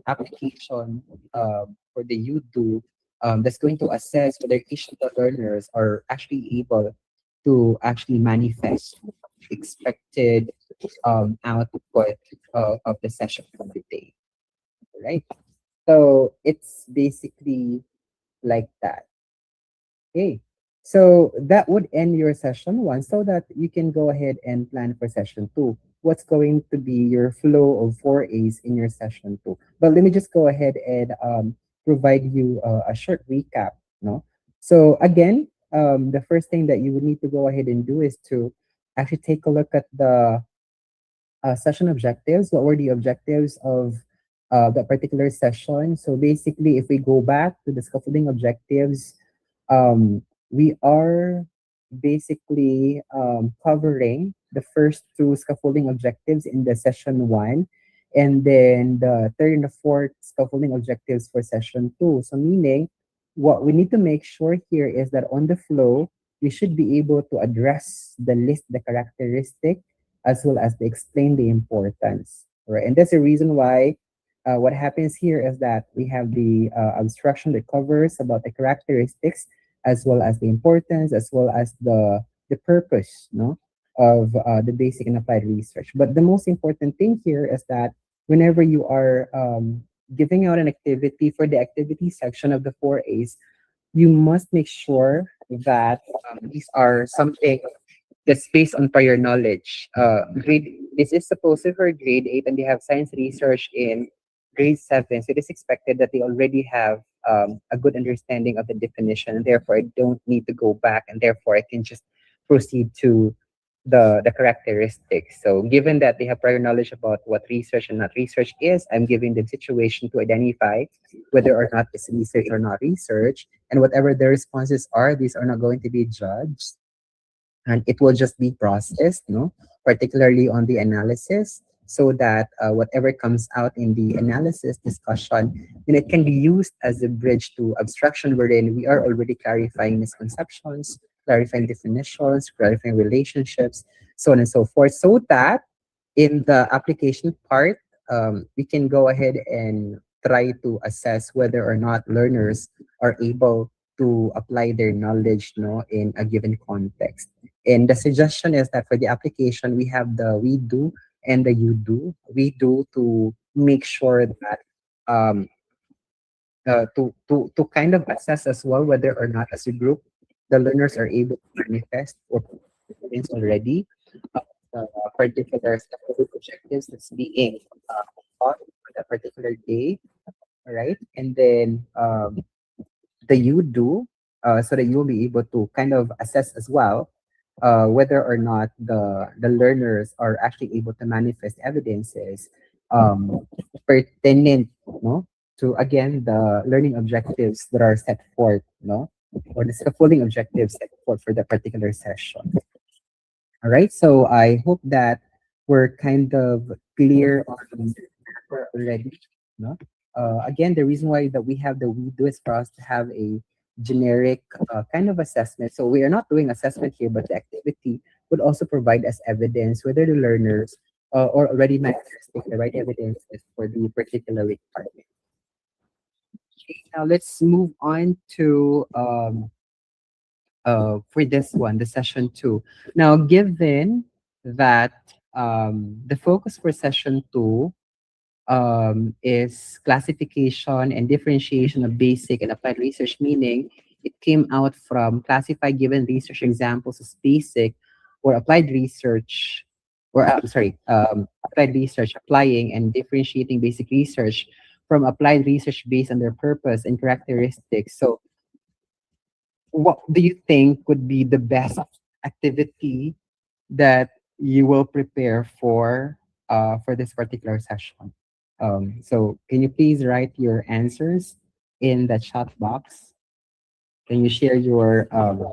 application for the you do that's going to assess whether each of the learners are actually able to actually manifest expected output of the session for the day, right? So it's basically like that. Okay. So that would end your session one so that you can go ahead and plan for session two. What's going to be your flow of 4As in your session two? But let me just go ahead and provide you a short recap. No. So again, the first thing that you would need to go ahead and do is to actually take a look at the session objectives. What were the objectives of that particular session? So basically, if we go back to the scaffolding objectives, um, we are basically covering the first two scaffolding objectives in the session one, and then the third and the fourth scaffolding objectives for session two. So meaning, what we need to make sure here is that on the flow, we should be able to address the list, the characteristic, as well as to explain the importance, right? And that's the reason why what happens here is that we have the abstraction that covers about the characteristics, as well as the importance, as well as the purpose, no, of the basic and applied research. But the most important thing here is that whenever you are giving out an activity for the activity section of the 4As, you must make sure that these are something that's based on prior knowledge. This is supposed to for grade 8, and they have science research in grade 7. So it is expected that they already have a good understanding of the definition, and therefore I don't need to go back, and therefore I can just proceed to the characteristics. So given that they have prior knowledge about what research and not research is, I'm giving them situation to identify whether or not it's research or not research, and whatever their responses are, these are not going to be judged, and it will just be processed, no, particularly on the analysis, so that whatever comes out in the analysis discussion, then it can be used as a bridge to abstraction, wherein we are already clarifying misconceptions, clarifying definitions, clarifying relationships, so on and so forth, so that in the application part, we can go ahead and try to assess whether or not learners are able to apply their knowledge, no, in a given context. And the suggestion is that for the application, we have the we do and the you do. We do to make sure that to kind of assess as well whether or not as a group the learners are able to manifest or experience already the particular specific objectives that's being taught for that particular day, right? And then the you do, so that you'll be able to kind of assess as well whether or not the learners are actually able to manifest evidences pertinent, no, to again the learning objectives that are set forth, no, or the scaffolding objectives set forth for the particular session. All right, so I hope that we're kind of clear on already. No, again, the reason why that we have the we do is for us to have a generic kind of assessment. So we are not doing assessment here, but the activity would also provide us evidence whether the learners or already manifesting the right evidences for the particular requirement. Now let's move on to for this one, the session two. Now, given that the focus for session two is classification and differentiation of basic and applied research, meaning it came out from classify given research examples as basic or applied research, or I'm sorry, applied research applying and differentiating basic research from applied research based on their purpose and characteristics. So what do you think would be the best activity that you will prepare for this particular session? So can you please write your answers in the chat box? Can you share your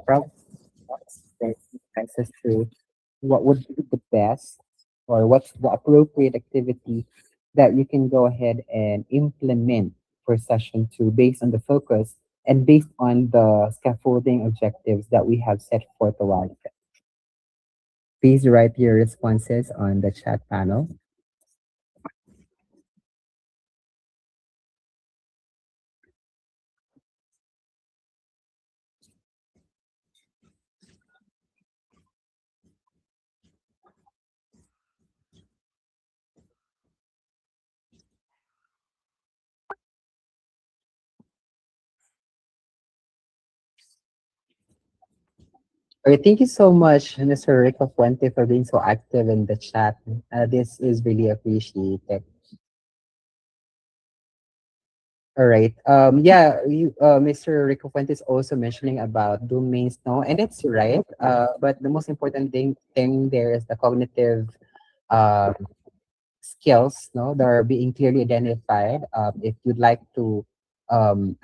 thoughts and answers to what would be the best or what's the appropriate activity that you can go ahead and implement for session two based on the focus and based on the scaffolding objectives that we have set forth a while ago? Please write your responses on the chat panel. All right, thank you so much, Mr. Rico Fuente, for being so active in the chat. This is really appreciated. All right. Mr. Rico Fuente is also mentioning about domains, no, and it's right. But the most important thing there is the cognitive um, skills, no, that are being clearly identified. If you'd like to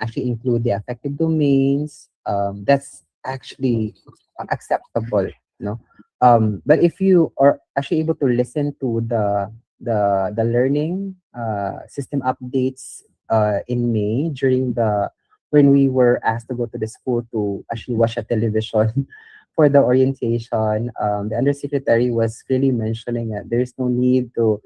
actually include the affective domains, that's actually acceptable, no. But if you are actually able to listen to the learning system updates in May during the when we were asked to go to the school to actually watch a television for the orientation, the undersecretary was really mentioning that there's no need to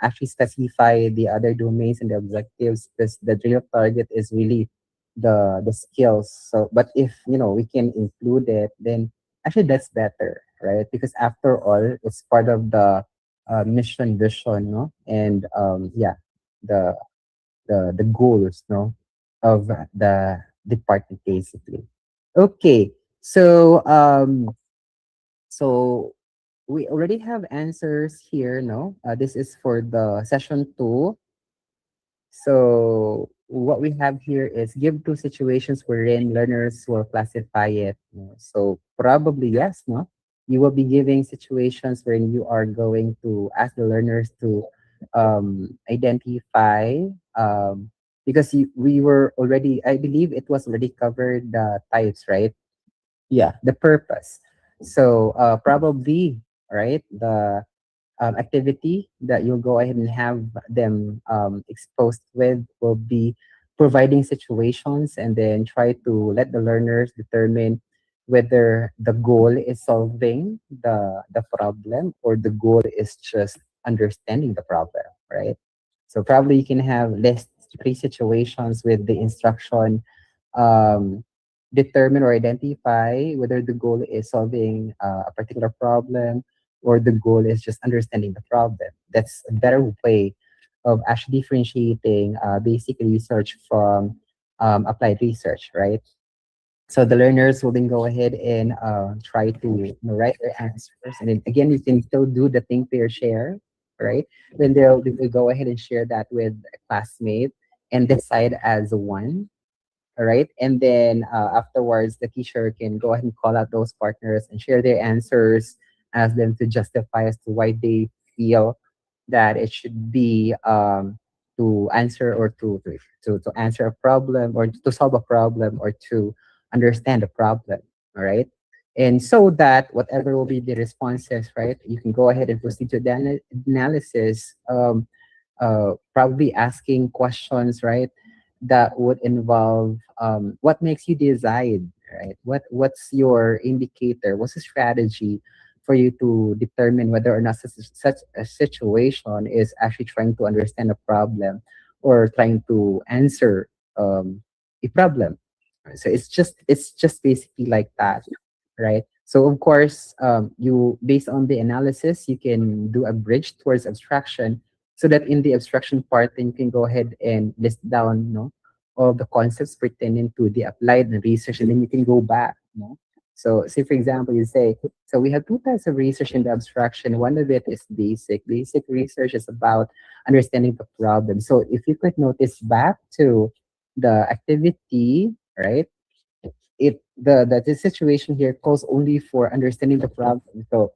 actually specify the other domains and the objectives because the real target is really the skills. So, but if we can include it, then actually that's better, right? Because after all, it's part of the mission vision, no, and the the goals, no, of the department basically. Okay, so so we already have answers here, no? This is for the session two. So what we have here is give two situations wherein learners will classify it. No? So probably yes, no? You will be giving situations wherein you are going to ask the learners to identify because we were already, I believe it was already covered the types, right? Yeah, the purpose. So probably, right, the activity that you'll go ahead and have them exposed with will be providing situations and then try to let the learners determine whether the goal is solving the problem or the goal is just understanding the problem, right? So probably you can have list three situations with the instruction um, determine or identify whether the goal is solving a particular problem or the goal is just understanding the problem. That's a better way of actually differentiating basic research from applied research, right? So the learners will then go ahead and try to write their answers. And then again, you can still do the think, pair, share, right? Then they'll go ahead and share that with a classmate and decide as one. All right. And then afterwards, the teacher can go ahead and call out those partners and share their answers, ask them to justify as to why they feel that it should be to answer or to answer a problem or to solve a problem or to understand a problem. All right. And so that whatever will be the responses, right, you can go ahead and proceed to the analysis. Probably asking questions, right, that would involve what makes you decide, right? What's your indicator? What's the strategy for you to determine whether or not such a situation is actually trying to understand a problem or trying to answer a problem. Right? So it's just basically like that, right? So of course, you based on the analysis, you can do a bridge towards abstraction, so that in the abstraction part, then you can go ahead and list down, all the concepts pertaining to the applied and research, and then you can go back, So, say for example, you say, so we have two types of research in the abstraction. One of it is basic. Basic research is about understanding the problem. So, if you could notice back to the activity, right? The situation here calls only for understanding the problem. So,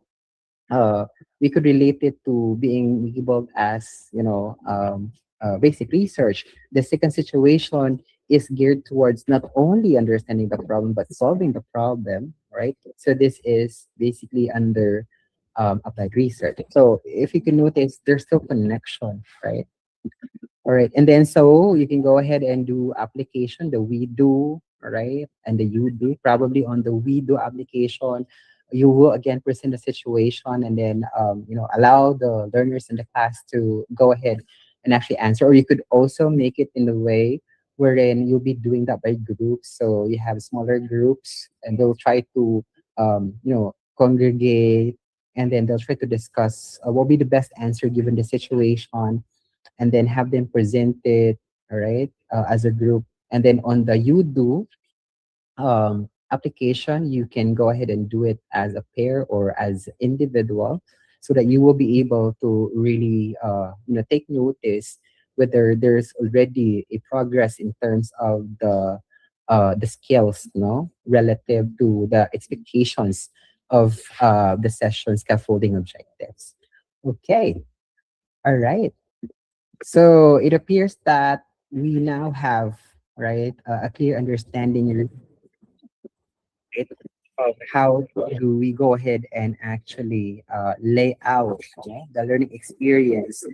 uh, we could relate it to being labeled as, basic research. The second situation is geared towards not only understanding the problem but solving the problem, right? So this is basically under applied research. So if you can notice, there's still connection, right? All right. And then so you can go ahead and do application, the we do, all right, and the you do. Probably on the we do application, you will again present the situation, and then allow the learners in the class to go ahead and actually answer. Or you could also make it in the way wherein you'll be doing that by groups. So you have smaller groups, and they'll try to congregate, and then they'll try to discuss what will be the best answer given the situation, and then have them present it, all right, as a group. And then on the you do application, you can go ahead and do it as a pair or as individual, so that you will be able to really take notice whether there's already a progress in terms of the skills, relative to the expectations of the session scaffolding objectives. Okay, all right. So it appears that we now have, right, a clear understanding, right, of how do we go ahead and actually lay out, the learning experience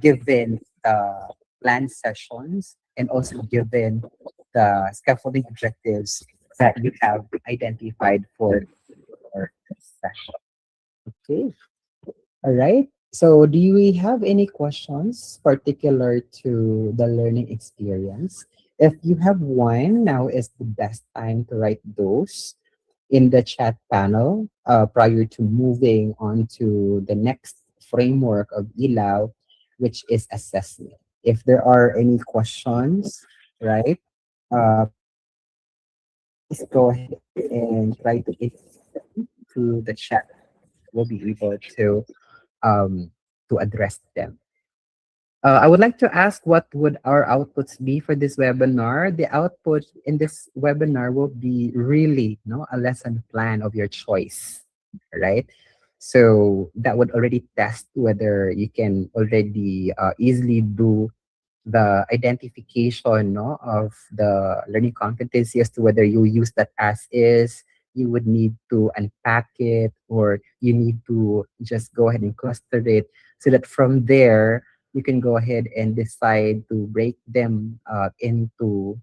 given the planned sessions, and also given the scaffolding objectives that you have identified for your session. Okay. All right. So, do we have any questions particular to the learning experience? If you have one, now is the best time to write those in the chat panel prior to moving on to the next framework of Ilaw, which is assessment. If there are any questions, right, please go ahead and try to get to the chat. We'll be able um, to address them. I would like to ask, what would our outputs be for this webinar? The output in this webinar will be really, a lesson plan of your choice, right? So that would already test whether you can already easily do the identification, of the learning competency, as to whether you use that as is, you would need to unpack it, or you need to just go ahead and cluster it, so that from there you can go ahead and decide to break them into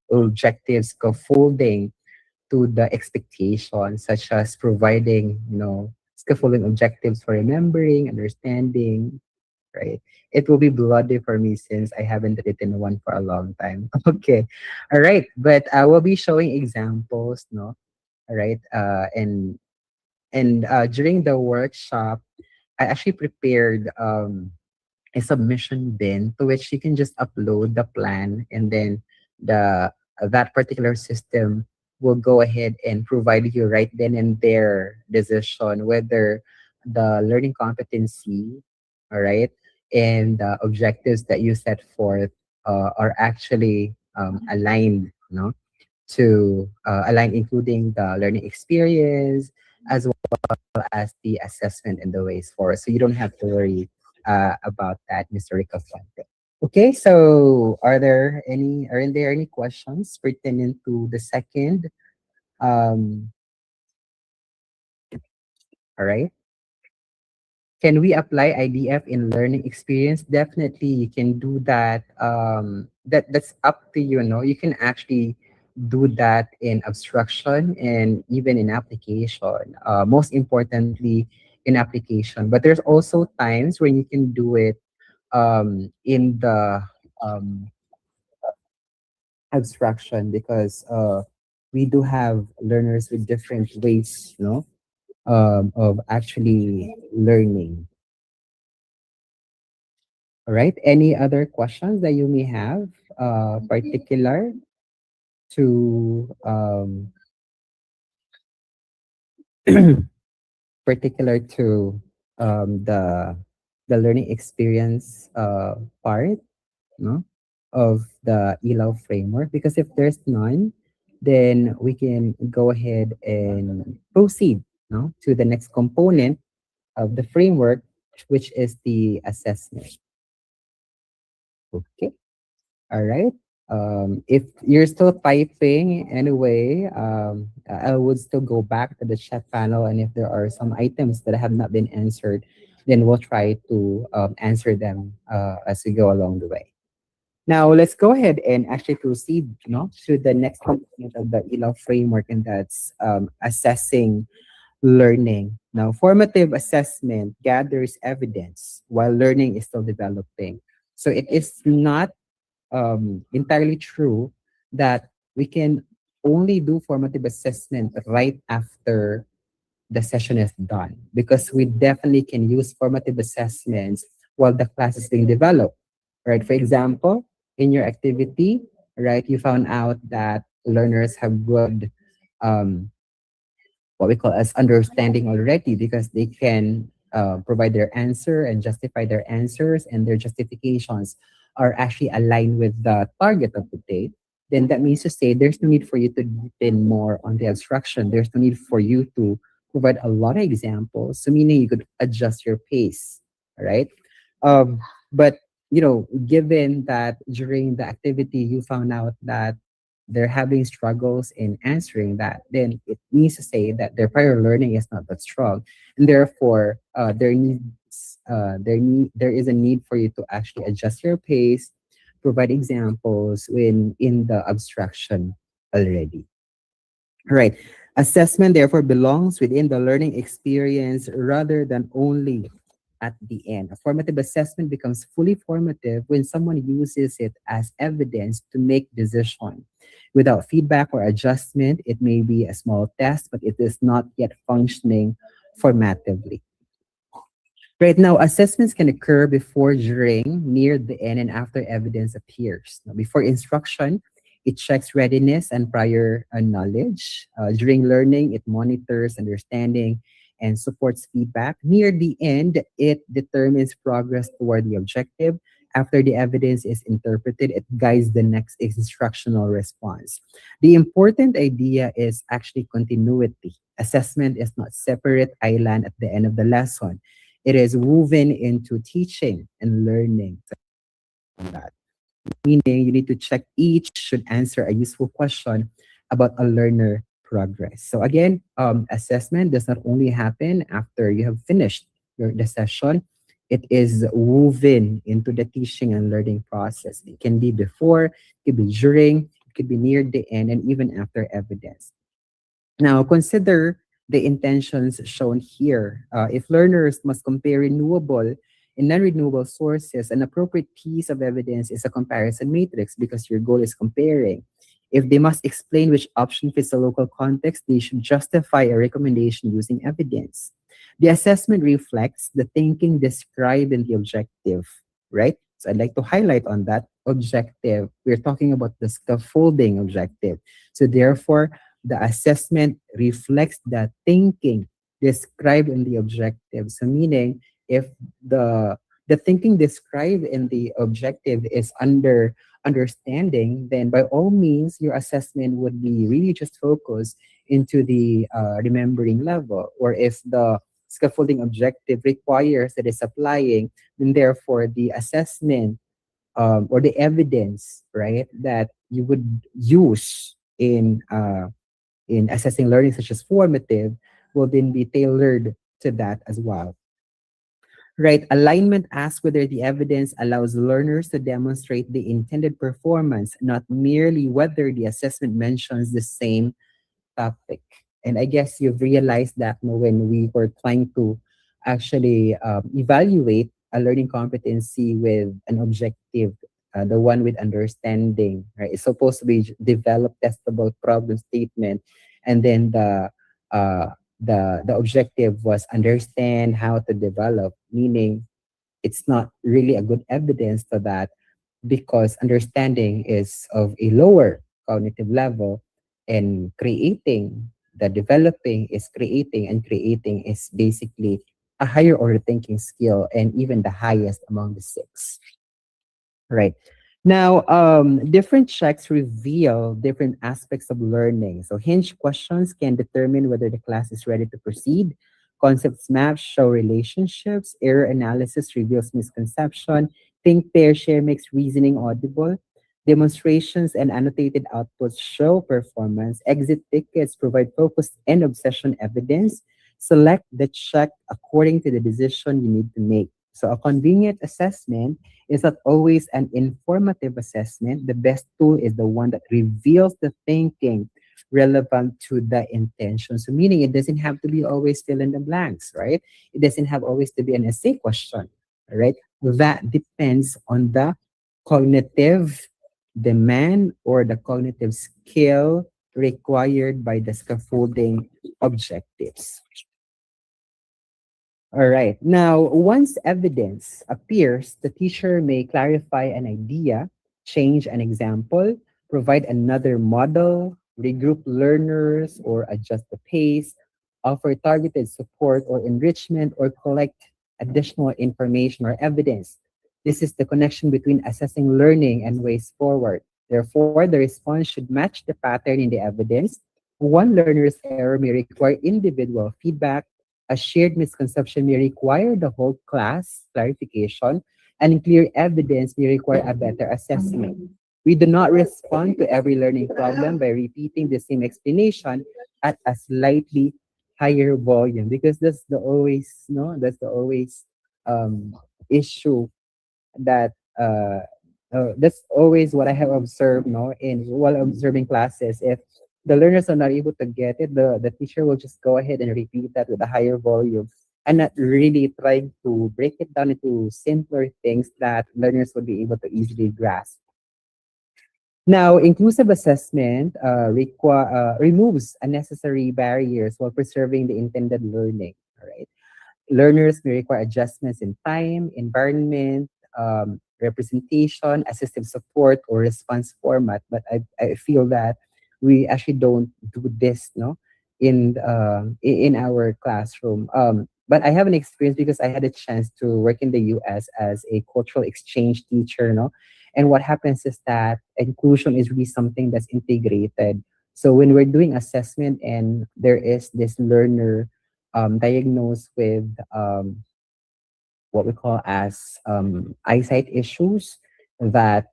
objectives, scaffolding to the expectations, such as providing, scaffolding objectives for remembering, understanding, right? It will be bloody for me since I haven't written one for a long time. Okay. All right. But I will be showing examples, no? All right. And during the workshop, I actually prepared a submission bin to which you can just upload the plan, and then the that particular system will go ahead and provide you right then and there decision whether the learning competency, all right, and the objectives that you set forth are actually aligned, to align, including the learning experience as well as the assessment and the ways forward. So you don't have to worry about that, Mr. Ricafonte. Okay, so are there any questions pertaining to the second? Um, all right. Can we apply IDF in learning experience? Definitely, you can do that. That's up to you. No, you can actually do that in abstraction and even in application. Most importantly, in application. But there's also times when you can do it in the um, abstraction because we do have learners with different ways, of actually learning. All right. Any other questions that you may have, particular to particular to the learning experience part, no, of the Ilaw framework? Because if there's none, then we can go ahead and proceed, no, to the next component of the framework, which is the assessment. Okay. All right. If you're still typing anyway, I would still go back to the chat panel, and if there are some items that have not been answered, then we'll try to answer them as we go along the way. Now, let's go ahead and actually proceed, to the next component of the ELAW framework, and that's assessing learning. Now, formative assessment gathers evidence while learning is still developing. So it is not entirely true that we can only do formative assessment right after the session is done, because we definitely can use formative assessments while the class is being developed, right? For example, in your activity, right, you found out that learners have good um, what we call as understanding already, because they can provide their answer and justify their answers, and their justifications are actually aligned with the target of the day. Then that means to say there's no need for you to deepen more on the instruction. There's no need for you to provide a lot of examples. So meaning you could adjust your pace, right? But given that during the activity you found out that they're having struggles in answering that, then it means to say that their prior learning is not that strong, and therefore there is a need for you to actually adjust your pace, provide examples when in the abstraction already. Right. Assessment therefore belongs within the learning experience rather than only at the end. A formative assessment becomes fully formative when someone uses it as evidence to make decision. Without feedback or adjustment, it may be a small test, but it is not yet functioning formatively. Right now, assessments can occur before, during, near the end, and after evidence appears. Now, before instruction, it checks readiness and prior knowledge. During learning, it monitors understanding and supports feedback. Near the end, it determines progress toward the objective. After the evidence is interpreted, it guides the next instructional response. The important idea is actually continuity. Assessment is not separate island at the end of the lesson. It is woven into teaching and learning. That meaning you need to check each should answer a useful question about a learner progress. So again, assessment does not only happen after you have finished the session. It is woven into the teaching and learning process. It can be before, it could be during, it could be near the end, and even after evidence. Now, consider the intentions shown here. If learners must compare renewable and non-renewable sources, an appropriate piece of evidence is a comparison matrix, because your goal is comparing. If they must explain which option fits the local context, they should justify a recommendation using evidence. The assessment reflects the thinking described in the objective, right? So I'd like to highlight on that objective. We're talking about the scaffolding objective. So therefore, the assessment reflects the thinking described in the objective. So meaning if the thinking described in the objective is under understanding, then by all means your assessment would be really just focused into the remembering level. Or if the scaffolding objective requires that it's applying, then therefore the assessment or the evidence, right, that you would use in assessing learning, such as formative, will then be tailored to that as well. Right, alignment asks whether the evidence allows learners to demonstrate the intended performance, not merely whether the assessment mentions the same topic. And I guess you've realized that when we were trying to actually evaluate a learning competency with an objective the one with understanding, right? It's supposed to be develop testable problem statement, and then uh, the objective was understand how to develop, meaning it's not really a good evidence to that because understanding is of a lower cognitive level, and creating, the developing is creating, and creating is basically a higher order thinking skill and even the highest among the six. Right. Now, different checks reveal different aspects of learning. So, hinge questions can determine whether the class is ready to proceed. Concepts maps show relationships. Error analysis reveals misconception. Think, pair, share makes reasoning audible. Demonstrations and annotated outputs show performance. Exit tickets provide focused and obsession evidence. Select the check according to the decision you need to make. So, a convenient assessment is not always an informative assessment. The best tool is the one that reveals the thinking relevant to the intention. So, meaning it doesn't have to be always fill in the blanks, right? It doesn't have always to be an essay question, right? That depends on the cognitive demand or the cognitive skill required by the scaffolding objectives. All right. Now, once evidence appears, the teacher may clarify an idea, change an example, provide another model, regroup learners, or adjust the pace, offer targeted support or enrichment, or collect additional information or evidence. This is the connection between assessing learning and ways forward. Therefore, the response should match the pattern in the evidence. One learner's error may require individual feedback. A shared misconception may require the whole class clarification, and clear evidence may require a better assessment. We do not respond to every learning problem by repeating the same explanation at a slightly higher volume, because that's the always no that's the always um, issue that that's always what I have observed, no, in while observing classes. If the learners are not able to get it, the teacher will just go ahead and repeat that with a higher volume and not really trying to break it down into simpler things that learners would be able to easily grasp. Now, inclusive assessment removes unnecessary barriers while preserving the intended learning. All right. Learners may require adjustments in time, environment, representation, assistive support, or response format. But I feel that we actually don't do this, no, in our classroom. But I have an experience because I had a chance to work in the U.S. as a cultural exchange teacher, no. And what happens is that inclusion is really something that's integrated. So when we're doing assessment and there is this learner diagnosed with what we call as eyesight issues, that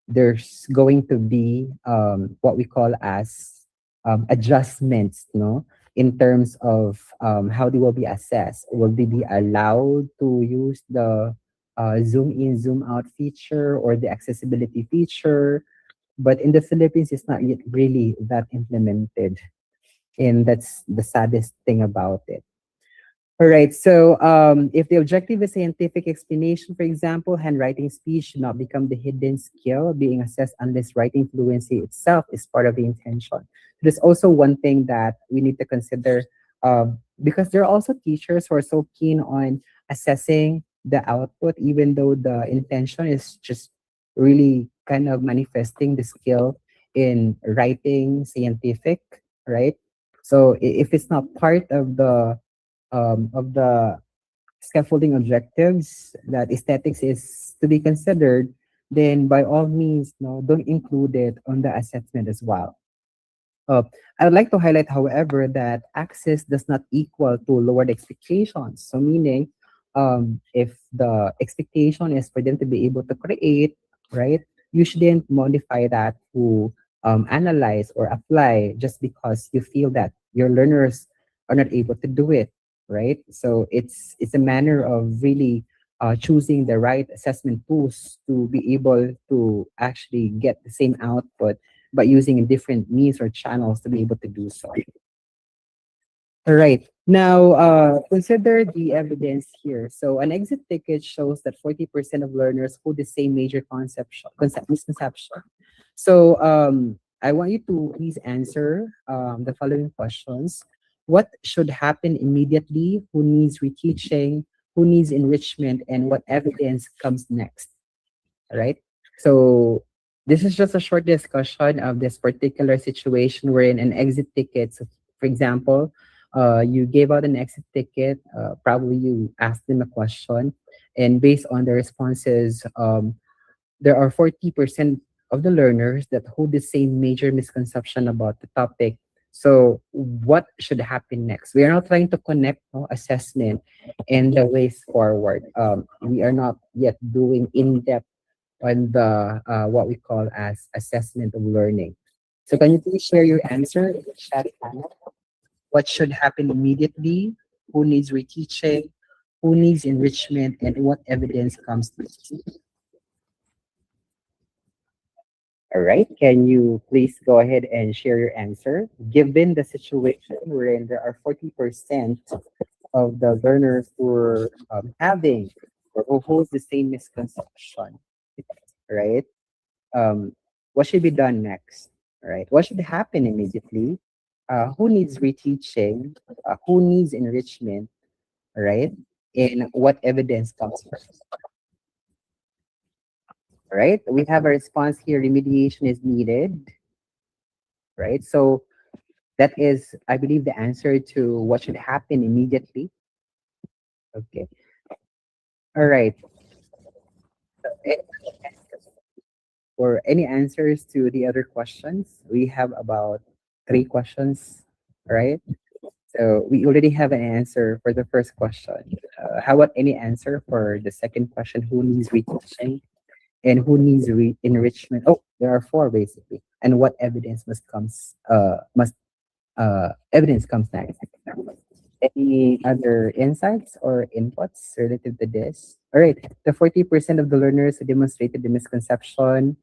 there's going to be what we call as adjustments, no, in terms of how they will be assessed. Will they be allowed to use the zoom in, zoom out feature or the accessibility feature? But in the Philippines, it's not yet really that implemented, and that's the saddest thing about it. All right. So, if the objective is scientific explanation, for example, handwriting speed should not become the hidden skill being assessed unless writing fluency itself is part of the intention. There's also one thing that we need to consider, because there are also teachers who are so keen on assessing the output, even though the intention is just really kind of manifesting the skill in writing scientific, right? So, if it's not part of the scaffolding objectives that aesthetics is to be considered, then by all means, no, don't include it on the assessment as well. Uh, I would like to highlight, however, that access does not equal to lowered expectations. So, meaning, if the expectation is for them to be able to create, right, you shouldn't modify that to analyze or apply just because you feel that your learners are not able to do it, right? So, it's a manner of really choosing the right assessment tools to be able to actually get the same output but using different means or channels to be able to do so. All right. Now, consider the evidence here. So, an exit ticket shows that 40% of learners hold the same major misconception. So, I want you to please answer the following questions. What should happen immediately? Who needs reteaching? Who needs enrichment? And what evidence comes next? Right? So this is just a short discussion of this particular situation wherein an exit ticket. So for example, you gave out an exit ticket. Probably you asked them a question, and based on the responses, there are 40% of the learners that hold the same major misconception about the topic. So what should happen next? We are not trying to connect assessment and the ways forward. We are not yet doing in-depth on the what we call as assessment of learning. So can you please share your answer in the chat panel? What should happen immediately? Who needs reteaching? Who needs enrichment? And what evidence comes next? All right. Can you please go ahead and share your answer? Given the situation wherein there are 40% of the learners who are having or who holds the same misconception, right? What should be done next, right? What should happen immediately? Who needs reteaching? Who needs enrichment, right? And what evidence comes first, right? We have a response here, remediation is needed, right? So that is, I believe, the answer to what should happen immediately. Okay, all right. For any answers to the other questions, we have about three questions, right? So we already have an answer for the first question. How about any answer for the second question? Who needs reteaching and who needs enrichment? Oh, there are four basically. And what evidence must evidence comes next? Any other insights or inputs related to this? All right, the 40% of the learners who demonstrated the misconception.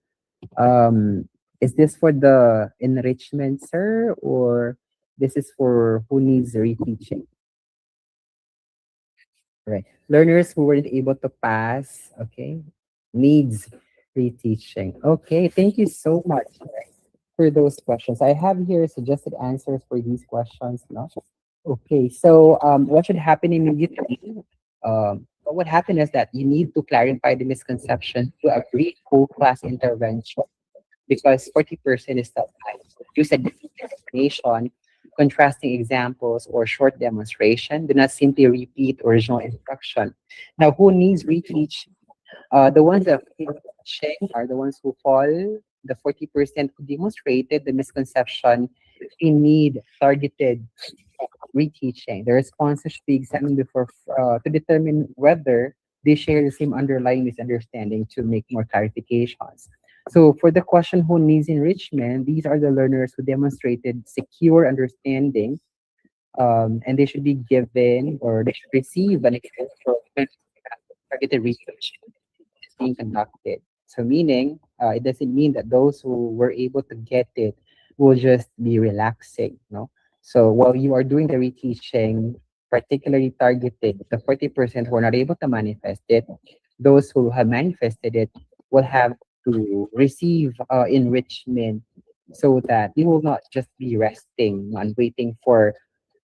Um, is this for the enrichment, sir, or this is for who needs reteaching? Right. Learners who weren't able to pass, okay, needs reteaching. Okay, thank you so much for those questions. I have here suggested answers for these questions. No? Okay, so what should happen immediately? What would happen is that you need to clarify the misconception to agree whole class intervention because 40% is not high. Use a different explanation, contrasting examples, or short demonstration. Do not simply repeat original instruction. Now, who needs reteach? The ones that feel shame are the ones who fall. The 40% who demonstrated the misconception, they need targeted reteaching. The responses should be examined before to determine whether they share the same underlying misunderstanding to make more clarifications. So for the question who needs enrichment, these are the learners who demonstrated secure understanding and they should be given or they should receive an extension for targeted research is being conducted. So meaning, it doesn't mean that those who were able to get it will just be relaxing, no? So while you are doing the reteaching, particularly targeted the 40% who are not able to manifest it, those who have manifested it will have to receive enrichment so that you will not just be resting and waiting for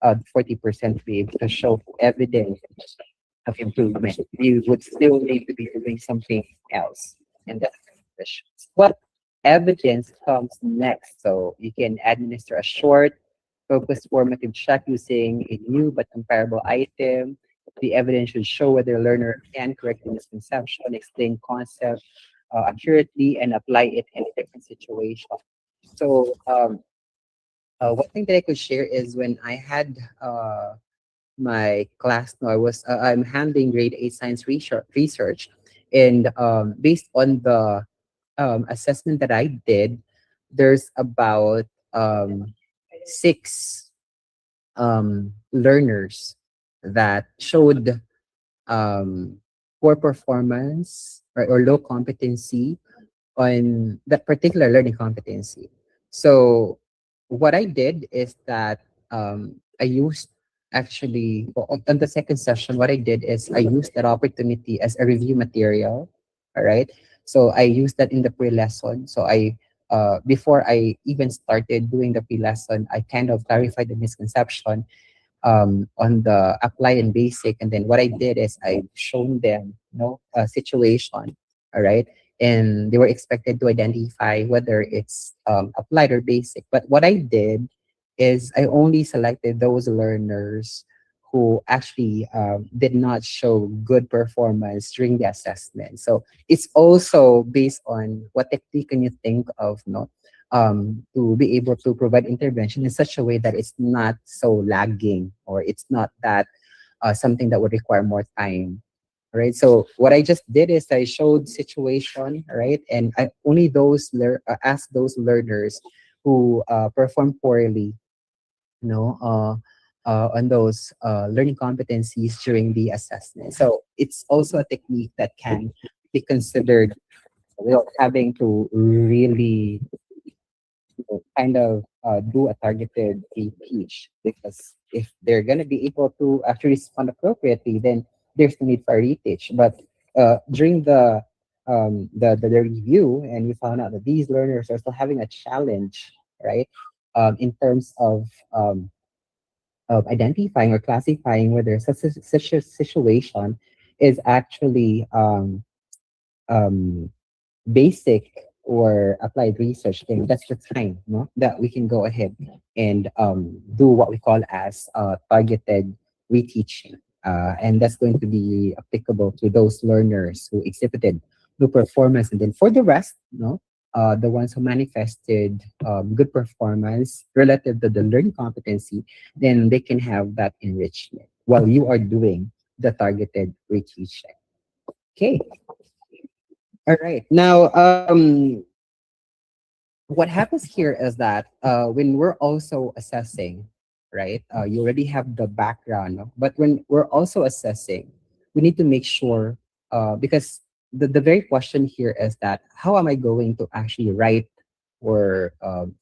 40% to be able to show evidence of improvement. You would still need to be doing something else. And that's what evidence comes next. So you can administer a short, focused formative check using a new but comparable item. The evidence should show whether a learner can correct the misconception, explain concept accurately, and apply it in a different situation. So one thing that I could share is when I had my class no, I'm handling grade 8 science research and based on the assessment that I did, there's about six learners that showed poor performance or low competency on that particular learning competency. So what I did is that I used actually, on the second session, what I did is I used that opportunity as a review material. All right. So I used that in the pre-lesson. So before I even started doing the pre-lesson, I kind of clarified the misconception on the apply and basic. And then what I did is I shown them, a situation, all right? And they were expected to identify whether it's applied or basic. But what I did is I only selected those learners who actually did not show good performance during the assessment. So it's also based on what technique can you think of, no? To be able to provide intervention in such a way that it's not so lagging or it's not that something that would require more time. Right. So what I just did is I showed situation, right, and I only asked those learners who perform poorly, you know, uh, on those learning competencies during the assessment. So it's also a technique that can be considered without having to really kind of do a targeted teach, because if they're going to be able to actually respond appropriately, then there's no need for a reteach. But during the review, and we found out that these learners are still having a challenge, right, in terms of identifying or classifying whether such a situation is actually um, basic or applied research thing, that's the time, no, that we can go ahead and do what we call as targeted reteaching. And that's going to be applicable to those learners who exhibited low performance. And then for the rest, the ones who manifested good performance relative to the learning competency, then they can have that enrichment while you are doing the targeted reteaching. Okay. All right. Now, what happens here is that when we're also assessing, right, you already have the background, no? But when we're also assessing, we need to make sure, because the very question here is that how am I going to actually write or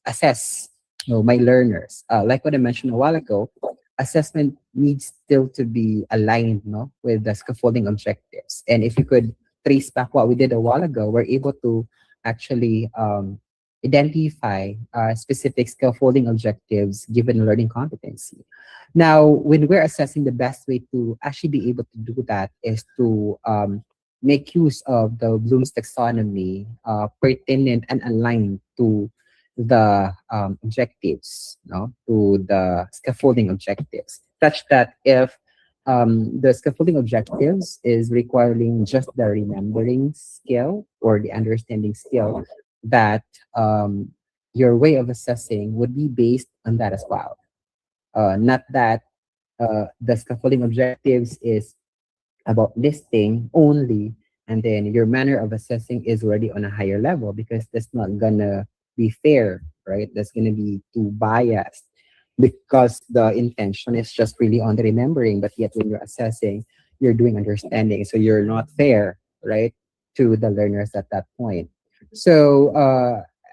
assess, my learners? Like what I mentioned a while ago, assessment needs still to be aligned, no, with the scaffolding objectives. And if you could trace back what we did a while ago, we're able to actually identify specific scaffolding objectives given learning competency. Now, when we're assessing, the best way to actually be able to do that is to make use of the Bloom's taxonomy, pertinent and aligned to the objectives, no, to the scaffolding objectives, such that if the scaffolding objectives is requiring just the remembering skill or the understanding skill, that um, your way of assessing would be based on that as well. Not that the scaffolding objectives is about listing only, and then your manner of assessing is already on a higher level, because that's not gonna be fair, right? That's gonna be too biased, because the intention is just really on the remembering, but yet when you're assessing, you're doing understanding, so you're not fair, right, to the learners at that point. So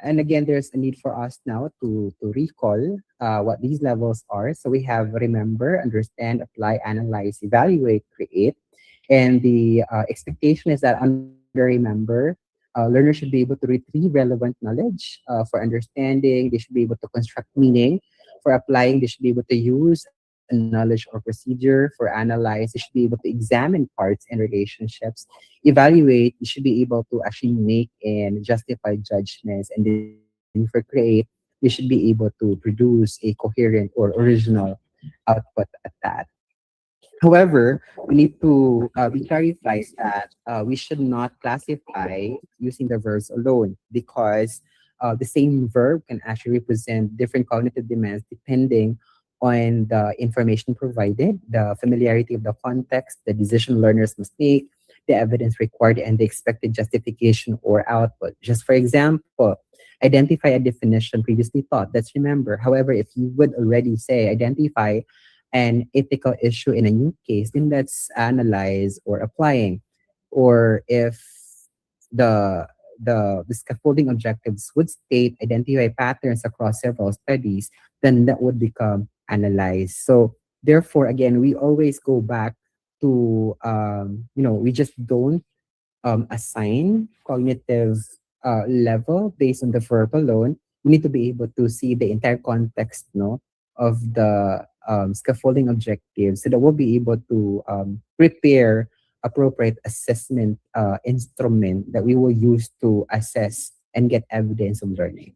and again, there's a need for us now to recall what these levels are. So we have remember, understand, apply, analyze, evaluate, create. And the expectation is that under remember, learners should be able to retrieve relevant knowledge. For understanding, they should be able to construct meaning. For applying, they should be able to use a knowledge or procedure. For analyze, they should be able to examine parts and relationships. Evaluate, they should be able to actually make and justify judgments. And then for create, they should be able to produce a coherent or original output at that. However, we need to be clarified that we should not classify using the verbs alone, because the same verb can actually represent different cognitive demands depending on the information provided, the familiarity of the context, the decision learners must make, the evidence required, and the expected justification or output. Just for example, identify a definition previously taught. That's remember. However, if you would already say identify an ethical issue in a new case, then that's analyze or applying. Or if the the scaffolding objectives would state identify patterns across several studies, then that would become analyze. So Therefore, again, we always go back to, we just don't assign cognitive level based on the verb alone. We need to be able to see the entire context, no, of the scaffolding objectives, so that we'll be able to prepare appropriate assessment instrument that we will use to assess and get evidence of learning.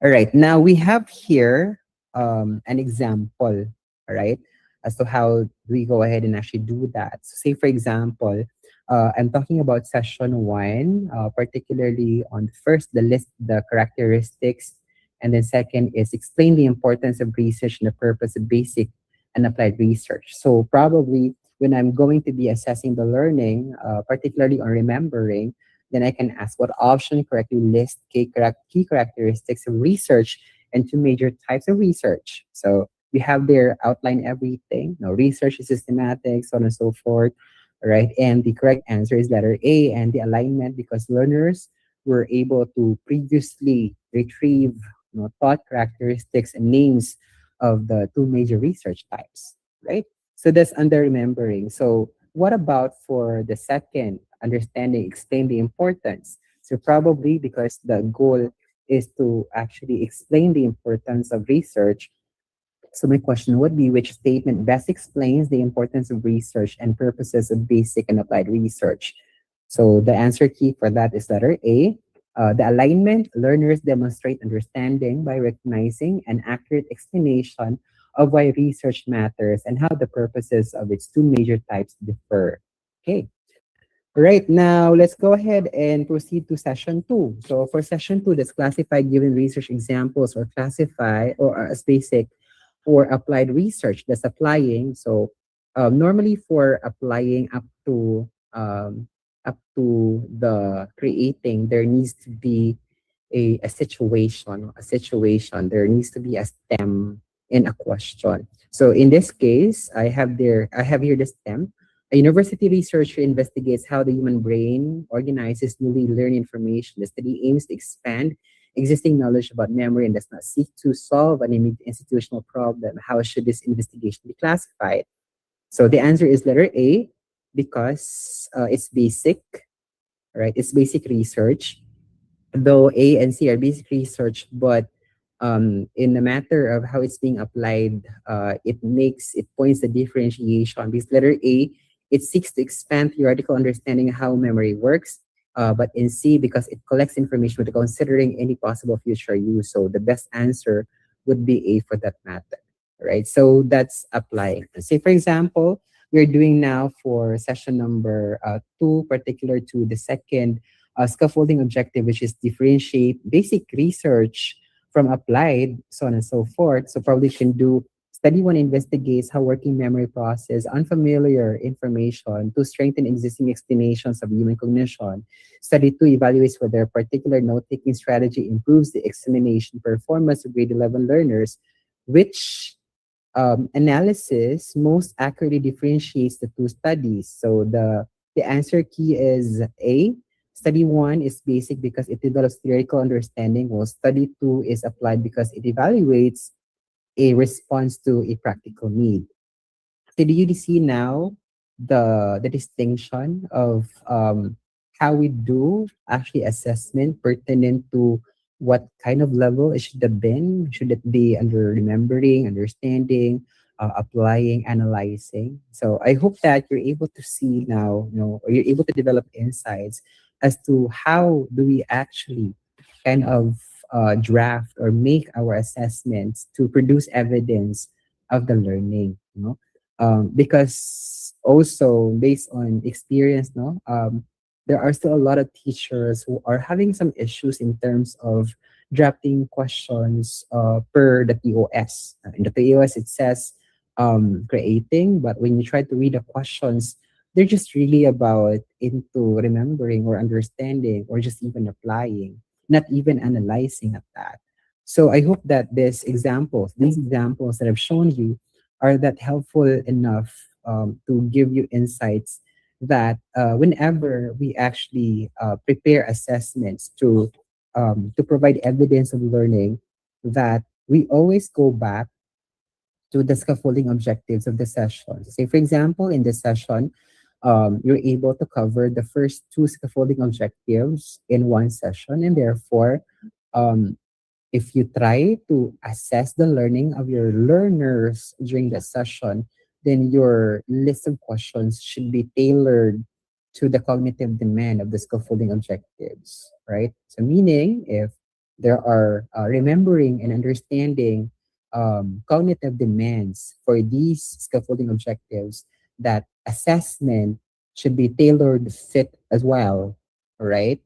All right. Now we have here an example, all right, as to how we go ahead and actually do that. So say, for example, I'm talking about session one, particularly on first, the list the characteristics, and then second is explain the importance of research and the purpose of basic and applied research. So probably when I'm going to be assessing the learning, particularly on remembering, then I can ask what option correctly lists key characteristics of research and two major types of research. So we have there outline everything. No, research is systematic, so on and so forth. Right. And the correct answer is letter A, and the alignment, because learners were able to previously retrieve, thought characteristics and names of the two major research types. Right. So that's under remembering. So what about for the second, understanding, explain the importance? So probably because the goal is to actually explain the importance of research. So my question would be, which statement best explains the importance of research and purposes of basic and applied research? So the answer key for that is letter A. The alignment, learners demonstrate understanding by recognizing an accurate explanation of why research matters and how the purposes of its two major types differ. Okay. Right now, let's go ahead and proceed to session two. So for session two, let's classify given research examples or classify or as basic for applied research that's applying. So normally for applying up to the creating, there needs to be a situation, there needs to be a stem in a question. So in this case, I have here the stem. A university researcher investigates how the human brain organizes newly learned information. The study aims to expand existing knowledge about memory and does not seek to solve an immediate institutional problem. How should this investigation be classified? So the answer is letter A, because it's basic, right? It's basic research, though A and C are basic research, but in the matter of how it's being applied, it points the differentiation. Because letter A, it seeks to expand theoretical understanding of how memory works. But in C, because it collects information without considering any possible future use. So the best answer would be A for that matter, right? So that's applying. Say, for example, we're doing now for session number two, particular to the second scaffolding objective, which is differentiate basic research from applied, so on and so forth. So probably can do study one investigates how working memory process unfamiliar information to strengthen existing explanations of human cognition. Study two evaluates whether a particular note-taking strategy improves the examination performance of grade 11 learners, which analysis most accurately differentiates the two studies. So the answer key is A. Study one is basic because it develops theoretical understanding, while study two is applied because it evaluates a response to a practical need. So do you see now the distinction of how we do actually assessment pertinent to what kind of level it should have been? Should it be under remembering, understanding, applying, analyzing? So I hope that you're able to see now, or you're able to develop insights as to how do we actually kind of draft or make our assessments to produce evidence of the learning, because also based on experience, there are still a lot of teachers who are having some issues in terms of drafting questions per the TOS. In the TOS, it says creating, but when you try to read the questions, they're just really about into remembering or understanding or just even applying, not even analyzing at that. So I hope that these examples that I've shown you are that helpful enough to give you insights that whenever we actually prepare assessments to provide evidence of learning, that we always go back to the scaffolding objectives of the session. Say, for example, in this session, you're able to cover the first two scaffolding objectives in one session, and therefore, um, if you try to assess the learning of your learners during the session, then your list of questions should be tailored to the cognitive demand of the scaffolding objectives, right? So, meaning if there are remembering and understanding cognitive demands for these scaffolding objectives, that assessment should be tailored fit as well, right?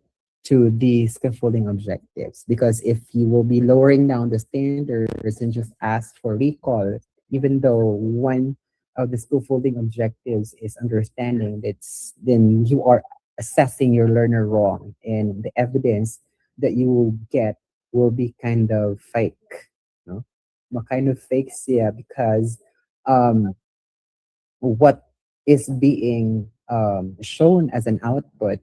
To the scaffolding objectives. Because if you will be lowering down the standards and just ask for recall, even though one of the scaffolding objectives is understanding, then you are assessing your learner wrong, and the evidence that you will get will be kind of fake. No, what kind of fake? Yeah, because um, what is being shown as an output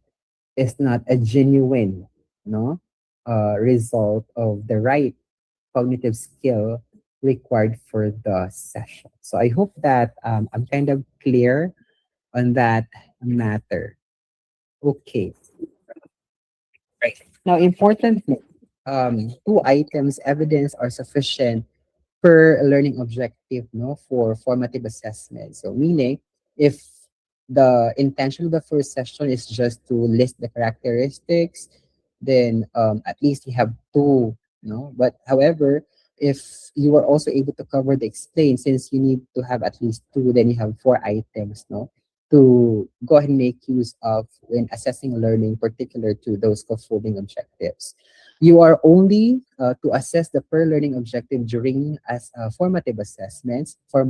is not a genuine, no, result of the right cognitive skill required for the session. So I hope that I'm kind of clear on that matter. Okay, right. Now, importantly, two items evidence are sufficient per learning objective, no, for formative assessment. So meaning, if the intention of the first session is just to list the characteristics, then at least you have two, no. But however, if you are also able to cover the explain, since you need to have at least two, then you have four items, no, to go ahead and make use of when assessing learning, particular to those scaffolding objectives. You are only to assess the per learning objective during as formative assessments. For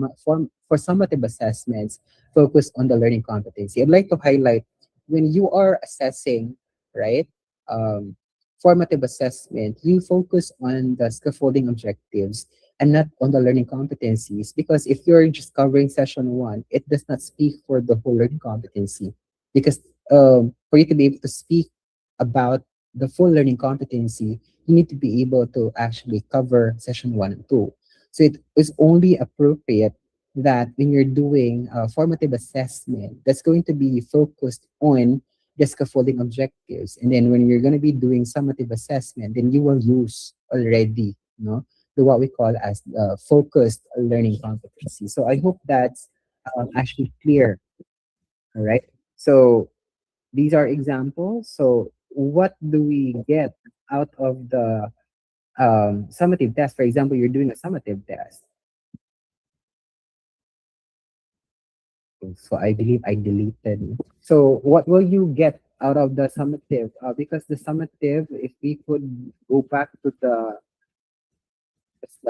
summative assessments, focus on the learning competency. I'd like to highlight when you are assessing, right, um, formative assessment, you focus on the scaffolding objectives and not on the learning competencies. Because if you're just covering session one, it does not speak for the whole learning competency. Because for you to be able to speak about the full learning competency, you need to be able to actually cover session one and two. So it is only appropriate that when you're doing a formative assessment, that's going to be focused on the scaffolding objectives. And then when you're going to be doing summative assessment, then you will use already, the what we call as focused learning competency. So I hope that's actually clear. All right. So these are examples. So what do we get out of the summative test? For example, you're doing a summative test. So I believe I deleted. So what will you get out of the summative? Because the summative, if we could go back to the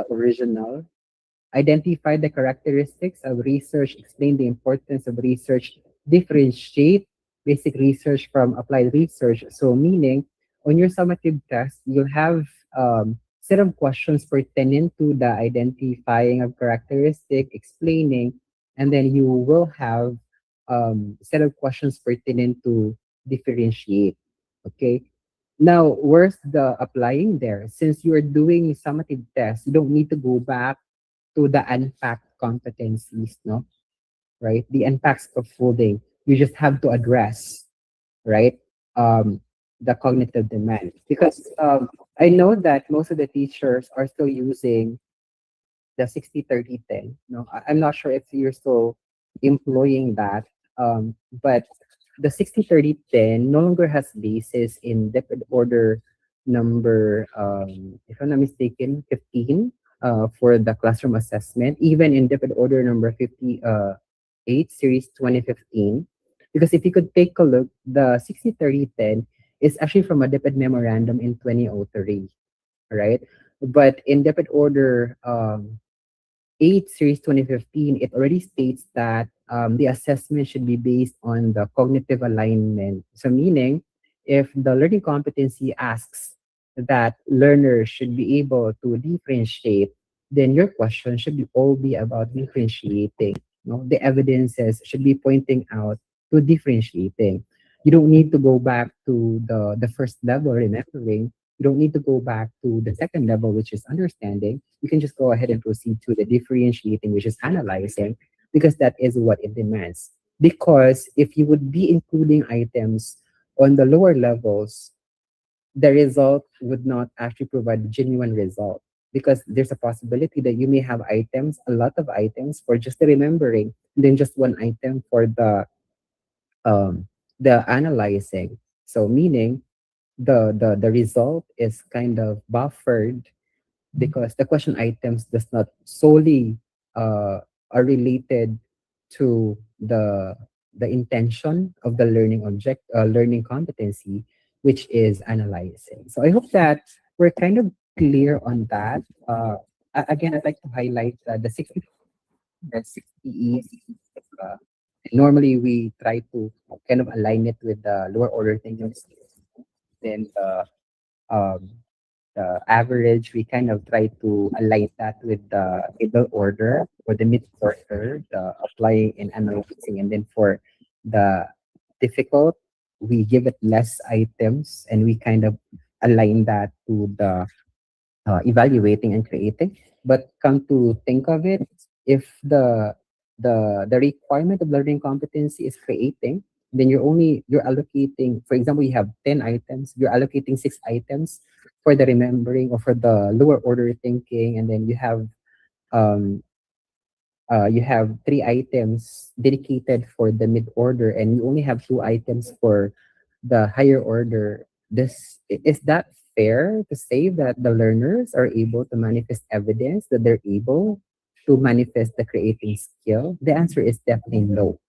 original, identify the characteristics of research, explain the importance of research, differentiate basic research from applied research. So meaning, on your summative test, you'll have set of questions pertaining to the identifying of characteristic, explaining, and then you will have set of questions pertaining to differentiate. Okay. Now, where's the applying there? Since you're doing summative tests, you don't need to go back to the unpacked competencies, no? Right? The unpacked scaffolding. You just have to address, right? Um, the cognitive demand. Because I know that most of the teachers are still using the 60-30-10. No, I'm not sure if you're still employing that. But the 60-30-10 no longer has basis in depth order number, if I'm not mistaken, 15 for the classroom assessment, even in depth order number 58, series 2015. Because if you could take a look, the 60-30-10 is actually from a depth memorandum in 2003, right? But in depth order 8 series 2015, it already states that the assessment should be based on the cognitive alignment. So meaning, if the learning competency asks that learners should be able to differentiate, then your question should be all be about differentiating. The evidences should be pointing out to differentiating. You don't need to go back to the first level remembering. You don't need to go back to the second level, which is understanding. You can just go ahead and proceed to the differentiating, which is analyzing, because that is what it demands. Because if you would be including items on the lower levels, the result would not actually provide a genuine result, because there's a possibility that you may have items, a lot of items for just the remembering, and then just one item for um the analyzing. So meaning the result is kind of buffered, because the question items does not solely uh, are related to the intention of the learning object, learning competency, which is analyzing. So I hope that we're kind of clear on that. Again, I'd like to highlight the 60 E's. Uh, Normally, we try to kind of align it with the lower order thinking skills. Then um, the average, we kind of try to align that with the middle order or the mid order, the applying and analyzing. And then for the difficult, we give it less items and we kind of align that to the evaluating and creating. But come to think of it, if the requirement of learning competency is creating, then you're allocating. For example, you have 10 items. You're allocating 6 items for the remembering or for the lower order thinking, and then um, you have 3 items dedicated for the mid order, and you only have 2 items for the higher order. Is that fair to say that the learners are able to manifest evidence that they're able to manifest the creating skill? The answer is definitely no.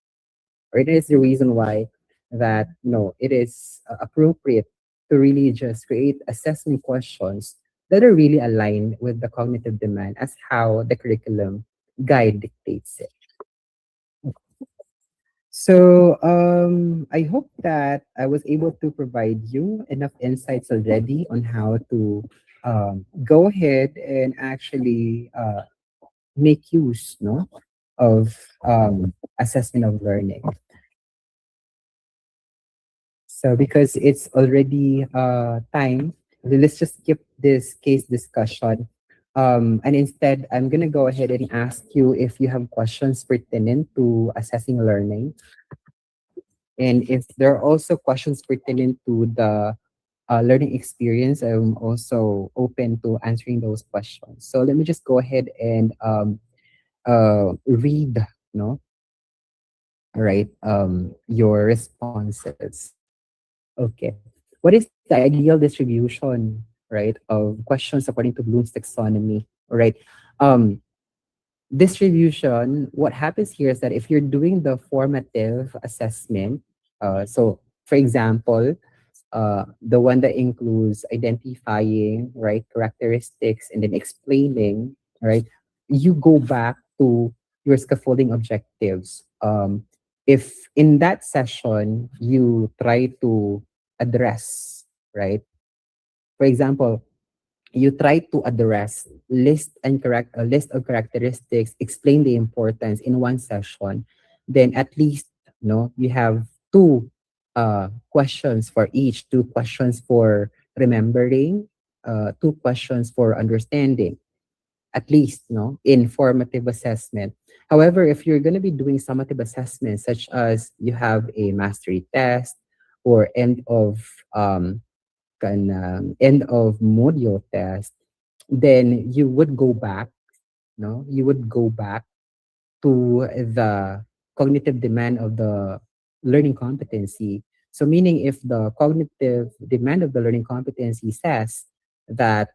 Or it is the reason why that no, it is appropriate to really just create assessment questions that are really aligned with the cognitive demand as how the curriculum guide dictates it. So I hope that I was able to provide you enough insights already on how to go ahead and actually make use, no, of assessment of learning. So because it's already time, let's just skip this case discussion. And instead, I'm gonna go ahead and ask you if you have questions pertinent to assessing learning. And if there are also questions pertaining to the learning experience, I'm also open to answering those questions. So let me just go ahead and read, no, all right, your responses. Okay. What is the ideal distribution, right, of questions according to Bloom's taxonomy? All right. Um, Distribution, what happens here is that if you're doing the formative assessment, so for example, the one that includes identifying, right, characteristics and then explaining, right, you go back to your scaffolding objectives. If in that session you try to address, right, for example, you try to address a list of characteristics, explain the importance in one session, then at least you have two questions for each, 2 questions for remembering, 2 questions for understanding, at least in formative assessment. However, if you're going to be doing summative assessments, such as you have a mastery test or end of module test, then you would go back, no? You would go back to the cognitive demand of the learning competency. So meaning if the cognitive demand of the learning competency says that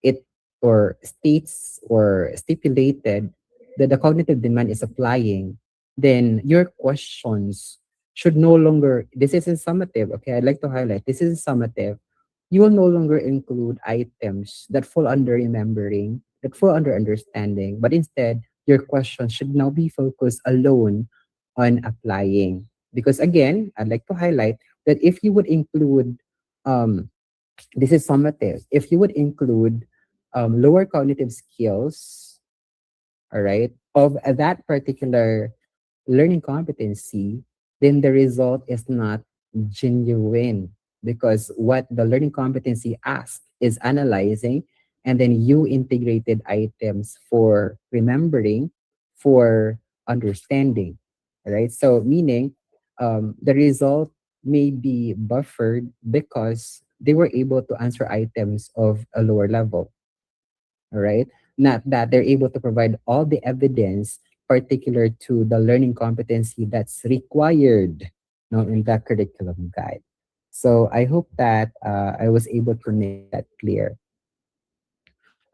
it or states or stipulated that the cognitive demand is applying, then your questions should no longer, this isn't summative, okay? I'd like to highlight, this is summative. You will no longer include items that fall under remembering, that fall under understanding, but instead your question should now be focused alone on applying. Because again, I'd like to highlight that if you would include, um, this is summative, if you would include lower cognitive skills, all right, of that particular learning competency, then the result is not genuine. because what the learning competency asks is analyzing, and then you integrated items for remembering, for understanding, right? So meaning the result may be buffered because they were able to answer items of a lower level, right? Not that they're able to provide all the evidence particular to the learning competency that's required, in the curriculum guide. So I hope that I was able to make that clear.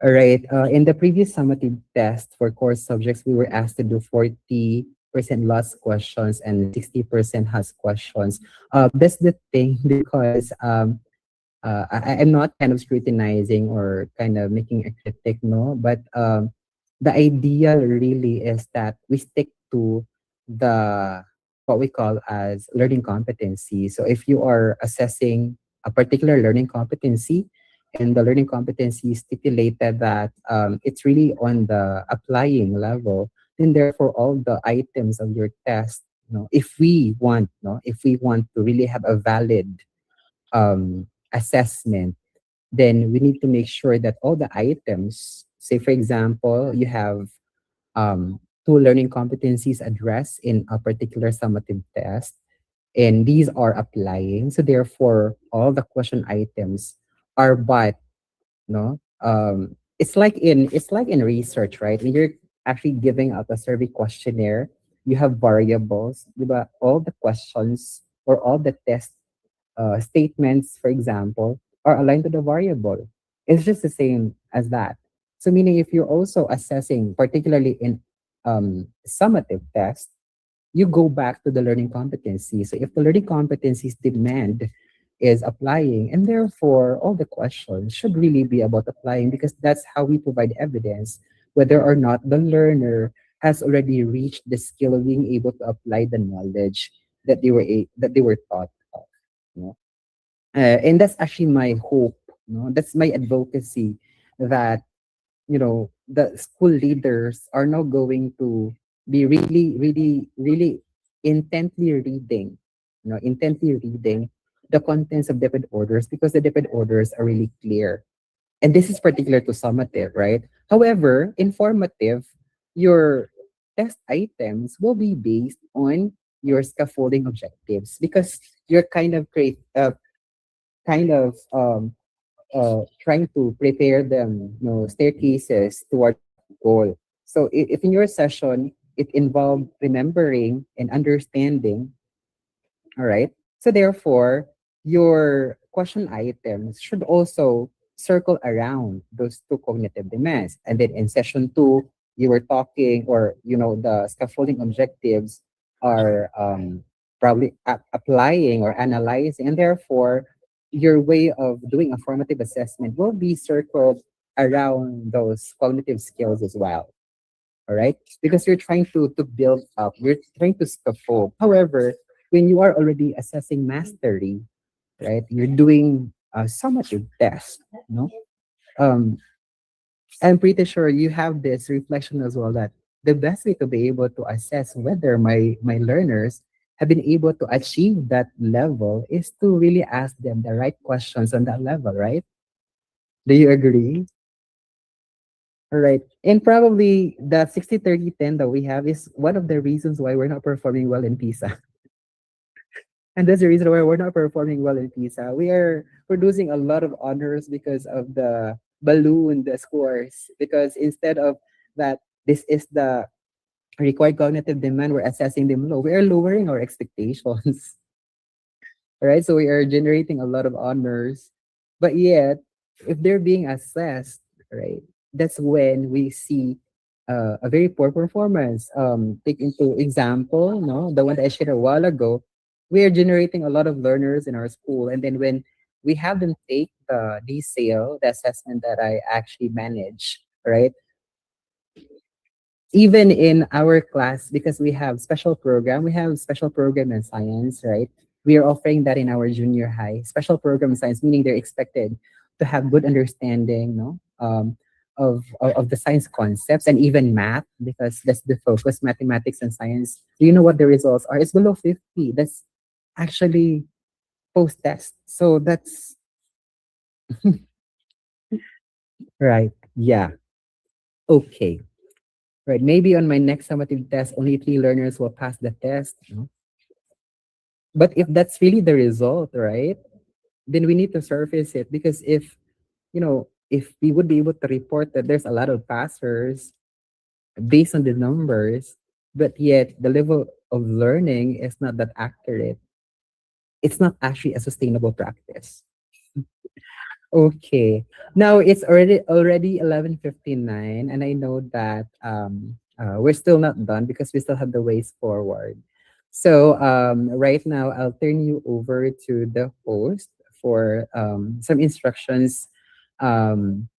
All right. In the previous summative test for core subjects, we were asked to do 40% lost questions and 60% has questions. That's the thing because I'm not kind of scrutinizing or kind of making a critic, no, but the idea really is that we stick to the what we call as learning competency. So if you are assessing a particular learning competency and the learning competency stipulated that it's really on the applying level, then therefore all the items of your test, if we want to really have a valid assessment, then we need to make sure that all the items, say for example, you have two learning competencies addressed in a particular summative test, and these are applying. So therefore, all the question items are but no. It's like in research, right? When you're actually giving out a survey questionnaire, you have variables, diba? All the questions or all the test statements, for example, are aligned to the variable. It's just the same as that. So meaning if you're also assessing, particularly in summative tests, you go back to the learning competency. So if the learning competencies demand is applying, and therefore all the questions should really be about applying because that's how we provide evidence whether or not the learner has already reached the skill of being able to apply the knowledge that they were taught of. You know? And that's actually my hope. That's my advocacy that the school leaders are now going to be really, really, really intently reading the contents of dependent orders because the dependent orders are really clear. And this is particular to summative, right? However, informative, your test items will be based on your scaffolding objectives because you're kind of trying to prepare them, staircases towards that goal. So if in your session it involved remembering and understanding, all right. So therefore, your question items should also circle around those two cognitive demands. And then in session two, you were talking, or the scaffolding objectives are probably applying or analyzing, and therefore your way of doing a formative assessment will be circled around those cognitive skills as well. All right, because you're trying to build up, you're trying to scaffold. However, when you are already assessing mastery, right, you're doing a summative test. um I'm pretty sure you have this reflection as well that the best way to be able to assess whether my learners have been able to achieve that level is to really ask them the right questions on that level, right? Do you agree? All right. And probably the 60-30-10 that we have is one of the reasons why we're not performing well in PISA. And that's the reason why we're not performing well in PISA. We are producing a lot of honors because of the balloon, the scores. Because instead of that, this is the required cognitive demand, we're assessing them low. We are lowering our expectations. Right? So we are generating a lot of honors. But yet, if they're being assessed, right, that's when we see a very poor performance. Take into example, no, the one that I shared a while ago, we are generating a lot of learners in our school. And then when we have them take the DSAIL, the assessment that I actually manage, right? Even in our class, because we have special program in science, right? We are offering that in our junior high. Special program in science, meaning they're expected to have good understanding, of the science concepts and even math, because that's the focus, mathematics and science. Do you know what the results are? It's below 50. That's actually post test. So that's right. Yeah. Okay. Right. Maybe on my next summative test, only three learners will pass the test. But if that's really the result, right? Then we need to surface it because if we would be able to report that there's a lot of passers based on the numbers, but yet the level of learning is not that accurate, it's not actually a sustainable practice. Okay. Now it's already 11:59, and I know that we're still not done because we still have the ways forward. So right now I'll turn you over to the host for some instructions um,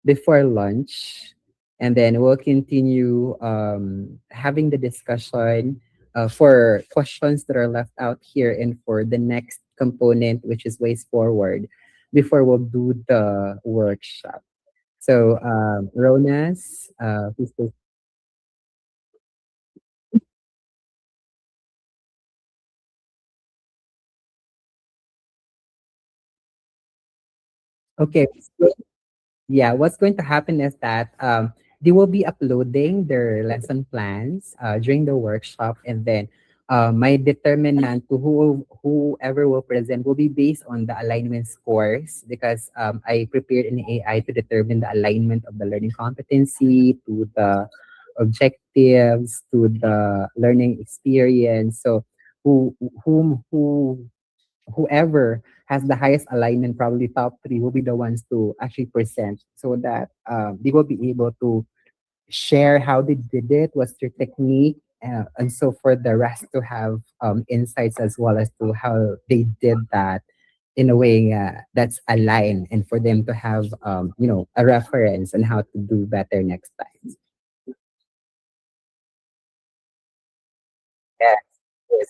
before lunch, and then we'll continue having the discussion for questions that are left out here and for the next component, which is ways forward before we'll do the workshop. So, Ronas, please take. Okay. Yeah, what's going to happen is that they will be uploading their lesson plans during the workshop, and then my determinant to whoever will present will be based on the alignment scores because I prepared an AI to determine the alignment of the learning competency to the objectives to the learning experience. So who whom who whoever has the highest alignment, probably top three, will be the ones to actually present so that they will be able to share how they did it, what's their technique, and so for the rest to have insights as well as to how they did that in a way that's aligned and for them to have a reference on how to do better next time. Yes. Yes.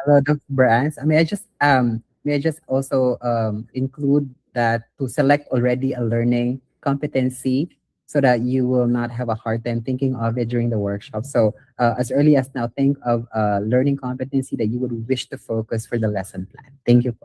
A lot of brands. May I just also include that to select already a learning competency so that you will not have a hard time thinking of it during the workshop. So as early as now, think of a learning competency that you would wish to focus for the lesson plan. Thank you.